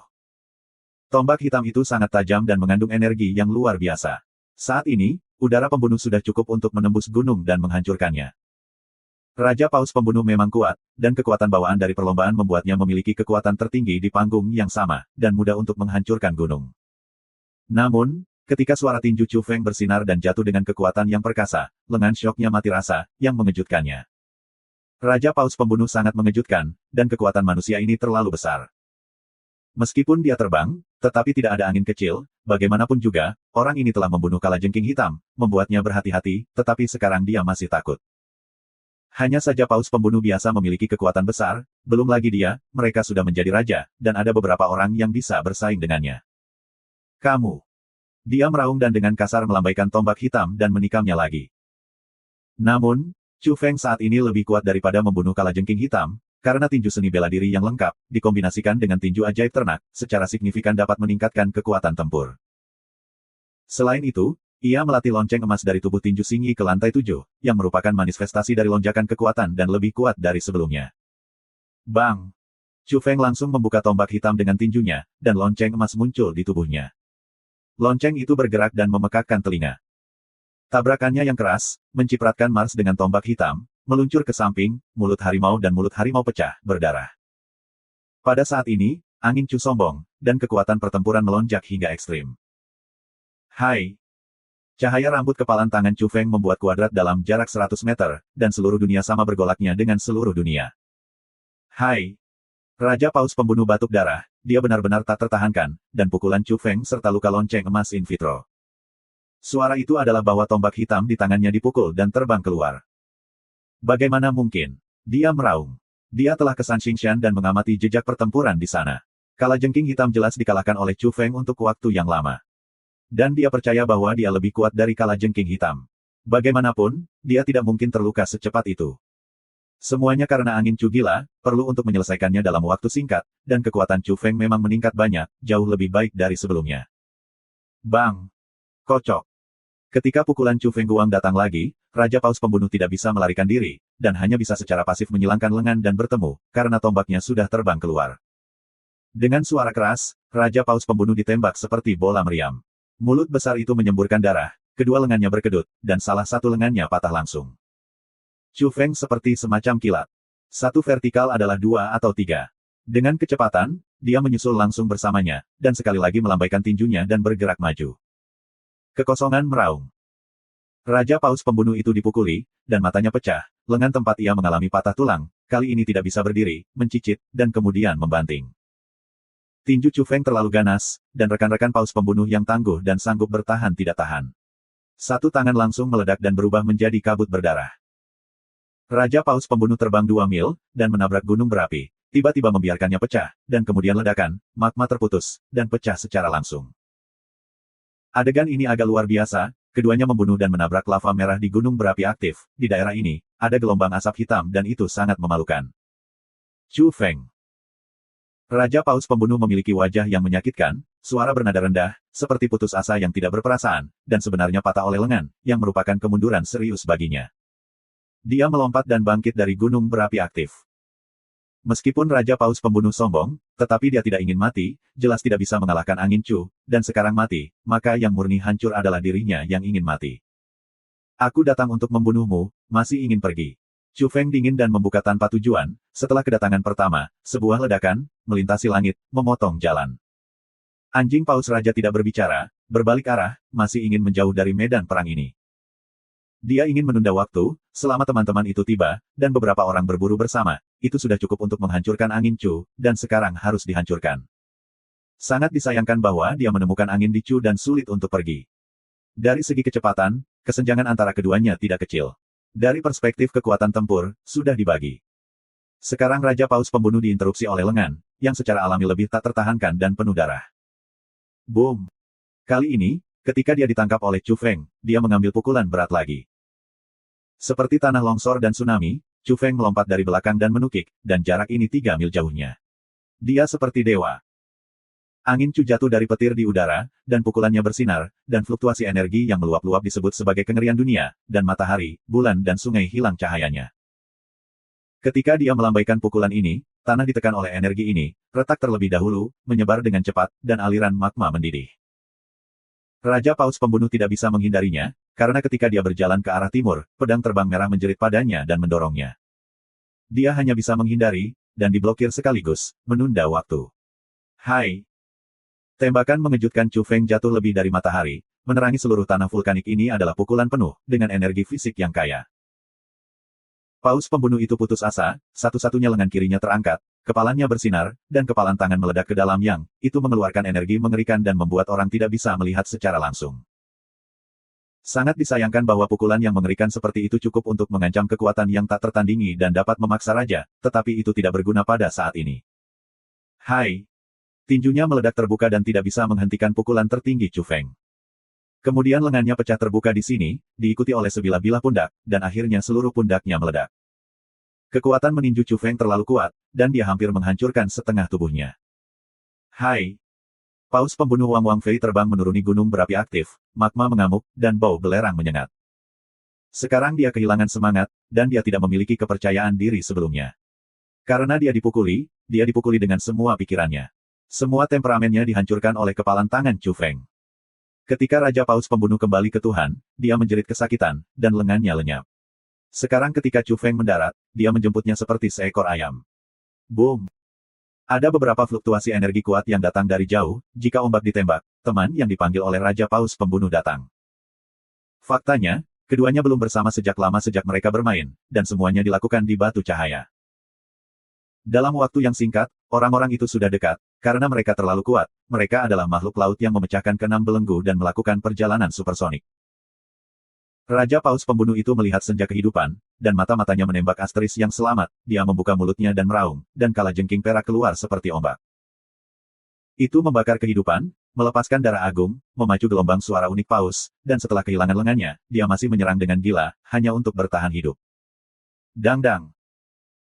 Tombak hitam itu sangat tajam dan mengandung energi yang luar biasa. Saat ini, udara pembunuh sudah cukup untuk menembus gunung dan menghancurkannya. Raja Paus Pembunuh memang kuat, dan kekuatan bawaan dari perlombaan membuatnya memiliki kekuatan tertinggi di panggung yang sama, dan mudah untuk menghancurkan gunung. Namun, ketika suara tinju Chu Feng bersinar dan jatuh dengan kekuatan yang perkasa, lengan syoknya mati rasa, yang mengejutkannya. Raja Paus Pembunuh sangat mengejutkan, dan kekuatan manusia ini terlalu besar. Meskipun dia terbang, tetapi tidak ada angin kecil, bagaimanapun juga, orang ini telah membunuh kalajengking hitam, membuatnya berhati-hati, tetapi sekarang dia masih takut. Hanya saja Paus Pembunuh biasa memiliki kekuatan besar, belum lagi dia, mereka sudah menjadi raja, dan ada beberapa orang yang bisa bersaing dengannya. Kamu. Dia meraung dan dengan kasar melambaikan tombak hitam dan menikamnya lagi. Namun, Chu Feng saat ini lebih kuat daripada membunuh kalajengking hitam, karena tinju seni bela diri yang lengkap, dikombinasikan dengan tinju ajaib ternak, secara signifikan dapat meningkatkan kekuatan tempur. Selain itu, ia melatih lonceng emas dari tubuh tinju Xingyi ke lantai 7, yang merupakan manifestasi dari lonjakan kekuatan dan lebih kuat dari sebelumnya. Bang! Chu Feng langsung membuka tombak hitam dengan tinjunya, dan lonceng emas muncul di tubuhnya. Lonceng itu bergerak dan memekakkan telinga. Tabrakannya yang keras, mencipratkan Mars dengan tombak hitam, meluncur ke samping, mulut harimau dan mulut harimau pecah, berdarah. Pada saat ini, angin Chu sombong, dan kekuatan pertempuran melonjak hingga ekstrim. Hai! Cahaya rambut kepalan tangan Chu Feng membuat kuadrat dalam jarak 100 meter, dan seluruh dunia sama bergolaknya dengan seluruh dunia. Hai! Raja Paus Pembunuh batuk darah, dia benar-benar tak tertahankan, dan pukulan Chu Feng serta luka lonceng emas in vitro. Suara itu adalah bahwa tombak hitam di tangannya dipukul dan terbang keluar. Bagaimana mungkin? Dia meraung. Dia telah ke San Xingshan dan mengamati jejak pertempuran di sana. Kalajengking hitam jelas dikalahkan oleh Chu Feng untuk waktu yang lama. Dan dia percaya bahwa dia lebih kuat dari kalajengking hitam. Bagaimanapun, dia tidak mungkin terluka secepat itu. Semuanya karena angin Chu gila, perlu untuk menyelesaikannya dalam waktu singkat, dan kekuatan Chu Feng memang meningkat banyak, jauh lebih baik dari sebelumnya. Bang! Kocok! Ketika pukulan Chu Feng Guang datang lagi, Raja Paus Pembunuh tidak bisa melarikan diri, dan hanya bisa secara pasif menyilangkan lengan dan bertemu, karena tombaknya sudah terbang keluar. Dengan suara keras, Raja Paus Pembunuh ditembak seperti bola meriam. Mulut besar itu menyemburkan darah, kedua lengannya berkedut, dan salah satu lengannya patah langsung. Chu Feng seperti semacam kilat. Satu vertikal adalah 2 atau 3. Dengan kecepatan, dia menyusul langsung bersamanya, dan sekali lagi melambaikan tinjunya dan bergerak maju. Kekosongan meraung. Raja Paus pembunuh itu dipukuli, dan matanya pecah, lengan tempat ia mengalami patah tulang, kali ini tidak bisa berdiri, mencicit, dan kemudian membanting. Tinju Chu Feng terlalu ganas, dan rekan-rekan Paus pembunuh yang tangguh dan sanggup bertahan tidak tahan. Satu tangan langsung meledak dan berubah menjadi kabut berdarah. Raja Paus pembunuh terbang 2 mil, dan menabrak gunung berapi, tiba-tiba membiarkannya pecah, dan kemudian ledakan, magma terputus, dan pecah secara langsung. Adegan ini agak luar biasa, keduanya membunuh dan menabrak lava merah di gunung berapi aktif. Di daerah ini, ada gelombang asap hitam dan itu sangat memalukan. Chu Feng. Raja Paus pembunuh memiliki wajah yang menyakitkan, suara bernada rendah, seperti putus asa yang tidak berperasaan, dan sebenarnya patah oleh lengan, yang merupakan kemunduran serius baginya. Dia melompat dan bangkit dari gunung berapi aktif. Meskipun Raja Paus pembunuh sombong, tetapi dia tidak ingin mati, jelas tidak bisa mengalahkan angin Chu, dan sekarang mati, maka yang murni hancur adalah dirinya yang ingin mati. Aku datang untuk membunuhmu, masih ingin pergi. Chu Feng dingin dan membuka tanpa tujuan, setelah kedatangan pertama, sebuah ledakan, melintasi langit, memotong jalan. Anjing Paus Raja tidak berbicara, berbalik arah, masih ingin menjauh dari medan perang ini. Dia ingin menunda waktu, selama teman-teman itu tiba, dan beberapa orang berburu bersama, itu sudah cukup untuk menghancurkan angin Chu, dan sekarang harus dihancurkan. Sangat disayangkan bahwa dia menemukan angin di Chu dan sulit untuk pergi. Dari segi kecepatan, kesenjangan antara keduanya tidak kecil. Dari perspektif kekuatan tempur, sudah dibagi. Sekarang Raja Paus pembunuh diinterupsi oleh lengan, yang secara alami lebih tak tertahankan dan penuh darah. Boom! Kali ini, ketika dia ditangkap oleh Chu Feng, dia mengambil pukulan berat lagi. Seperti tanah longsor dan tsunami, Chu Feng melompat dari belakang dan menukik, dan jarak ini 3 mil jauhnya. Dia seperti dewa. Angin Chu jatuh dari petir di udara, dan pukulannya bersinar, dan fluktuasi energi yang meluap-luap disebut sebagai kengerian dunia, dan matahari, bulan dan sungai hilang cahayanya. Ketika dia melambaikan pukulan ini, tanah ditekan oleh energi ini, retak terlebih dahulu, menyebar dengan cepat, dan aliran magma mendidih. Raja Paus pembunuh tidak bisa menghindarinya, karena ketika dia berjalan ke arah timur, pedang terbang merah menjerit padanya dan mendorongnya. Dia hanya bisa menghindari, dan diblokir sekaligus, menunda waktu. Hai! Tembakan mengejutkan Chu Feng jatuh lebih dari matahari, menerangi seluruh tanah vulkanik ini adalah pukulan penuh, dengan energi fisik yang kaya. Paus pembunuh itu putus asa, satu-satunya lengan kirinya terangkat, kepalanya bersinar, dan kepalan tangan meledak ke dalam yang, itu mengeluarkan energi mengerikan dan membuat orang tidak bisa melihat secara langsung. Sangat disayangkan bahwa pukulan yang mengerikan seperti itu cukup untuk mengancam kekuatan yang tak tertandingi dan dapat memaksa raja, tetapi itu tidak berguna pada saat ini. Hai! Tinjunya meledak terbuka dan tidak bisa menghentikan pukulan tertinggi Chu Feng. Kemudian lengannya pecah terbuka di sini, diikuti oleh sebilah-bilah pundak, dan akhirnya seluruh pundaknya meledak. Kekuatan meninju Chu Feng terlalu kuat, dan dia hampir menghancurkan setengah tubuhnya. Hai! Paus pembunuh Wang Wang Fei terbang menuruni gunung berapi aktif, magma mengamuk, dan bau belerang menyengat. Sekarang dia kehilangan semangat, dan dia tidak memiliki kepercayaan diri sebelumnya. Karena dia dipukuli dengan semua pikirannya. Semua temperamennya dihancurkan oleh kepalan tangan Chu Feng. Ketika Raja Paus pembunuh kembali ke Tuhan, dia menjerit kesakitan, dan lengannya lenyap. Sekarang ketika Chu Feng mendarat, dia menjemputnya seperti seekor ayam. Boom! Ada beberapa fluktuasi energi kuat yang datang dari jauh, jika ombak ditembak, teman yang dipanggil oleh Raja Paus pembunuh datang. Faktanya, keduanya belum bersama sejak lama sejak mereka bermain, dan semuanya dilakukan di batu cahaya. Dalam waktu yang singkat, orang-orang itu sudah dekat, karena mereka terlalu kuat, mereka adalah makhluk laut yang memecahkan ke-6 belenggu dan melakukan perjalanan supersonik. Raja Paus pembunuh itu melihat senja kehidupan, dan mata-matanya menembak asteris yang selamat, dia membuka mulutnya dan meraung, dan kalajengking perak keluar seperti ombak. Itu membakar kehidupan, melepaskan darah agung, memacu gelombang suara unik Paus, dan setelah kehilangan lengannya, dia masih menyerang dengan gila, hanya untuk bertahan hidup. Dang-dang.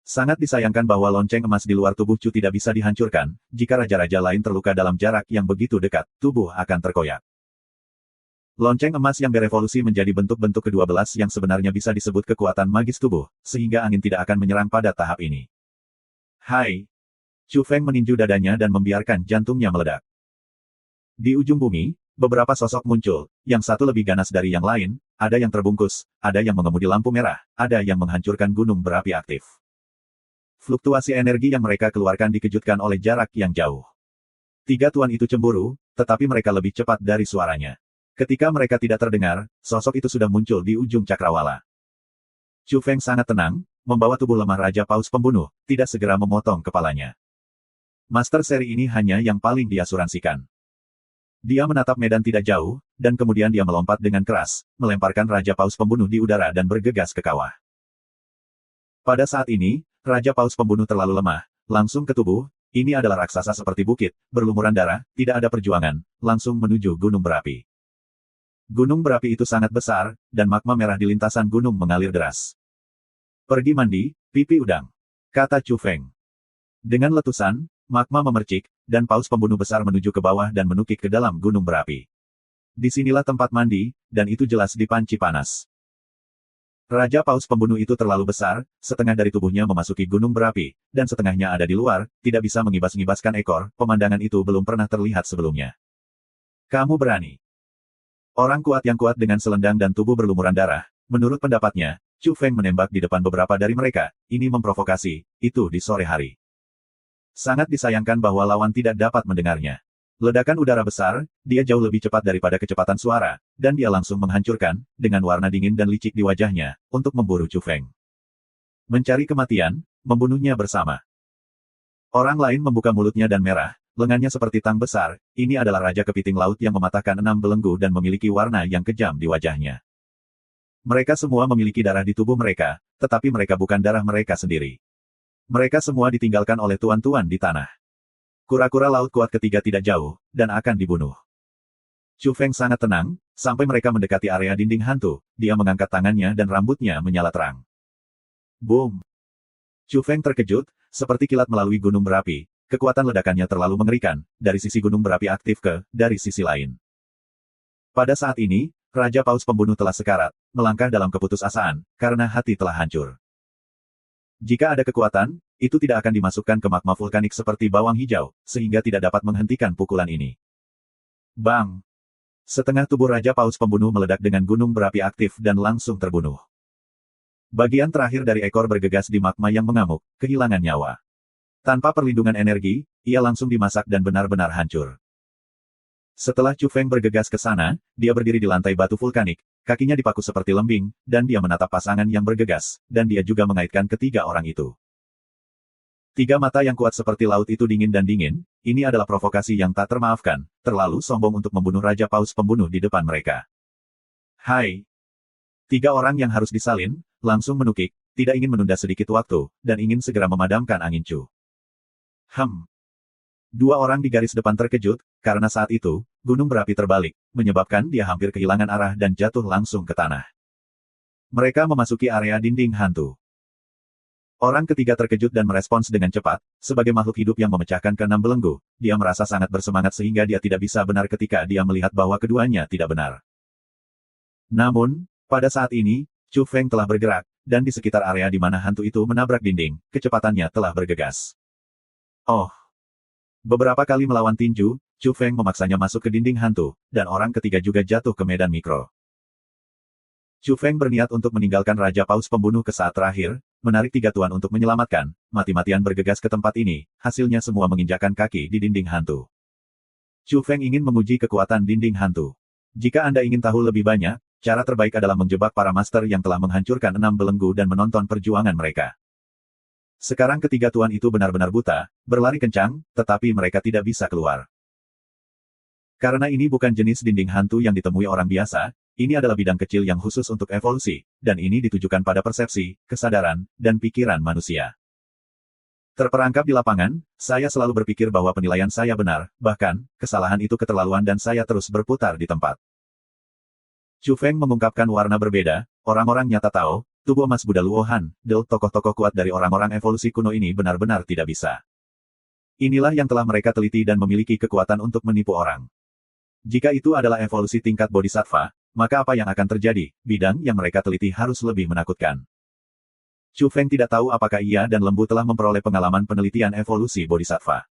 Sangat disayangkan bahwa lonceng emas di luar tubuh Chu tidak bisa dihancurkan, jika raja-raja lain terluka dalam jarak yang begitu dekat, tubuh akan terkoyak. Lonceng emas yang berevolusi menjadi bentuk-bentuk ke-12 yang sebenarnya bisa disebut kekuatan magis tubuh, sehingga angin tidak akan menyerang pada tahap ini. Hai! Chu Feng meninju dadanya dan membiarkan jantungnya meledak. Di ujung bumi, beberapa sosok muncul, yang satu lebih ganas dari yang lain, ada yang terbungkus, ada yang mengemudi lampu merah, ada yang menghancurkan gunung berapi aktif. Fluktuasi energi yang mereka keluarkan dikejutkan oleh jarak yang jauh. Tiga tuan itu cemburu, tetapi mereka lebih cepat dari suaranya. Ketika mereka tidak terdengar, sosok itu sudah muncul di ujung cakrawala. Chu Feng sangat tenang, membawa tubuh lemah Raja Paus Pembunuh, tidak segera memotong kepalanya. Master seri ini hanya yang paling diasuransikan. Dia menatap medan tidak jauh, dan kemudian dia melompat dengan keras, melemparkan Raja Paus Pembunuh di udara dan bergegas ke kawah. Pada saat ini, Raja Paus Pembunuh terlalu lemah, langsung ke tubuh. Ini adalah raksasa seperti bukit, berlumuran darah, tidak ada perjuangan, langsung menuju gunung berapi. Gunung berapi itu sangat besar, dan magma merah di lintasan gunung mengalir deras. Pergi mandi, pipi udang, kata Chu Feng. Dengan letusan, magma memercik, dan paus pembunuh besar menuju ke bawah dan menukik ke dalam gunung berapi. Disinilah tempat mandi, dan itu jelas di panci panas. Raja Paus Pembunuh itu terlalu besar, setengah dari tubuhnya memasuki gunung berapi, dan setengahnya ada di luar, tidak bisa mengibas-ngibaskan ekor, pemandangan itu belum pernah terlihat sebelumnya. Kamu berani. Orang kuat yang kuat dengan selendang dan tubuh berlumuran darah, menurut pendapatnya, Chu Feng menembak di depan beberapa dari mereka, ini memprovokasi, itu di sore hari. Sangat disayangkan bahwa lawan tidak dapat mendengarnya. Ledakan udara besar, dia jauh lebih cepat daripada kecepatan suara, dan dia langsung menghancurkan, dengan warna dingin dan licik di wajahnya, untuk memburu Chu Feng. Mencari kematian, membunuhnya bersama. Orang lain membuka mulutnya dan merah, lengannya seperti tang besar, ini adalah Raja Kepiting Laut yang mematahkan 6 belenggu dan memiliki warna yang kejam di wajahnya. Mereka semua memiliki darah di tubuh mereka, tetapi mereka bukan darah mereka sendiri. Mereka semua ditinggalkan oleh tuan-tuan di tanah. Kura-kura laut kuat ketiga tidak jauh, dan akan dibunuh. Chu Feng sangat tenang, sampai mereka mendekati area dinding hantu, dia mengangkat tangannya dan rambutnya menyala terang. Boom! Chu Feng terkejut, seperti kilat melalui gunung berapi, kekuatan ledakannya terlalu mengerikan, dari sisi gunung berapi aktif dari sisi lain. Pada saat ini, Raja Paus Pembunuh telah sekarat, melangkah dalam keputusasaan, karena hati telah hancur. Jika ada kekuatan, itu tidak akan dimasukkan ke magma vulkanik seperti bawang hijau, sehingga tidak dapat menghentikan pukulan ini. Bang! Setengah tubuh Raja Paus Pembunuh meledak dengan gunung berapi aktif dan langsung terbunuh. Bagian terakhir dari ekor bergegas di magma yang mengamuk, kehilangan nyawa. Tanpa perlindungan energi, ia langsung dimasak dan benar-benar hancur. Setelah Chu Feng bergegas ke sana, dia berdiri di lantai batu vulkanik, kakinya dipaku seperti lembing, dan dia menatap pasangan yang bergegas, dan dia juga mengaitkan ketiga orang itu. Tiga mata yang kuat seperti laut itu dingin dan dingin, ini adalah provokasi yang tak termaafkan, terlalu sombong untuk membunuh Raja Paus Pembunuh di depan mereka. Hai! Tiga orang yang harus disalin, langsung menukik, tidak ingin menunda sedikit waktu, dan ingin segera memadamkan angin Chu. Dua orang di garis depan terkejut, karena saat itu, gunung berapi terbalik, menyebabkan dia hampir kehilangan arah dan jatuh langsung ke tanah. Mereka memasuki area dinding hantu. Orang ketiga terkejut dan merespons dengan cepat, sebagai makhluk hidup yang memecahkan ke-6 belenggu, dia merasa sangat bersemangat sehingga dia tidak bisa benar ketika dia melihat bahwa keduanya tidak benar. Namun, pada saat ini, Chu Feng telah bergerak, dan di sekitar area di mana hantu itu menabrak dinding, kecepatannya telah bergegas. Oh! Beberapa kali melawan tinju, Chu Feng memaksanya masuk ke dinding hantu, dan orang ketiga juga jatuh ke medan mikro. Chu Feng berniat untuk meninggalkan Raja Paus Pembunuh ke saat terakhir, menarik tiga tuan untuk menyelamatkan, mati-matian bergegas ke tempat ini, hasilnya semua menginjakkan kaki di dinding hantu. Chu Feng ingin menguji kekuatan dinding hantu. Jika Anda ingin tahu lebih banyak, cara terbaik adalah menjebak para master yang telah menghancurkan 6 belenggu dan menonton perjuangan mereka. Sekarang ketiga tuan itu benar-benar buta, berlari kencang, tetapi mereka tidak bisa keluar. Karena ini bukan jenis dinding hantu yang ditemui orang biasa, ini adalah bidang kecil yang khusus untuk evolusi, dan ini ditujukan pada persepsi, kesadaran, dan pikiran manusia. Terperangkap di lapangan, saya selalu berpikir bahwa penilaian saya benar, bahkan, kesalahan itu keterlaluan dan saya terus berputar di tempat. Chu Feng mengungkapkan warna berbeda, orang-orang nyata tahu, tubuh emas Buddha Luohan, tokoh-tokoh kuat dari orang-orang evolusi kuno ini benar-benar tidak bisa. Inilah yang telah mereka teliti dan memiliki kekuatan untuk menipu orang. Jika itu adalah evolusi tingkat bodhisattva, maka apa yang akan terjadi, bidang yang mereka teliti harus lebih menakutkan. Chu Feng tidak tahu apakah ia dan lembu telah memperoleh pengalaman penelitian evolusi bodhisattva.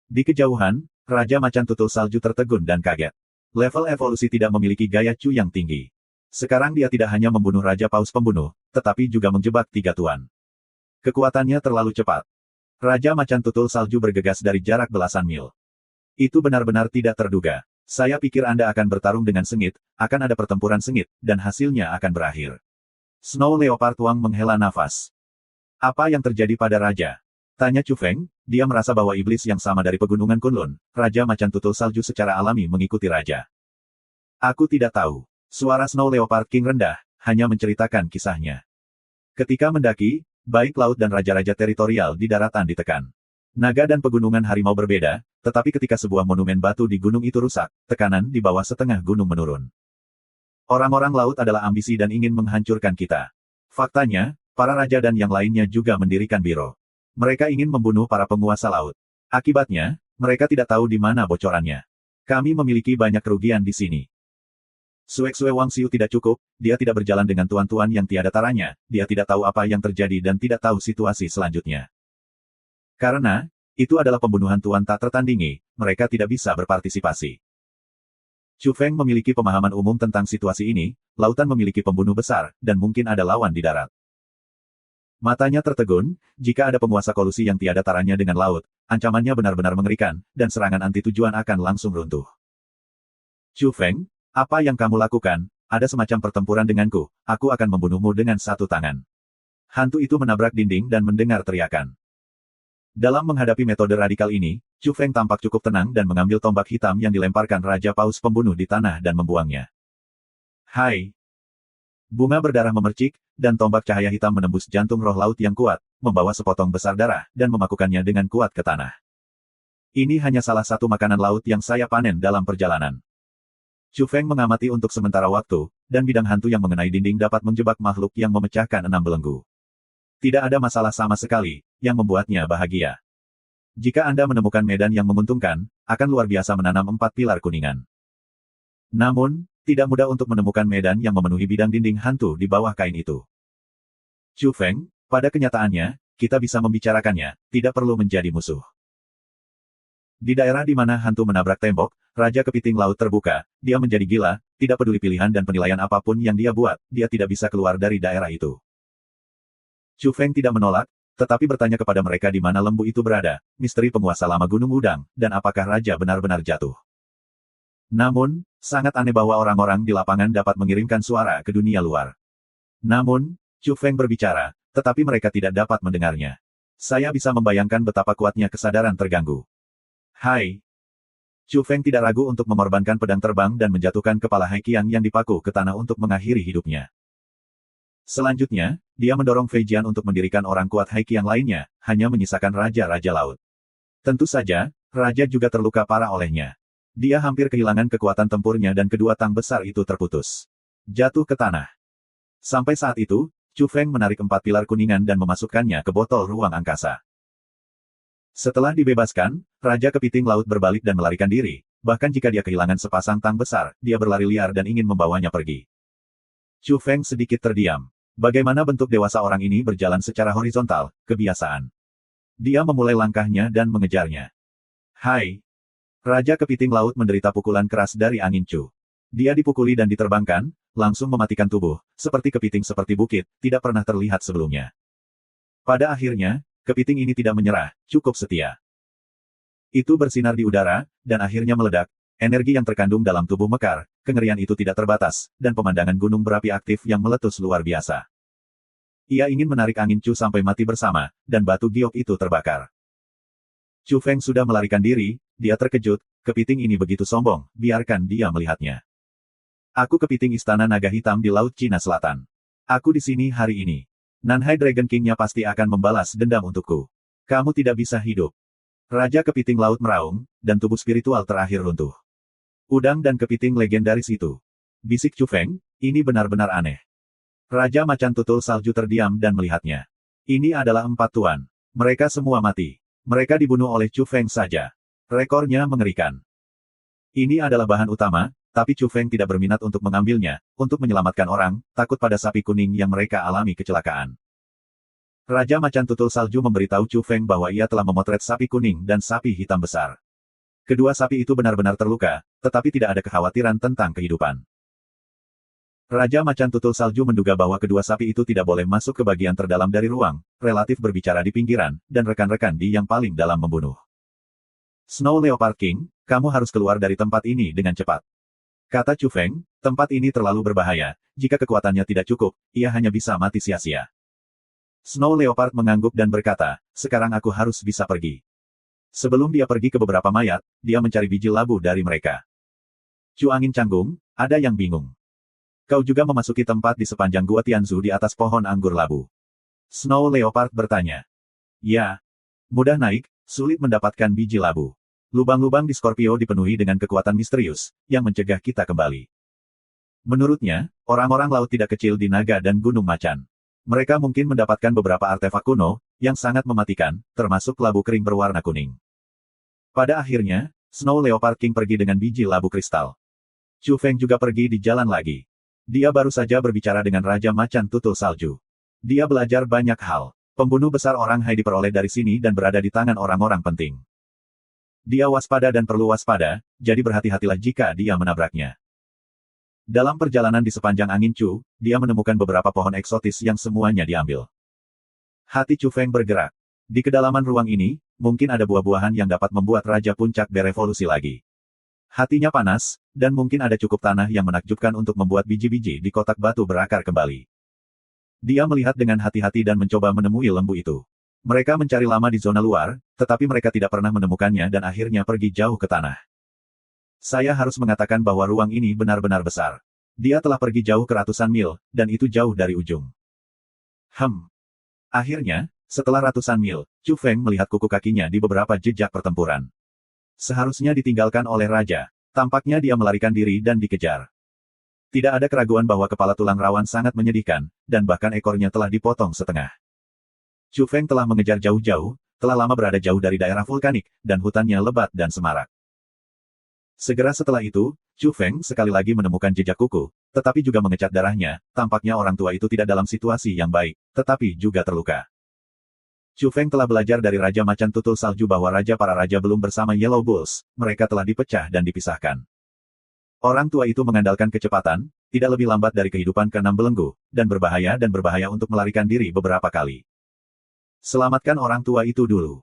Di kejauhan, Raja Macan Tutul Salju tertegun dan kaget. Level evolusi tidak memiliki gaya Chu yang tinggi. Sekarang dia tidak hanya membunuh Raja Paus Pembunuh, tetapi juga menjebak tiga tuan. Kekuatannya terlalu cepat. Raja Macan Tutul Salju bergegas dari jarak belasan mil. Itu benar-benar tidak terduga. Saya pikir Anda akan bertarung dengan sengit, akan ada pertempuran sengit, dan hasilnya akan berakhir. Snow Leopard Wang menghela nafas. Apa yang terjadi pada Raja? Tanya Chu Feng, dia merasa bahwa iblis yang sama dari pegunungan Kunlun, Raja Macan Tutul Salju secara alami mengikuti Raja. Aku tidak tahu. Suara Snow Leopard King rendah, hanya menceritakan kisahnya. Ketika mendaki, baik laut dan raja-raja teritorial di daratan ditekan. Naga dan pegunungan harimau berbeda, tetapi ketika sebuah monumen batu di gunung itu rusak, tekanan di bawah setengah gunung menurun. Orang-orang laut adalah ambisi dan ingin menghancurkan kita. Faktanya, para raja dan yang lainnya juga mendirikan biro. Mereka ingin membunuh para penguasa laut. Akibatnya, mereka tidak tahu di mana bocorannya. Kami memiliki banyak kerugian di sini. Suek-Sue Wang Xiu tidak cukup, dia tidak berjalan dengan tuan-tuan yang tiada taranya, dia tidak tahu apa yang terjadi dan tidak tahu situasi selanjutnya. Karena, itu adalah pembunuhan tuan tak tertandingi, mereka tidak bisa berpartisipasi. Chu Feng memiliki pemahaman umum tentang situasi ini, lautan memiliki pembunuh besar, dan mungkin ada lawan di darat. Matanya tertegun, jika ada penguasa kolusi yang tiada taranya dengan laut, ancamannya benar-benar mengerikan, dan serangan anti-tujuan akan langsung runtuh. Chu Feng, apa yang kamu lakukan? Ada semacam pertempuran denganku, aku akan membunuhmu dengan satu tangan. Hantu itu menabrak dinding dan mendengar teriakan. Dalam menghadapi metode radikal ini, Chu Feng tampak cukup tenang dan mengambil tombak hitam yang dilemparkan Raja Paus Pembunuh di tanah dan membuangnya. Hai! Bunga berdarah memercik, dan tombak cahaya hitam menembus jantung roh laut yang kuat, membawa sepotong besar darah, dan memakukannya dengan kuat ke tanah. Ini hanya salah satu makanan laut yang saya panen dalam perjalanan. Chu Feng mengamati untuk sementara waktu, dan bidang hantu yang mengenai dinding dapat menjebak makhluk yang memecahkan 6 belenggu. Tidak ada masalah sama sekali, yang membuatnya bahagia. Jika Anda menemukan medan yang menguntungkan, akan luar biasa menanam 4 pilar kuningan. Namun, tidak mudah untuk menemukan medan yang memenuhi bidang dinding hantu di bawah kain itu. Chu Feng, pada kenyataannya, kita bisa membicarakannya, tidak perlu menjadi musuh. Di daerah di mana hantu menabrak tembok, Raja Kepiting Laut terbuka, dia menjadi gila, tidak peduli pilihan dan penilaian apapun yang dia buat, dia tidak bisa keluar dari daerah itu. Chu Feng tidak menolak, tetapi bertanya kepada mereka di mana lembu itu berada, misteri penguasa lama Gunung Udang, dan apakah Raja benar-benar jatuh. Namun, sangat aneh bahwa orang-orang di lapangan dapat mengirimkan suara ke dunia luar. Namun, Chu Feng berbicara, tetapi mereka tidak dapat mendengarnya. Saya bisa membayangkan betapa kuatnya kesadaran terganggu. Hai! Chu Feng tidak ragu untuk mengorbankan pedang terbang dan menjatuhkan kepala Hai Qiang yang dipaku ke tanah untuk mengakhiri hidupnya. Selanjutnya, dia mendorong Fei Jian untuk mendirikan orang kuat Hai Qiang lainnya, hanya menyisakan raja-raja laut. Tentu saja, raja juga terluka parah olehnya. Dia hampir kehilangan kekuatan tempurnya dan kedua tang besar itu terputus. Jatuh ke tanah. Sampai saat itu, Chu Feng menarik 4 pilar kuningan dan memasukkannya ke botol ruang angkasa. Setelah dibebaskan, Raja Kepiting Laut berbalik dan melarikan diri, bahkan jika dia kehilangan sepasang tang besar, dia berlari liar dan ingin membawanya pergi. Chu Feng sedikit terdiam. Bagaimana bentuk dewasa orang ini berjalan secara horizontal, kebiasaan. Dia memulai langkahnya dan mengejarnya. Hai! Raja Kepiting Laut menderita pukulan keras dari angin Chu. Dia dipukuli dan diterbangkan, langsung mematikan tubuh, seperti kepiting seperti bukit, tidak pernah terlihat sebelumnya. Pada akhirnya, kepiting ini tidak menyerah, cukup setia. Itu bersinar di udara, dan akhirnya meledak. Energi yang terkandung dalam tubuh mekar, kengerian itu tidak terbatas, dan pemandangan gunung berapi aktif yang meletus luar biasa. Ia ingin menarik angin Chu sampai mati bersama, dan batu giok itu terbakar. Chu Feng sudah melarikan diri, dia terkejut, kepiting ini begitu sombong, biarkan dia melihatnya. Aku kepiting istana naga hitam di Laut Cina Selatan. Aku di sini hari ini. Nanhai Dragon King-nya pasti akan membalas dendam untukku. Kamu tidak bisa hidup. Raja Kepiting Laut meraung, dan tubuh spiritual terakhir runtuh. Udang dan kepiting legendaris itu. Bisik Chu Feng, ini benar-benar aneh. Raja Macan Tutul Salju terdiam dan melihatnya. Ini adalah 4 tuan. Mereka semua mati. Mereka dibunuh oleh Chu Feng saja. Rekornya mengerikan. Ini adalah bahan utama, tapi Chu Feng tidak berminat untuk mengambilnya, untuk menyelamatkan orang, takut pada sapi kuning yang mereka alami kecelakaan. Raja Macan Tutul Salju memberitahu Chu Feng bahwa ia telah memotret sapi kuning dan sapi hitam besar. Kedua sapi itu benar-benar terluka, tetapi tidak ada kekhawatiran tentang kehidupan. Raja Macan Tutul Salju menduga bahwa kedua sapi itu tidak boleh masuk ke bagian terdalam dari ruang, relatif berbicara di pinggiran, dan rekan-rekan di yang paling dalam membunuh. Snow Leopard King, kamu harus keluar dari tempat ini dengan cepat. Kata Chu Feng, tempat ini terlalu berbahaya, jika kekuatannya tidak cukup, ia hanya bisa mati sia-sia. Snow Leopard mengangguk dan berkata, sekarang aku harus bisa pergi. Sebelum dia pergi ke beberapa mayat, dia mencari biji labu dari mereka. Chu Angin canggung, ada yang bingung. Kau juga memasuki tempat di sepanjang Gua Tianzu di atas pohon anggur labu. Snow Leopard bertanya. Ya. Mudah naik, sulit mendapatkan biji labu. Lubang-lubang di Scorpio dipenuhi dengan kekuatan misterius, yang mencegah kita kembali. Menurutnya, orang-orang laut tidak kecil di Naga dan Gunung Macan. Mereka mungkin mendapatkan beberapa artefak kuno, yang sangat mematikan, termasuk labu kering berwarna kuning. Pada akhirnya, Snow Leopard King pergi dengan biji labu kristal. Chu Feng juga pergi di jalan lagi. Dia baru saja berbicara dengan Raja Macan Tutul Salju. Dia belajar banyak hal. Pembunuh besar orang Hai diperoleh dari sini dan berada di tangan orang-orang penting. Dia waspada dan perlu waspada, jadi berhati-hatilah jika dia menabraknya. Dalam perjalanan di sepanjang angin Chu, dia menemukan beberapa pohon eksotis yang semuanya diambil. Hati Chu Feng bergerak. Di kedalaman ruang ini, mungkin ada buah-buahan yang dapat membuat Raja Puncak berevolusi lagi. Hatinya panas, dan mungkin ada cukup tanah yang menakjubkan untuk membuat biji-biji di kotak batu berakar kembali. Dia melihat dengan hati-hati dan mencoba menemui lembu itu. Mereka mencari lama di zona luar, tetapi mereka tidak pernah menemukannya dan akhirnya pergi jauh ke tanah. Saya harus mengatakan bahwa ruang ini benar-benar besar. Dia telah pergi jauh ke ratusan mil, dan itu jauh dari ujung. Akhirnya, setelah ratusan mil, Chu Feng melihat kuku kakinya di beberapa jejak pertempuran. Seharusnya ditinggalkan oleh raja. Tampaknya dia melarikan diri dan dikejar. Tidak ada keraguan bahwa kepala tulang rawan sangat menyedihkan, dan bahkan ekornya telah dipotong setengah. Chu Feng telah mengejar jauh-jauh, telah lama berada jauh dari daerah vulkanik, dan hutannya lebat dan semarak. Segera setelah itu, Chu Feng sekali lagi menemukan jejak kuku, tetapi juga mengecat darahnya, tampaknya orang tua itu tidak dalam situasi yang baik, tetapi juga terluka. Chu Feng telah belajar dari Raja Macan Tutul Salju bahwa Raja para Raja belum bersama Yellow Bulls, mereka telah dipecah dan dipisahkan. Orang tua itu mengandalkan kecepatan, tidak lebih lambat dari kehidupan keenam belenggu, dan berbahaya untuk melarikan diri beberapa kali. Selamatkan orang tua itu dulu.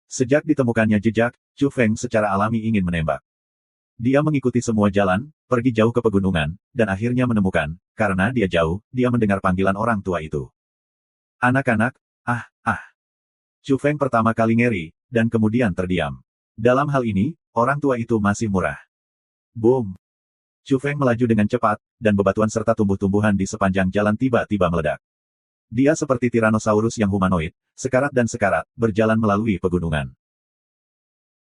Sejak ditemukannya jejak, Chu Feng secara alami ingin menembak. Dia mengikuti semua jalan, pergi jauh ke pegunungan, dan akhirnya menemukan, karena dia jauh, dia mendengar panggilan orang tua itu. Anak-anak, Chu Feng pertama kali ngeri, dan kemudian terdiam. Dalam hal ini, orang tua itu masih murah. Boom! Chu Feng melaju dengan cepat, dan bebatuan serta tumbuh-tumbuhan di sepanjang jalan tiba-tiba meledak. Dia seperti Tyrannosaurus yang humanoid, sekarat dan sekarat, berjalan melalui pegunungan.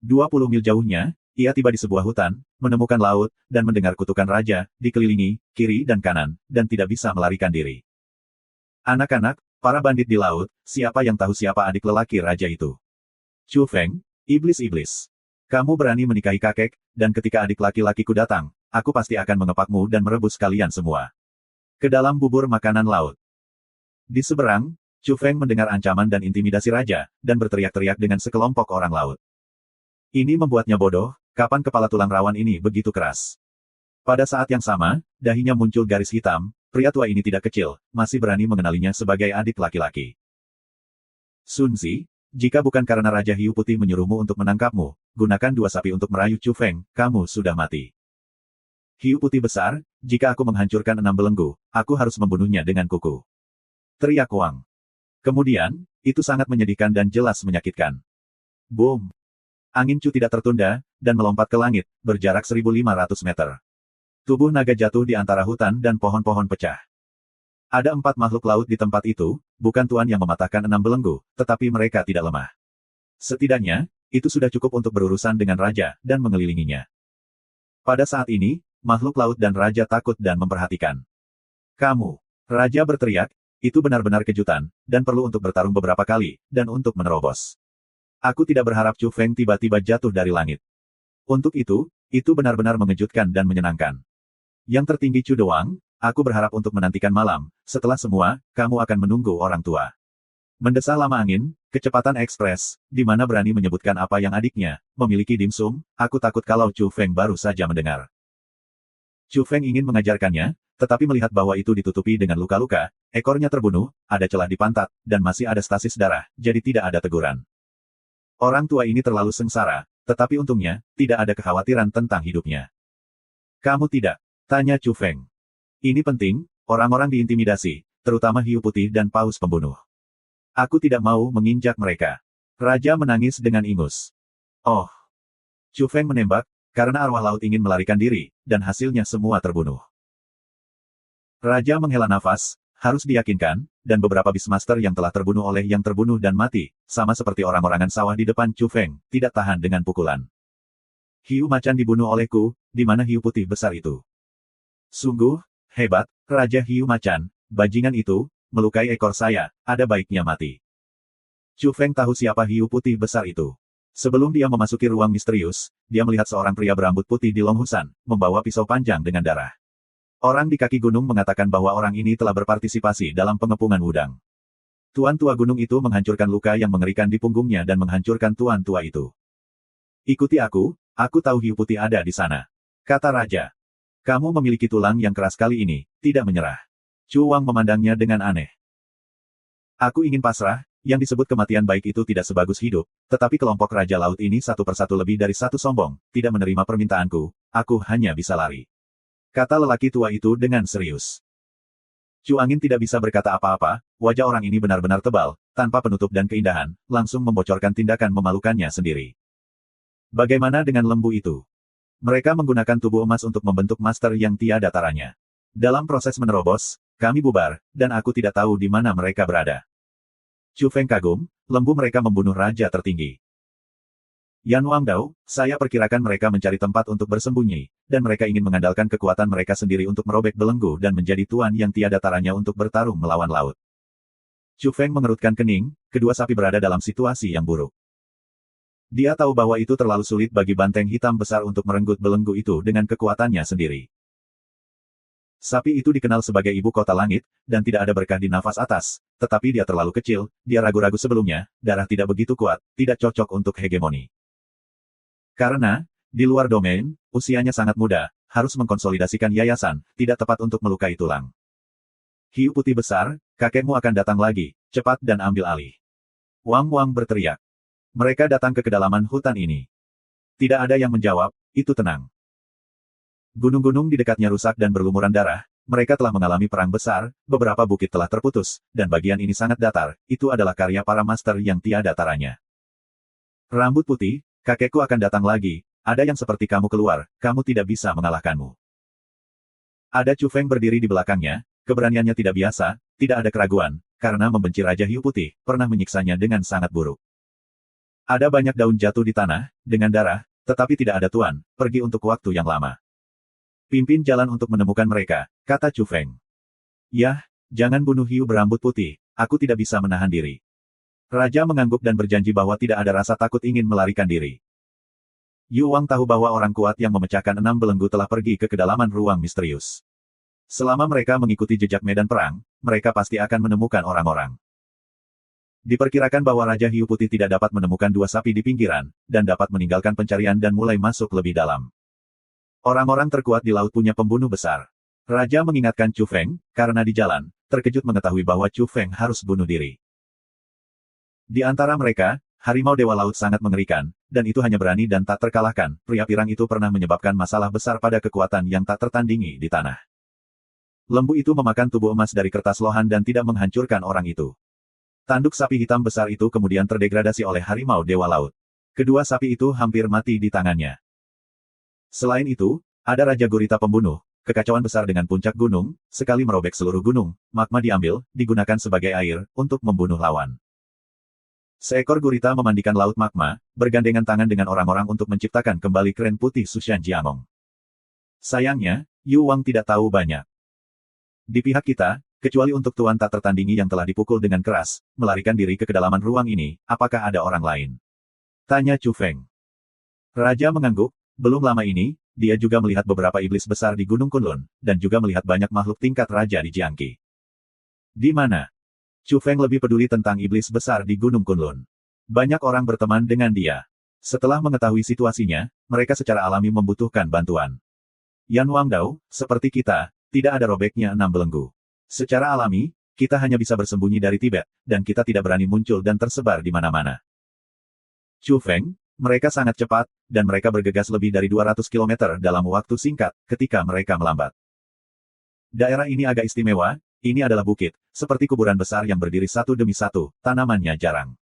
20 mil jauhnya, ia tiba di sebuah hutan, menemukan laut, dan mendengar kutukan raja, dikelilingi, kiri dan kanan, dan tidak bisa melarikan diri. Anak-anak, para bandit di laut, siapa yang tahu siapa adik lelaki raja itu? Chu Feng, iblis-iblis. Kamu berani menikahi kakek, dan ketika adik laki-lakiku datang, aku pasti akan mengepakmu dan merebus kalian semua. Ke dalam bubur makanan laut. Di seberang, Chu Feng mendengar ancaman dan intimidasi raja, dan berteriak-teriak dengan sekelompok orang laut. Ini membuatnya bodoh, kapan kepala tulang rawan ini begitu keras? Pada saat yang sama, dahinya muncul garis hitam, pria tua ini tidak kecil, masih berani mengenalinya sebagai adik laki-laki. Sun Zi, jika bukan karena Raja Hiu Putih menyuruhmu untuk menangkapmu, gunakan 2 sapi untuk merayu Chu Feng, kamu sudah mati. Hiu Putih besar, jika aku menghancurkan 6 belenggu, aku harus membunuhnya dengan kuku. Teriak Wang. Kemudian, itu sangat menyedihkan dan jelas menyakitkan. Boom! Angin Chu tidak tertunda, dan melompat ke langit, berjarak 1.500 meter. Tubuh naga jatuh di antara hutan dan pohon-pohon pecah. Ada 4 makhluk laut di tempat itu, bukan tuan yang mematahkan 6 belenggu, tetapi mereka tidak lemah. Setidaknya, itu sudah cukup untuk berurusan dengan raja, dan mengelilinginya. Pada saat ini, makhluk laut dan raja takut dan memperhatikan. Kamu, raja berteriak, itu benar-benar kejutan, dan perlu untuk bertarung beberapa kali, dan untuk menerobos. Aku tidak berharap Chu Feng tiba-tiba jatuh dari langit. Untuk itu benar-benar mengejutkan dan menyenangkan. Yang tertinggi Chu Doang, aku berharap untuk menantikan malam, setelah semua, kamu akan menunggu orang tua. Mendesah lama angin, kecepatan ekspres, di mana berani menyebutkan apa yang adiknya, memiliki dimsum, aku takut kalau Chu Feng baru saja mendengar. Chu Feng ingin mengajarkannya, tetapi melihat bahwa itu ditutupi dengan luka-luka, ekornya terbunuh, ada celah di pantat, dan masih ada stasis darah, jadi tidak ada teguran. Orang tua ini terlalu sengsara, tetapi untungnya, tidak ada kekhawatiran tentang hidupnya. Kamu tidak? Tanya Chu Feng. Ini penting, orang-orang diintimidasi, terutama hiu putih dan paus pembunuh. Aku tidak mau menginjak mereka. Raja menangis dengan ingus. Oh. Chu Feng menembak, karena arwah laut ingin melarikan diri, dan hasilnya semua terbunuh. Raja menghela nafas, harus diyakinkan, dan beberapa Beastmaster yang telah terbunuh oleh yang terbunuh dan mati, sama seperti orang-orangan sawah di depan Chu Feng, tidak tahan dengan pukulan. Hiu macan dibunuh olehku, di mana hiu putih besar itu? Sungguh, hebat, Raja Hiu Macan, bajingan itu, melukai ekor saya, ada baiknya mati. Chu Feng tahu siapa hiu putih besar itu. Sebelum dia memasuki ruang misterius, dia melihat seorang pria berambut putih di Longhusan, membawa pisau panjang dengan darah. Orang di kaki gunung mengatakan bahwa orang ini telah berpartisipasi dalam pengepungan Wudang. Tuan tua gunung itu menghancurkan luka yang mengerikan di punggungnya dan menghancurkan tuan tua itu. Ikuti aku tahu hiu putih ada di sana. Kata Raja. Kamu memiliki tulang yang keras kali ini, tidak menyerah. Chu Wang memandangnya dengan aneh. Aku ingin pasrah, yang disebut kematian baik itu tidak sebagus hidup, tetapi kelompok Raja Laut ini satu persatu lebih dari satu sombong, tidak menerima permintaanku, aku hanya bisa lari. Kata lelaki tua itu dengan serius. Chu Angin tidak bisa berkata apa-apa, wajah orang ini benar-benar tebal, tanpa penutup dan keindahan, langsung membocorkan tindakan memalukannya sendiri. Bagaimana dengan lembu itu? Mereka menggunakan tubuh emas untuk membentuk master yang tiada taranya. Dalam proses menerobos, kami bubar, dan aku tidak tahu di mana mereka berada. Chu Feng kagum, lembu mereka membunuh raja tertinggi. Yan Wangdao, saya perkirakan mereka mencari tempat untuk bersembunyi, dan mereka ingin mengandalkan kekuatan mereka sendiri untuk merobek belenggu dan menjadi tuan yang tiada taranya untuk bertarung melawan laut. Chu Feng mengerutkan kening, kedua sapi berada dalam situasi yang buruk. Dia tahu bahwa itu terlalu sulit bagi banteng hitam besar untuk merenggut belenggu itu dengan kekuatannya sendiri. Sapi itu dikenal sebagai ibu kota langit, dan tidak ada berkah di nafas atas, tetapi dia terlalu kecil, dia ragu-ragu sebelumnya, darah tidak begitu kuat, tidak cocok untuk hegemoni. Karena, di luar domain, usianya sangat muda, harus mengkonsolidasikan yayasan, tidak tepat untuk melukai tulang. Hiu putih besar, kakekmu akan datang lagi, cepat dan ambil alih. Wang Wang berteriak. Mereka datang ke kedalaman hutan ini. Tidak ada yang menjawab, itu tenang. Gunung-gunung di dekatnya rusak dan berlumuran darah, mereka telah mengalami perang besar, beberapa bukit telah terputus, dan bagian ini sangat datar, itu adalah karya para master yang tiada taranya. Rambut putih, kakekku akan datang lagi, ada yang seperti kamu keluar, kamu tidak bisa mengalahkanmu. Ada Chu Feng berdiri di belakangnya, keberaniannya tidak biasa, tidak ada keraguan, karena membenci Raja Hiu Putih, pernah menyiksanya dengan sangat buruk. Ada banyak daun jatuh di tanah, dengan darah, tetapi tidak ada tuan, pergi untuk waktu yang lama. Pimpin jalan untuk menemukan mereka, kata Chu Feng. Yah, jangan bunuh hiu berambut putih, aku tidak bisa menahan diri. Raja mengangguk dan berjanji bahwa tidak ada rasa takut ingin melarikan diri. Yu Wang tahu bahwa orang kuat yang memecahkan 6 belenggu telah pergi ke kedalaman ruang misterius. Selama mereka mengikuti jejak medan perang, mereka pasti akan menemukan orang-orang. Diperkirakan bahwa Raja Hiu Putih tidak dapat menemukan 2 sapi di pinggiran, dan dapat meninggalkan pencarian dan mulai masuk lebih dalam. Orang-orang terkuat di laut punya pembunuh besar. Raja mengingatkan Chu Feng, karena di jalan, terkejut mengetahui bahwa Chu Feng harus bunuh diri. Di antara mereka, harimau Dewa Laut sangat mengerikan, dan itu hanya berani dan tak terkalahkan. Pria pirang itu pernah menyebabkan masalah besar pada kekuatan yang tak tertandingi di tanah. Lembu itu memakan tubuh emas dari kertas lohan dan tidak menghancurkan orang itu. Tanduk sapi hitam besar itu kemudian terdegradasi oleh harimau Dewa Laut. Kedua sapi itu hampir mati di tangannya. Selain itu, ada Raja Gurita Pembunuh, kekacauan besar dengan puncak gunung, sekali merobek seluruh gunung, magma diambil, digunakan sebagai air, untuk membunuh lawan. Seekor gurita memandikan laut magma, bergandengan tangan dengan orang-orang untuk menciptakan kembali kren putih Sushan Jiangong. Sayangnya, Yu Wang tidak tahu banyak. Di pihak kita, kecuali untuk tuan tak tertandingi yang telah dipukul dengan keras, melarikan diri ke kedalaman ruang ini, apakah ada orang lain? Tanya Chu Feng. Raja mengangguk, belum lama ini, dia juga melihat beberapa iblis besar di Gunung Kunlun, dan juga melihat banyak makhluk tingkat raja di Jiangqi. Di mana? Chu Feng lebih peduli tentang iblis besar di Gunung Kunlun. Banyak orang berteman dengan dia. Setelah mengetahui situasinya, mereka secara alami membutuhkan bantuan. Yan Wangdao, seperti kita, tidak ada robeknya 6 belenggu. Secara alami, kita hanya bisa bersembunyi dari Tibet, dan kita tidak berani muncul dan tersebar di mana-mana. Chu Feng, mereka sangat cepat, dan mereka bergegas lebih dari 200 km dalam waktu singkat, ketika mereka melambat. Daerah ini agak istimewa, ini adalah bukit, seperti kuburan besar yang berdiri satu demi satu, tanamannya jarang.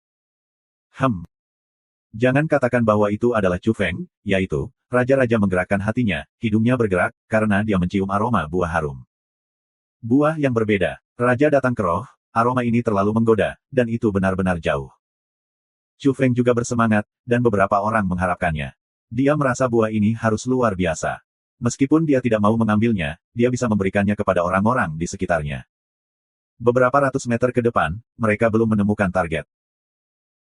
Jangan katakan bahwa itu adalah Chu Feng, yaitu, raja-raja menggerakkan hatinya, hidungnya bergerak, karena dia mencium aroma buah harum. Buah yang berbeda. Raja datang ke roh, aroma ini terlalu menggoda, dan itu benar-benar jauh. Chu Feng juga bersemangat, dan beberapa orang mengharapkannya. Dia merasa buah ini harus luar biasa. Meskipun dia tidak mau mengambilnya, dia bisa memberikannya kepada orang-orang di sekitarnya. Beberapa ratus meter ke depan, mereka belum menemukan target.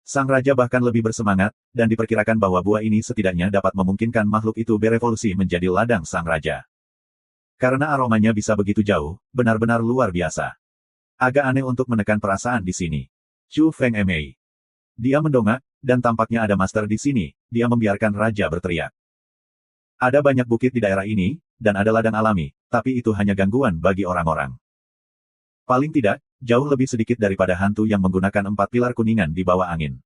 Sang raja bahkan lebih bersemangat, dan diperkirakan bahwa buah ini setidaknya dapat memungkinkan makhluk itu berevolusi menjadi ladang sang raja. Karena aromanya bisa begitu jauh, benar-benar luar biasa. Agak aneh untuk menekan perasaan di sini. Chu Feng Ma. Dia mendongak, dan tampaknya ada master di sini, dia membiarkan raja berteriak. Ada banyak bukit di daerah ini, dan ada ladang alami, tapi itu hanya gangguan bagi orang-orang. Paling tidak, jauh lebih sedikit daripada hantu yang menggunakan 4 pilar kuningan di bawah angin.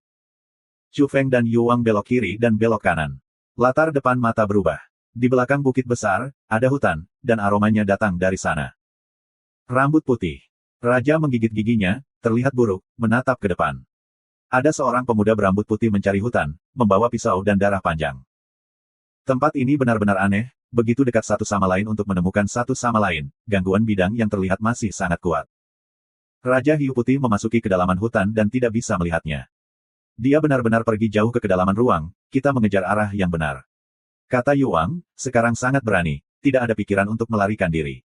Chu Feng dan Yu Wang belok kiri dan belok kanan. Latar depan mata berubah. Di belakang bukit besar, ada hutan, dan aromanya datang dari sana. Rambut putih. Raja menggigit giginya, terlihat buruk, menatap ke depan. Ada seorang pemuda berambut putih mencari hutan, membawa pisau dan darah panjang. Tempat ini benar-benar aneh, begitu dekat satu sama lain untuk menemukan satu sama lain, gangguan bidang yang terlihat masih sangat kuat. Raja Hiu Putih memasuki kedalaman hutan dan tidak bisa melihatnya. Dia benar-benar pergi jauh ke kedalaman ruang, kita mengejar arah yang benar. Kata Yu Wang, sekarang sangat berani, tidak ada pikiran untuk melarikan diri.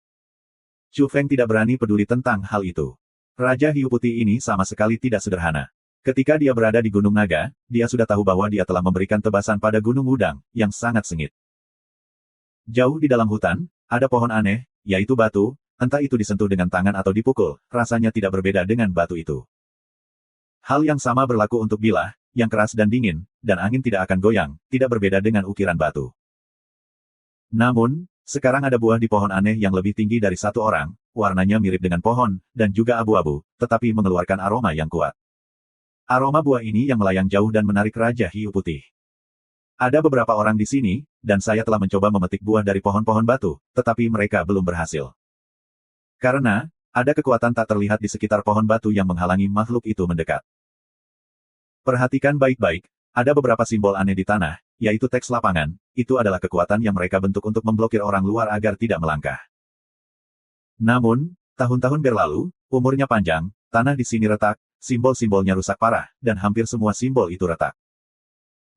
Chu Feng tidak berani peduli tentang hal itu. Raja Hiu Putih ini sama sekali tidak sederhana. Ketika dia berada di Gunung Naga, dia sudah tahu bahwa dia telah memberikan tebasan pada Gunung Wudang, yang sangat sengit. Jauh di dalam hutan, ada pohon aneh, yaitu batu, entah itu disentuh dengan tangan atau dipukul, rasanya tidak berbeda dengan batu itu. Hal yang sama berlaku untuk bilah, yang keras dan dingin, dan angin tidak akan goyang, tidak berbeda dengan ukiran batu. Namun, sekarang ada buah di pohon aneh yang lebih tinggi dari satu orang, warnanya mirip dengan pohon, dan juga abu-abu, tetapi mengeluarkan aroma yang kuat. Aroma buah ini yang melayang jauh dan menarik Raja Hiu Putih. Ada beberapa orang di sini, dan saya telah mencoba memetik buah dari pohon-pohon batu, tetapi mereka belum berhasil. Karena, ada kekuatan tak terlihat di sekitar pohon batu yang menghalangi makhluk itu mendekat. Perhatikan baik-baik, ada beberapa simbol aneh di tanah, yaitu teks lapangan, itu adalah kekuatan yang mereka bentuk untuk memblokir orang luar agar tidak melangkah. Namun, tahun-tahun berlalu, umurnya panjang, tanah di sini retak, simbol-simbolnya rusak parah, dan hampir semua simbol itu retak.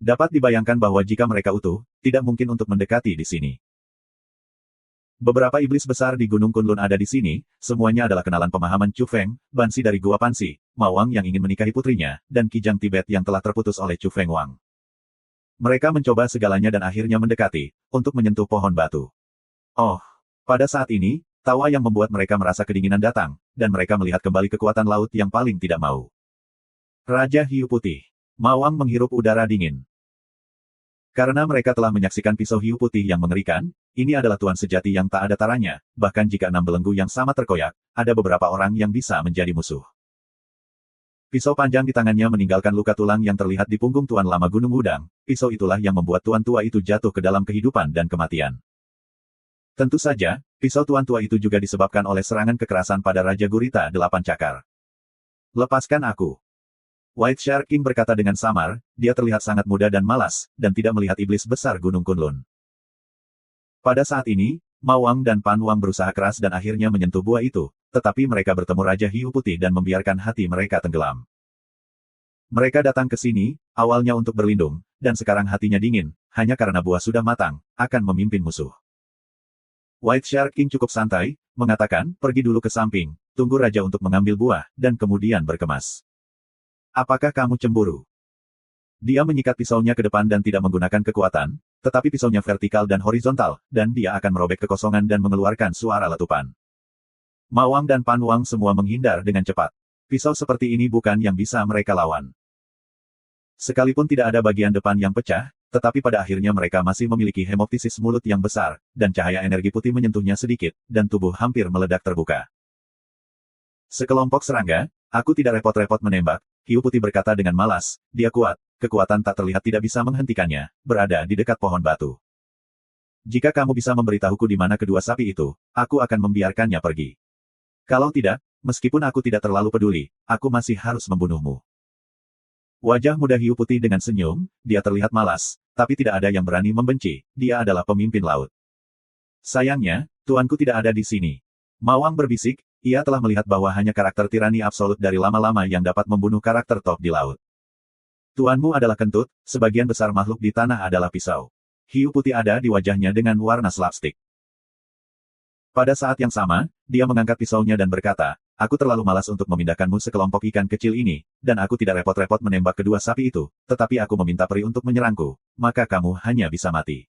Dapat dibayangkan bahwa jika mereka utuh, tidak mungkin untuk mendekati di sini. Beberapa iblis besar di Gunung Kunlun ada di sini, semuanya adalah kenalan pemahaman Chu Feng, Bansi dari Gua Pansi, Mawang yang ingin menikahi putrinya, dan Kijang Tibet yang telah terputus oleh Chu Feng Wang. Mereka mencoba segalanya dan akhirnya mendekati, untuk menyentuh pohon batu. Oh, pada saat ini, tawa yang membuat mereka merasa kedinginan datang, dan mereka melihat kembali kekuatan laut yang paling tidak mau. Raja Hiu Putih. Mawang menghirup udara dingin. Karena mereka telah menyaksikan pisau hiu putih yang mengerikan, ini adalah tuan sejati yang tak ada taranya, bahkan jika 6 belenggu yang sama terkoyak, ada beberapa orang yang bisa menjadi musuh. Pisau panjang di tangannya meninggalkan luka tulang yang terlihat di punggung Tuan Lama Gunung Wudang, pisau itulah yang membuat tuan tua itu jatuh ke dalam kehidupan dan kematian. Tentu saja, pisau tuan tua itu juga disebabkan oleh serangan kekerasan pada Raja Gurita 8 Cakar. Lepaskan aku. White Shark King berkata dengan samar, dia terlihat sangat muda dan malas, dan tidak melihat iblis besar Gunung Kunlun. Pada saat ini, Mawang dan Pan Wang berusaha keras dan akhirnya menyentuh buah itu, tetapi mereka bertemu Raja Hiu Putih dan membiarkan hati mereka tenggelam. Mereka datang ke sini, awalnya untuk berlindung, dan sekarang hatinya dingin, hanya karena buah sudah matang, akan memimpin musuh. White Shark King cukup santai, mengatakan, pergi dulu ke samping, tunggu Raja untuk mengambil buah, dan kemudian berkemas. Apakah kamu cemburu? Dia menyikat pisaunya ke depan dan tidak menggunakan kekuatan, tetapi pisaunya vertikal dan horizontal, dan dia akan merobek kekosongan dan mengeluarkan suara letupan. Mawang dan Pan Wang semua menghindar dengan cepat. Pisau seperti ini bukan yang bisa mereka lawan. Sekalipun tidak ada bagian depan yang pecah, tetapi pada akhirnya mereka masih memiliki hemoptisis mulut yang besar, dan cahaya energi putih menyentuhnya sedikit, dan tubuh hampir meledak terbuka. Sekelompok serangga, aku tidak repot-repot menembak, hiu putih berkata dengan malas, dia kuat, kekuatan tak terlihat tidak bisa menghentikannya, berada di dekat pohon batu. Jika kamu bisa memberitahuku di mana kedua sapi itu, aku akan membiarkannya pergi. Kalau tidak, meskipun aku tidak terlalu peduli, aku masih harus membunuhmu. Wajah muda hiu putih dengan senyum, dia terlihat malas, tapi tidak ada yang berani membenci, dia adalah pemimpin laut. Sayangnya, tuanku tidak ada di sini. Mawang berbisik, ia telah melihat bahwa hanya karakter tirani absolut dari lama-lama yang dapat membunuh karakter top di laut. Tuanmu adalah kentut, sebagian besar makhluk di tanah adalah pisau. Hiu putih ada di wajahnya dengan warna slapstick. Pada saat yang sama, dia mengangkat pisaunya dan berkata, aku terlalu malas untuk memindahkanmu sekelompok ikan kecil ini, dan aku tidak repot-repot menembak kedua sapi itu, tetapi aku meminta peri untuk menyerangku, maka kamu hanya bisa mati.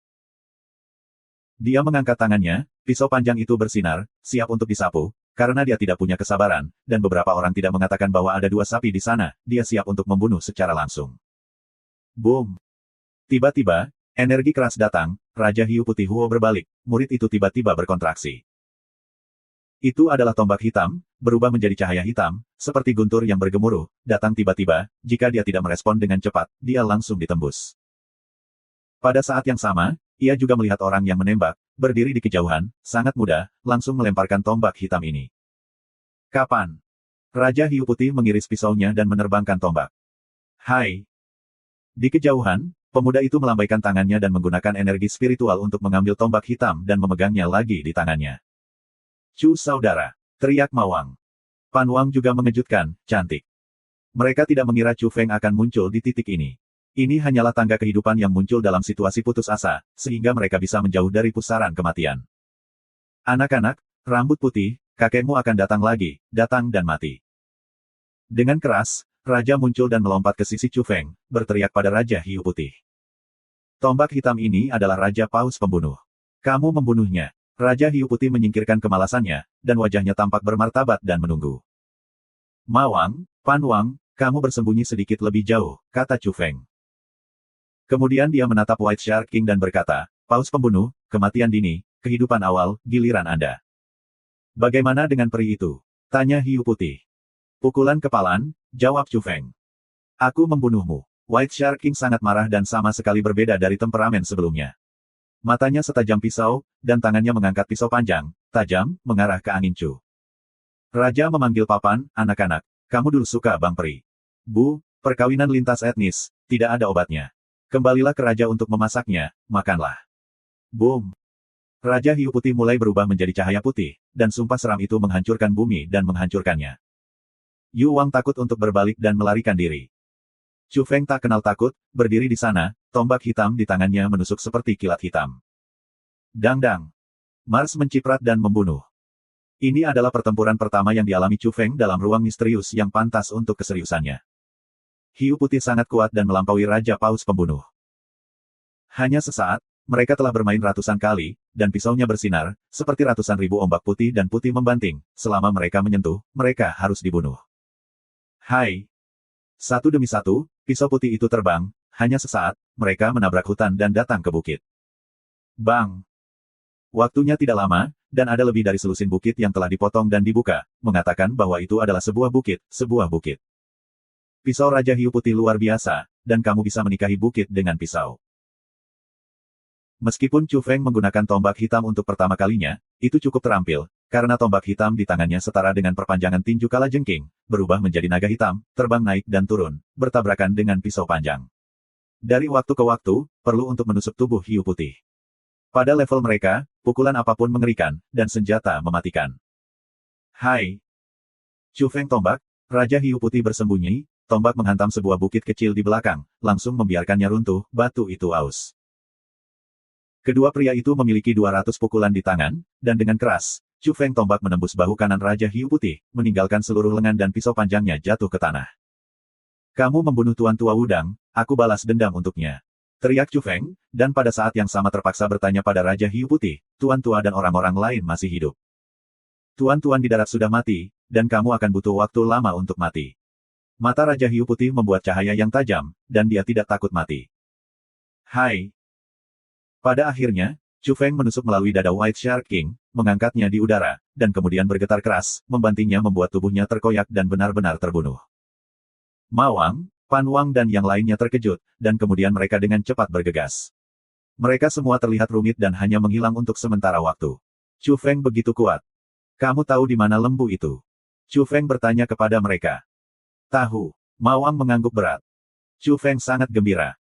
Dia mengangkat tangannya, pisau panjang itu bersinar, siap untuk disapu, karena dia tidak punya kesabaran, dan beberapa orang tidak mengatakan bahwa ada dua sapi di sana, dia siap untuk membunuh secara langsung. Boom! Tiba-tiba, energi keras datang, Raja Hiu Putih Huo berbalik, murid itu tiba-tiba berkontraksi. Itu adalah tombak hitam, berubah menjadi cahaya hitam, seperti guntur yang bergemuruh, datang tiba-tiba, jika dia tidak merespon dengan cepat, dia langsung ditembus. Pada saat yang sama, ia juga melihat orang yang menembak, berdiri di kejauhan, sangat muda, langsung melemparkan tombak hitam ini. Kapan? Raja Hiu Putih mengiris pisaunya dan menerbangkan tombak. Hai! Di kejauhan, pemuda itu melambaikan tangannya dan menggunakan energi spiritual untuk mengambil tombak hitam dan memegangnya lagi di tangannya. Chu saudara, teriak Mawang. Pan Wang juga mengejutkan, cantik. Mereka tidak mengira Chu Feng akan muncul di titik ini. Ini hanyalah tangga kehidupan yang muncul dalam situasi putus asa, sehingga mereka bisa menjauh dari pusaran kematian. Anak-anak, rambut putih, kakekmu akan datang lagi, datang dan mati. Dengan keras, Raja muncul dan melompat ke sisi Chu Feng, berteriak pada Raja Hiu Putih. Tombak hitam ini adalah Raja Paus Pembunuh. Kamu membunuhnya. Raja Hiu Putih menyingkirkan kemalasannya, dan wajahnya tampak bermartabat dan menunggu. Mawang, Pan Wang, kamu bersembunyi sedikit lebih jauh, kata Chu Feng. Kemudian dia menatap White Shark King dan berkata, Paus Pembunuh, kematian dini, kehidupan awal, giliran Anda. Bagaimana dengan peri itu? Tanya Hiu Putih. Pukulan kepalan, jawab Chu Feng. Aku membunuhmu. White Shark King sangat marah dan sama sekali berbeda dari temperamen sebelumnya. Matanya setajam pisau, dan tangannya mengangkat pisau panjang, tajam, mengarah ke angin Chu. Raja memanggil papan, anak-anak, kamu dulu suka Bang Peri. Bu, perkawinan lintas etnis, tidak ada obatnya. Kembalilah ke raja untuk memasaknya, makanlah. Boom! Raja Hiu Putih mulai berubah menjadi cahaya putih, dan sumpah seram itu menghancurkan bumi dan menghancurkannya. Yu Wang takut untuk berbalik dan melarikan diri. Chu Feng tak kenal takut, berdiri di sana, tombak hitam di tangannya menusuk seperti kilat hitam. Dang-dang. Mars menciprat dan membunuh. Ini adalah pertempuran pertama yang dialami Chu Feng dalam ruang misterius yang pantas untuk keseriusannya. Hiu Putih sangat kuat dan melampaui Raja Paus Pembunuh. Hanya sesaat, mereka telah bermain ratusan kali, dan pisaunya bersinar, seperti ratusan ribu ombak putih dan putih membanting, selama mereka menyentuh, mereka harus dibunuh. Hai! Satu demi satu, pisau putih itu terbang, hanya sesaat, mereka menabrak hutan dan datang ke bukit. Bang! Waktunya tidak lama, dan ada lebih dari selusin bukit yang telah dipotong dan dibuka, mengatakan bahwa itu adalah sebuah bukit, sebuah bukit. Pisau Raja Hiu Putih luar biasa, dan kamu bisa menikahi bukit dengan pisau. Meskipun Chu Feng menggunakan tombak hitam untuk pertama kalinya, itu cukup terampil, karena tombak hitam di tangannya setara dengan perpanjangan tinju kalajengking, berubah menjadi naga hitam, terbang naik dan turun, bertabrakan dengan pisau panjang. Dari waktu ke waktu, perlu untuk menusuk tubuh Hiu Putih. Pada level mereka, pukulan apapun mengerikan, dan senjata mematikan. Hai! Chu Feng tombak, Raja Hiu Putih bersembunyi, tombak menghantam sebuah bukit kecil di belakang, langsung membiarkannya runtuh, batu itu aus. Kedua pria itu memiliki 200 pukulan di tangan, dan dengan keras, Chu Feng tombak menembus bahu kanan Raja Hiu Putih, meninggalkan seluruh lengan dan pisau panjangnya jatuh ke tanah. Kamu membunuh Tuan Tua Wudang, aku balas dendam untuknya. Teriak Chu Feng, dan pada saat yang sama terpaksa bertanya pada Raja Hiu Putih, Tuan Tua dan orang-orang lain masih hidup. Tuan-tuan di darat sudah mati, dan kamu akan butuh waktu lama untuk mati. Mata Raja Hiu Putih membuat cahaya yang tajam, dan dia tidak takut mati. Hai. Pada akhirnya, Chu Feng menusuk melalui dada White Shark King, mengangkatnya di udara, dan kemudian bergetar keras, membantingnya membuat tubuhnya terkoyak dan benar-benar terbunuh. Ma Wang, Pan Wang dan yang lainnya terkejut, dan kemudian mereka dengan cepat bergegas. Mereka semua terlihat rumit dan hanya menghilang untuk sementara waktu. Chu Feng begitu kuat. Kamu tahu di mana lembu itu? Chu Feng bertanya kepada mereka. Tahu. Ma Wang mengangguk berat. Chu Feng sangat gembira.